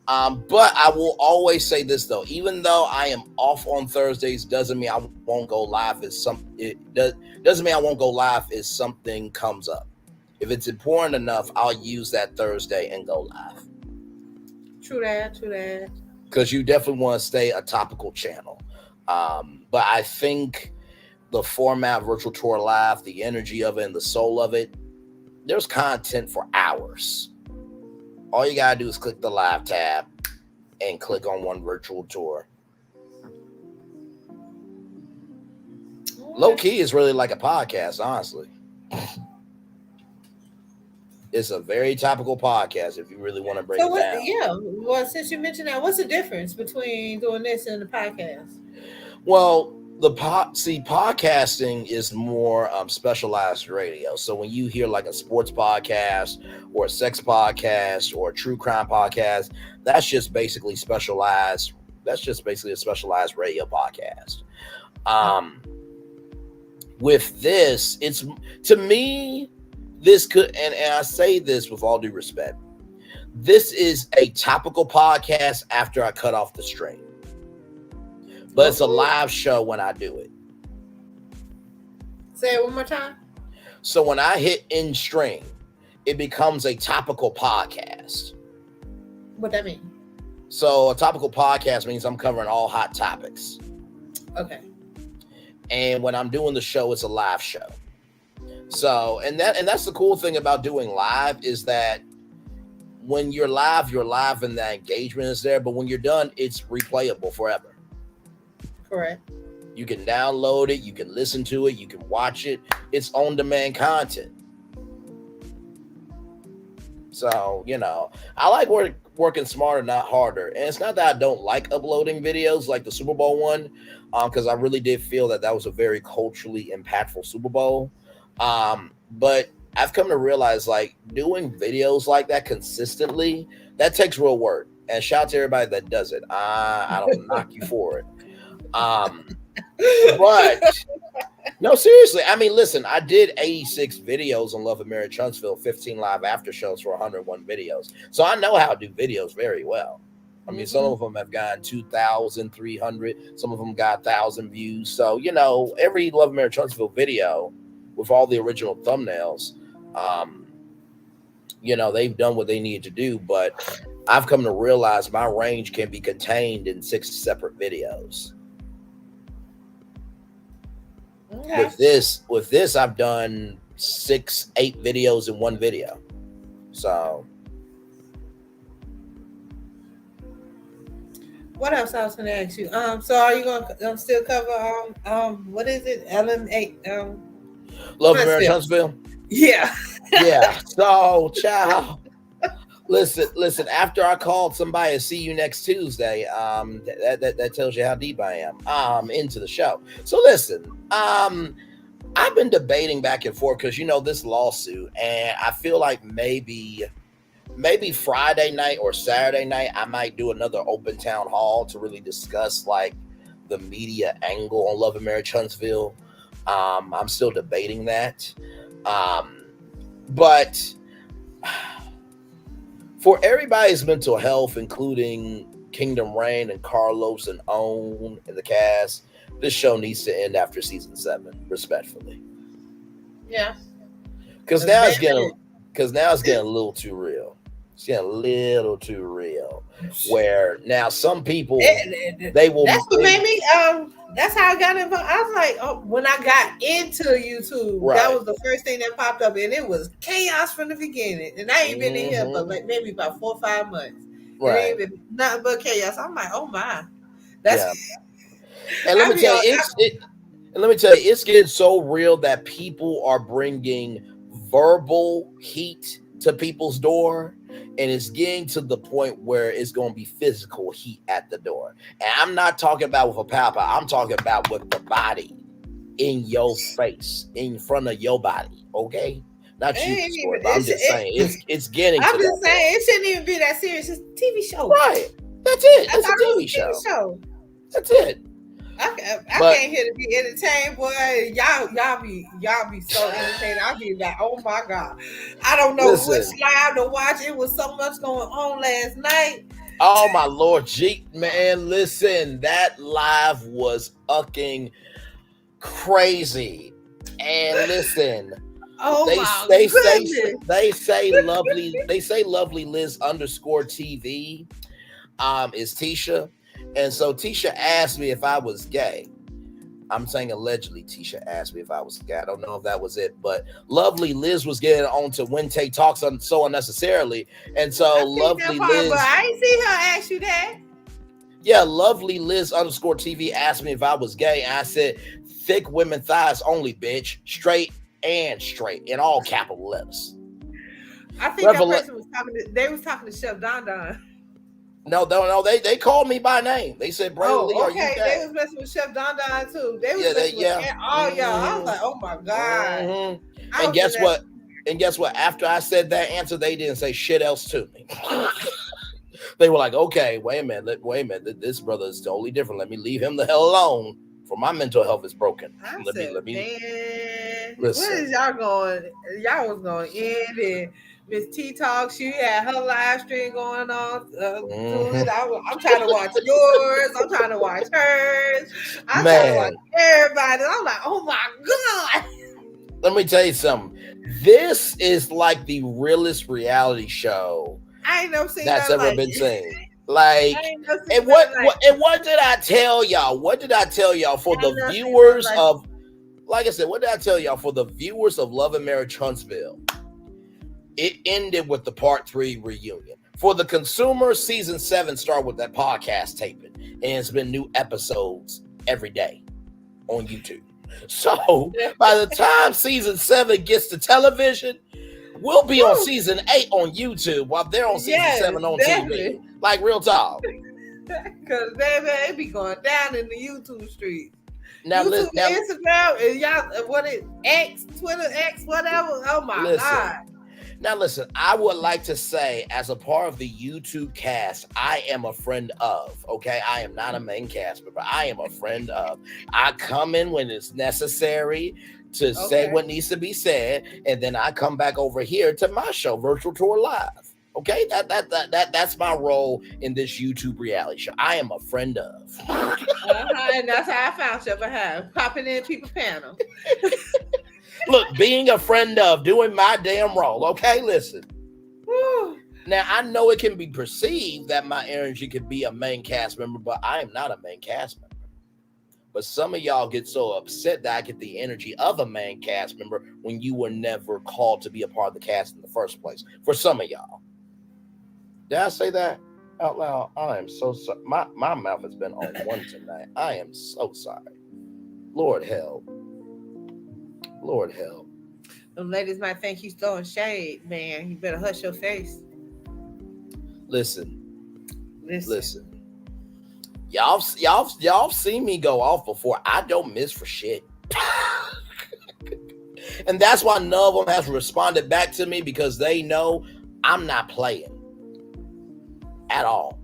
But I will always say this though, even though I am off on Thursdays, doesn't mean I won't go live doesn't mean I won't go live if something comes up. If it's important enough, I'll use that Thursday and go live. True that. Because you definitely want to stay a topical channel. But I think the format of Virtual Tour Live, the energy of it and the soul of it, there's content for hours. All you got to do is click the live tab and click on one virtual tour. Low key is really like a podcast, honestly. It's a very topical podcast if you really want to break it down. Yeah, well, since you mentioned that, what's the difference between doing this and the podcast? Well, podcasting is more specialized radio. So when you hear like a sports podcast or a sex podcast or a true crime podcast, that's just basically specialized. That's just basically a specialized radio podcast. With this, it's, to me, this could, and I say this with all due respect, this is a topical podcast after I cut off the stream. But it's a live show when I do it. Say it one more time. So when I hit in stream, it becomes a topical podcast. What that mean? So a topical podcast means I'm covering all hot topics. Okay. And when I'm doing the show, it's a live show. So, and that's the cool thing about doing live is that when you're live and the engagement is there. But when you're done, it's replayable forever. Correct. You can download it. You can listen to it. You can watch it. It's on-demand content. So, you know, I like working smarter, not harder. And it's not that I don't like uploading videos like the Super Bowl one, because I really did feel that was a very culturally impactful Super Bowl. But I've come to realize, like, doing videos like that consistently, that takes real work. And shout out to everybody that does it. I don't knock you for it. But no, seriously. I mean, listen, I did 86 videos on Love and Marriage Huntsville, 15 live after shows for 101 videos. So I know how to do videos very well. I mean, some of them have gotten 2,300. Some of them got 1,000 views. So, you know, every Love and Marriage Huntsville video with all the original thumbnails, you know, they've done what they need to do. But I've come to realize my range can be contained in 6 separate videos. Okay. With this, I've done 6-8 videos in one video. So what else I was going to ask you? So are you going to still cover what is it? LMA Love of Marriage Huntsville? Yeah. Yeah. So, child. Listen, after I called somebody to see you next Tuesday, that tells you how deep I am into the show. So listen, I've been debating back and forth because this lawsuit, and I feel like maybe Friday night or Saturday night I might do another open town hall to really discuss like the media angle on Love and Marriage Huntsville. I'm still debating that, but for everybody's mental health, including Kingdom Reign and Carlos and Own and the cast, this show needs to end after season 7, respectfully. Yeah. Because now it's getting a little too real. It's getting a little too real. Where now some people they will. That's what made me. That's how I got involved. I was like, when I got into YouTube, Right. that was the first thing that popped up, and it was chaos from the beginning. And I ain't been in here but like maybe about 4 or 5 months. Right. It ain't been nothing but chaos. I'm like, oh my, that's. Yeah. And let me tell you, it's getting so real that people are bringing verbal heat to people's door, and it's getting to the point where it's going to be physical heat at the door. And I'm not talking about with a papa. I'm talking about with the body in your face, in front of your body. Okay, not you. Sport, but I'm just saying it's getting. I'm just saying it shouldn't even be that serious. It's a TV show, right? That's it. It's a TV show. That's it. I came here to be entertained, boy. Y'all be so entertained. I be like, oh my God. I don't know which live to watch. It was so much going on last night. Oh my Lord, G, man, listen, that live was fucking crazy. And listen, they say lovely Liz _TV is Tisha. And so Tisha asked me if I was gay. I'm saying allegedly Tisha asked me if I was gay. I don't know if that was it, but lovely Liz was getting on to when Tay talks so unnecessarily. And so lovely Liz. But I ain't see her ask you that. Yeah, lovely Liz _TV asked me if I was gay. And I said, thick women thighs only, bitch. Straight in all capital letters. I think that person was talking to Chef Don Don. No, they called me by name. They said, Brandon Lee, are you gay? They was messing with Chef Don Don too. They was messing with all y'all. I was like, oh my God. And guess what? After I said that answer, they didn't say shit else to me. They were like, okay, wait a minute. This brother is totally different. Let me leave him the hell alone. For my mental health is broken. Let me listen. Where is y'all going? Y'all was going in and Miss T Talk, she had her live stream going on. I'm trying to watch yours. I'm trying to watch hers. I'm trying to watch everybody. I'm like, oh my God. Let me tell you something. This is like the realest reality show I ain't never seen that's ever been seen. Like, and what did I tell y'all? What did I tell y'all for the viewers of, like I said, what did I tell y'all for the viewers of Love and Marriage Huntsville? It ended with the part 3 reunion. For the consumer, season 7 started with that podcast taping, and it's been new episodes every day on YouTube. So by the time season 7 gets to television, we'll be on season 8 on YouTube while they're on season 7 on TV. Like real talk. Because baby, it be going down in the YouTube street. Now, YouTube, Instagram, and y'all, what is X, Twitter, X, whatever. Oh my God. Now listen, I would like to say, as a part of the YouTube cast, I am a friend of, okay? I am not a main cast member. I am a friend of. I come in when it's necessary to say what needs to be said, and then I come back over here to my show, Virtual Tour Live. Okay? That's my role in this YouTube reality show. I am a friend of. And that's how I found you ever have. Popping in people panel. Look, being a friend of, doing my damn role. Okay, listen. Now, I know it can be perceived that my energy could be a main cast member, but I am not a main cast member. But some of y'all get so upset that I get the energy of a main cast member when you were never called to be a part of the cast in the first place. For some of y'all. Did I say that out loud? I am so sorry. My mouth has been on one tonight. I am so sorry. Lord help. Lord help. The ladies might think you throwing shade, man. You better hush your face. Listen. Y'all seen me go off before. I don't miss for shit. And that's why none of them has responded back to me, because they know I'm not playing at all.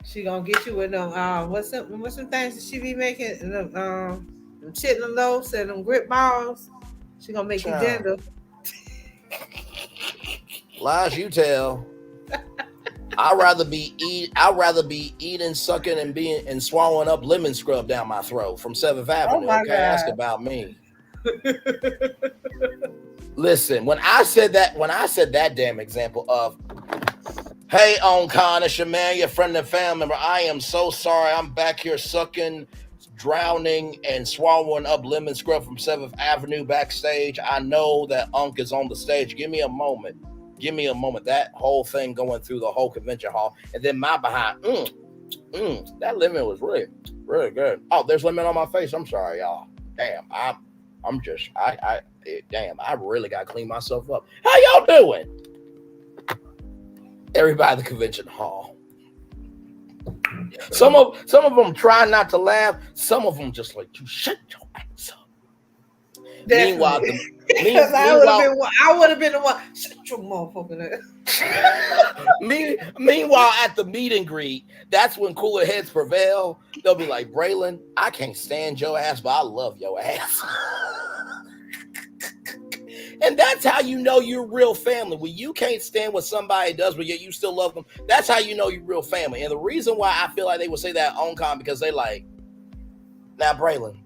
She gonna get you with them. What's some things that she be making? Them chitlin loaves and them grip balls. She gonna make you dinner. Lies you tell. I'd rather be eating, sucking, and swallowing up lemon scrub down my throat from 7th Avenue. my Okay, God. ask about me. Listen, when I said that damn example of, hey, Oncon, it's your man, your friend and family member. I am so sorry. I'm back here sucking, drowning, and swallowing up lemon scrub from 7th Avenue backstage. I know that Unc is on the stage. Give me a moment. That whole thing going through the whole convention hall, and then my behind, that lemon was really, really good. Oh, there's lemon on my face. I'm sorry, y'all. Damn, I really got to clean myself up. How y'all doing? Everybody in the convention hall. Some of them try not to laugh. Some of them just like, you shut your ass up. Meanwhile, I would have been the one. Shut your motherfucking ass. Meanwhile, at the meet and greet, that's when cooler heads prevail. They'll be like, Braylon, I can't stand your ass, but I love your ass. And that's how you know you're real family. When you can't stand what somebody does, but yet you still love them, that's how you know you're real family. And the reason why I feel like they would say that on con, because they like, now, Braylon,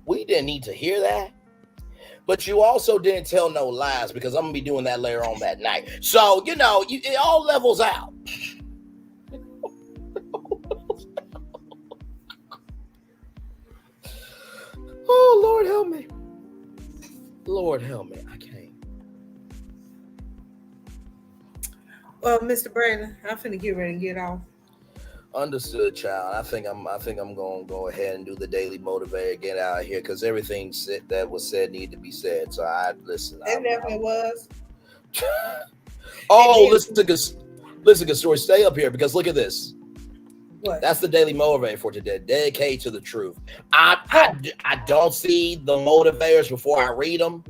we didn't need to hear that. But you also didn't tell no lies, because I'm going to be doing that later on that night. So, it all levels out. Oh, Lord help me. Lord help me. I can't. Well, Mr. Brandon, I'm finna get ready and get off. Understood, child. I think I'm gonna go ahead and do the daily motivator, get out of here, because everything that was said needed to be said. So I listen. It definitely was. Oh, listen to good story. Stay up here, because look at this. What? That's the daily motivator for today. Dedicated to the truth. I don't see the motivators before I read them.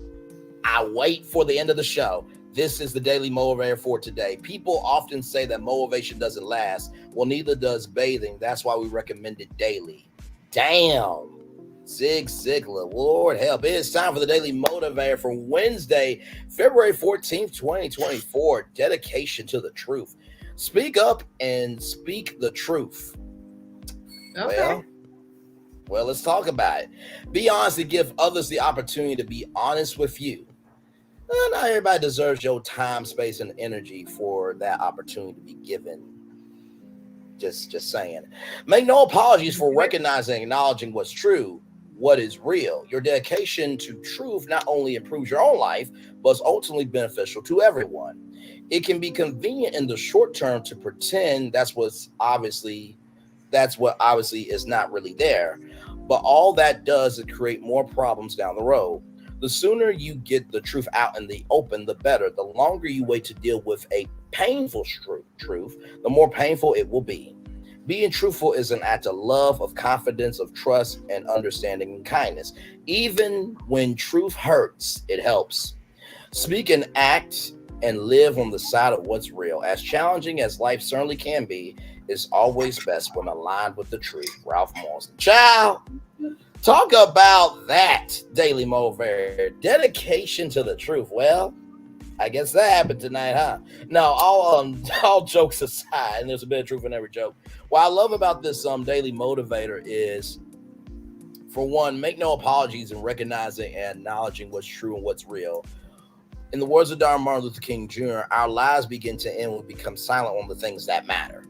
I wait for the end of the show. This is the daily motivator for today. People often say that motivation doesn't last. Well, neither does bathing. That's why we recommend it daily. Damn. Zig Ziglar. Lord help. It is time for the daily motivator for Wednesday, February 14th, 2024. Dedication to the truth. Speak up and speak the truth. Okay. Well, let's talk about it. Be honest and give others the opportunity to be honest with you. Well, not everybody deserves your time, space, and energy for that opportunity to be given. Just saying. Make no apologies for recognizing and acknowledging what's true, what is real. Your dedication to truth not only improves your own life, but is ultimately beneficial to everyone. It can be convenient in the short term to pretend that's what obviously is not really there. But all that does is create more problems down the road. The sooner you get the truth out in the open, the better. The longer you wait to deal with a painful truth, the more painful it will be. Being truthful is an act of love, of confidence, of trust, and understanding and kindness. Even when truth hurts, it helps. Speak and act and live on the side of what's real. As challenging as life certainly can be, it's always best when aligned with the truth. Ralph Marston. Ciao. Talk about that daily motivator. Dedication to the truth. Well, I guess that happened tonight, huh? No, all jokes aside, and there's a bit of truth in every joke. What I love about this daily motivator is, for one, make no apologies in recognizing and acknowledging what's true and what's real. In the words of Dr. Martin Luther King Jr., our lives begin to end when we become silent on the things that matter.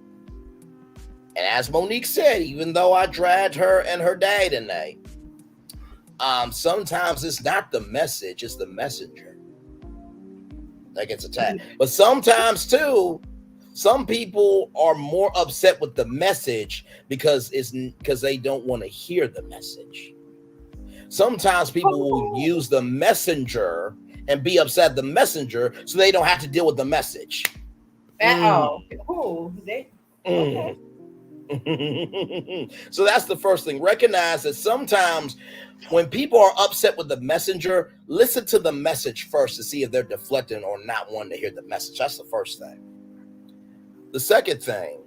And as Monique said, even though I dragged her and her dad tonight, sometimes it's not the message, it's the messenger that gets attacked. But sometimes too, some people are more upset with the message because they don't want to hear the message. Sometimes people will use the messenger and be upset at the messenger so they don't have to deal with the message. Okay. So that's the first thing. Recognize that sometimes when people are upset with the messenger, listen to the message first to see if they're deflecting or not wanting to hear the message. That's the first thing. The second thing,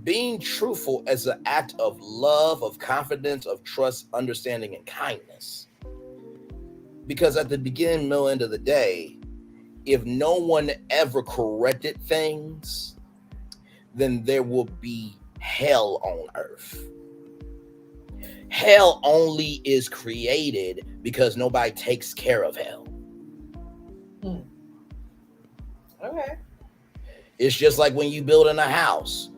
being truthful as an act of love, of confidence, of trust, understanding, and kindness. Because at the beginning, middle, end of the day, if no one ever corrected things, then there will be hell on earth. Hell only is created because nobody takes care of hell. Okay. It's just like when you building a house.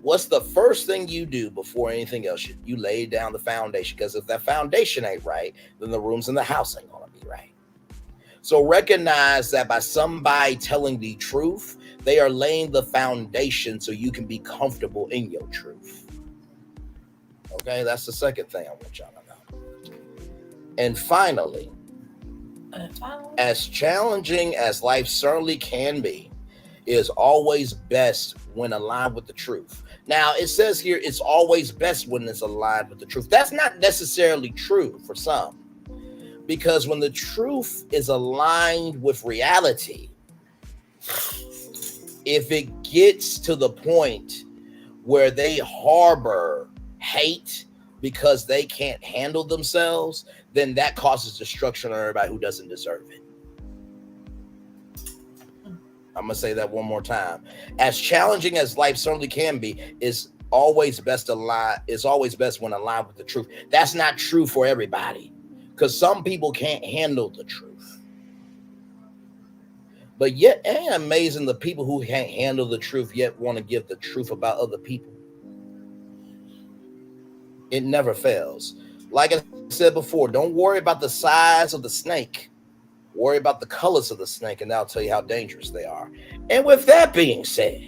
What's the first thing you do before anything else? You lay down the foundation, because if that foundation ain't right, then the rooms in the house ain't gonna be right. So recognize that by somebody telling the truth, they are laying the foundation so you can be comfortable in your truth. Okay, that's the second thing I want y'all to know. And finally, as challenging as life certainly can be, it is always best when aligned with the truth. Now, it says here it's always best when it's aligned with the truth. That's not necessarily true for some, because when the truth is aligned with reality, if it gets to the point where they harbor hate because they can't handle themselves, then that causes destruction on everybody who doesn't deserve it. I'm going to say that one more time. As challenging as life certainly can be, is always best when aligned with the truth. That's not true for everybody, because some people can't handle the truth. But yet, ain't it amazing the people who can't handle the truth yet want to give the truth about other people? It never fails. Like I said before, don't worry about the size of the snake. Worry about the colors of the snake, and that'll tell you how dangerous they are. And with that being said,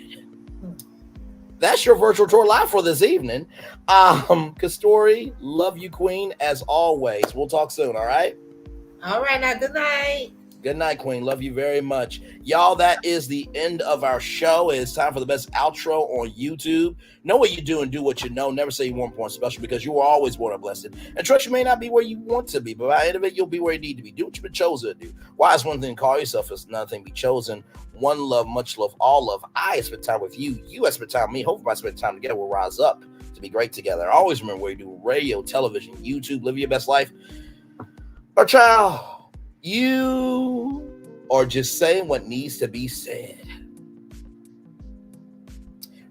that's your virtual tour live for this evening. Kastori, love you, Queen, as always. We'll talk soon, all right? All right, now, good night. Good night, Queen. Love you very much. Y'all, that is the end of our show. It's time for the best outro on YouTube. Know what you do and do what you know. Never say you weren't born special, because you were always born and blessed. And trust, you may not be where you want to be, but by the end of it, you'll be where you need to be. Do what you've been chosen to do. Why is one thing to call yourself, is another thing to be chosen. One love, much love, all love. I have spent time with you. You have spent time with me. Hopefully, I spent time together. We'll rise up to be great together. Always remember where you do radio, television, YouTube. Live your best life. Or child, you or just saying what needs to be said.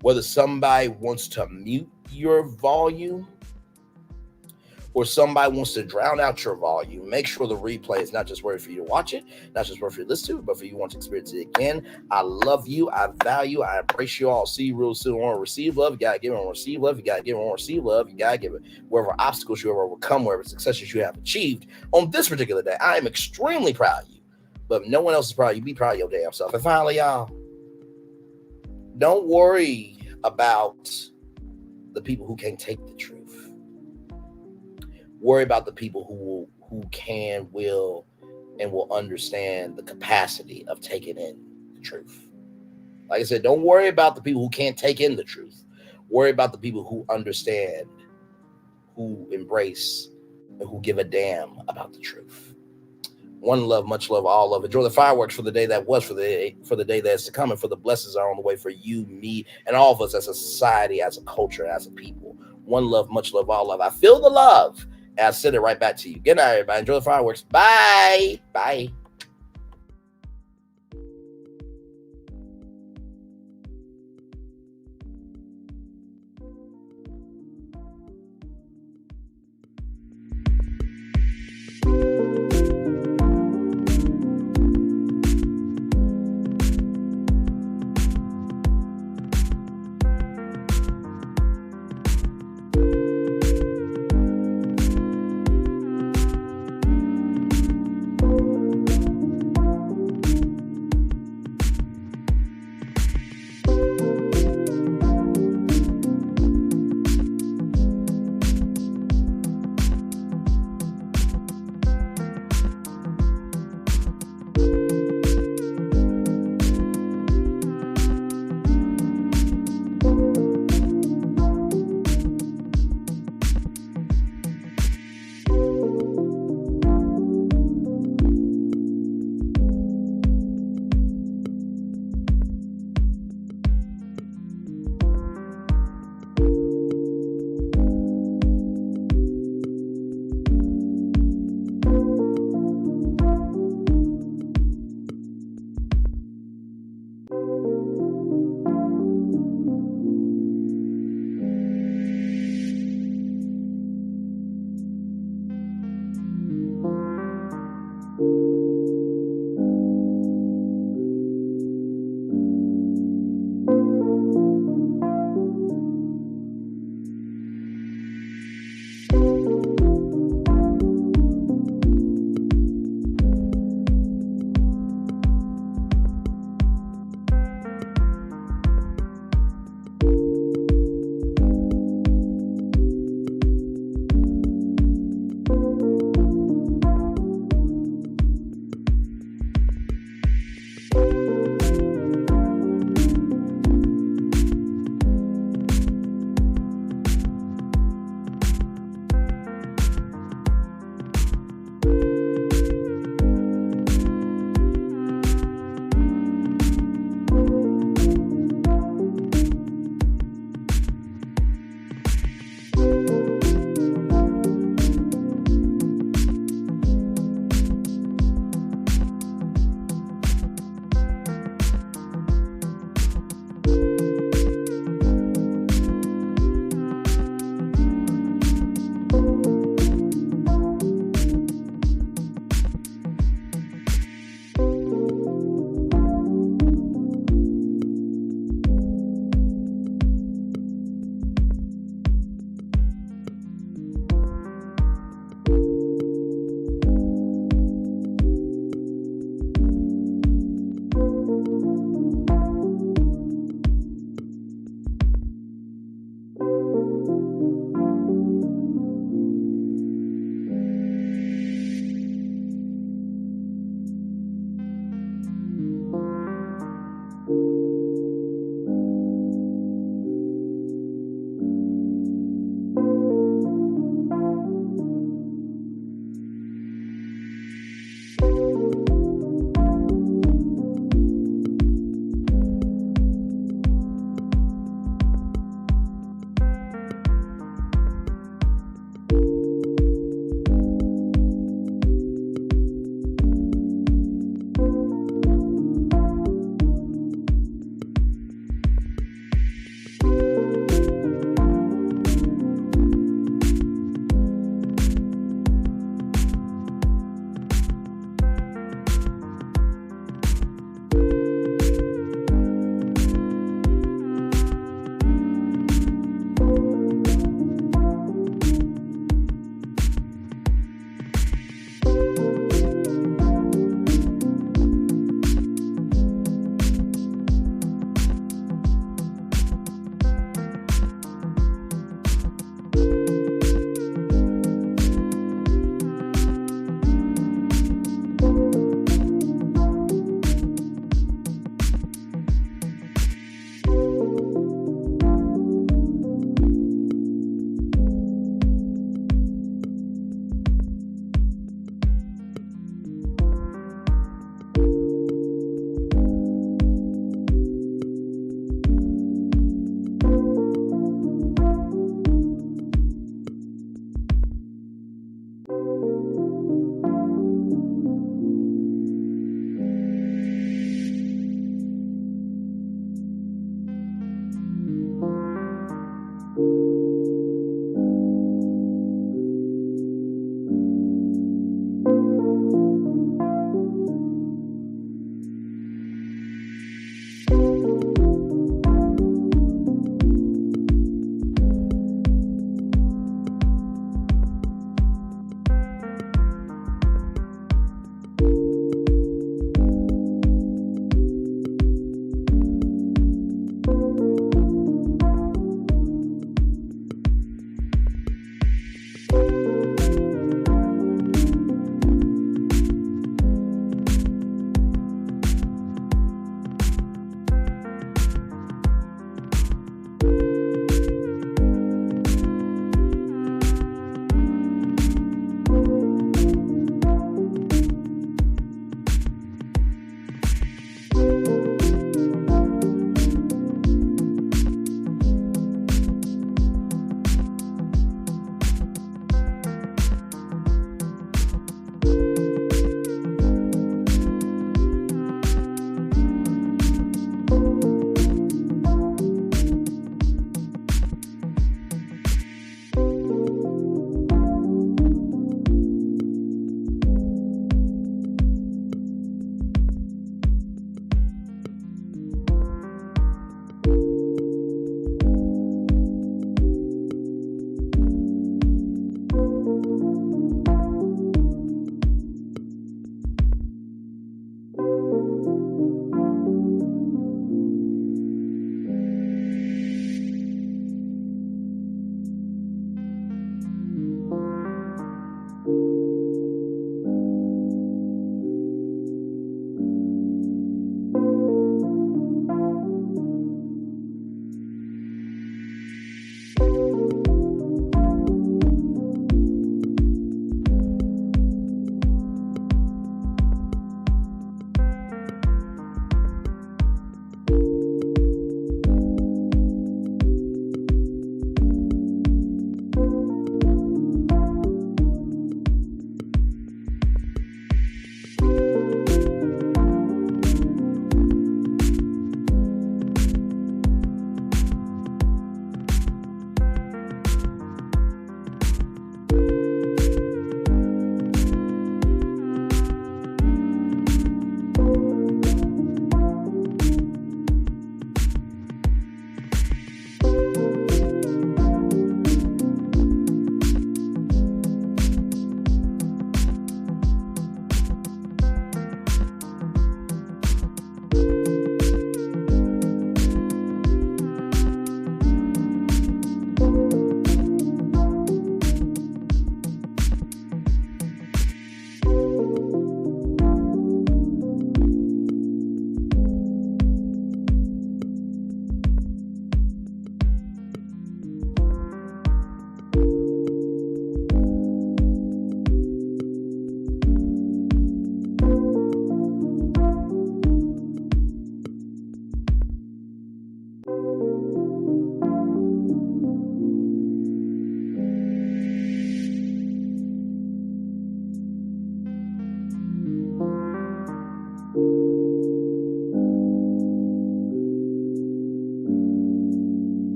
Whether somebody wants to mute your volume or somebody wants to drown out your volume, make sure the replay is not just worth for you to watch it, not just worth for you to listen to it, but for you to want to experience it again. I love you. I value. I embrace you all. I'll see you real soon. Want to receive love? You got to give it on receive love. You got to give it on receive love. You got to give it wherever obstacles you have overcome, wherever successes you have achieved. On this particular day, I am extremely proud of you. But if no one else is proud of you, be proud of your damn self. And finally, y'all, don't worry about the people who can't take the truth. Worry about the people who can, will, and will understand the capacity of taking in the truth. Like I said, don't worry about the people who can't take in the truth. Worry about the people who understand, who embrace, and who give a damn about the truth. One love, much love, all love. Enjoy the fireworks for the day that was, for the day that's to come, and for the blessings are on the way for you, me, and all of us as a society, as a culture, as a people. One love, much love, all love. I feel the love. And I send it right back to you. Good night, everybody. Enjoy the fireworks. Bye. Bye.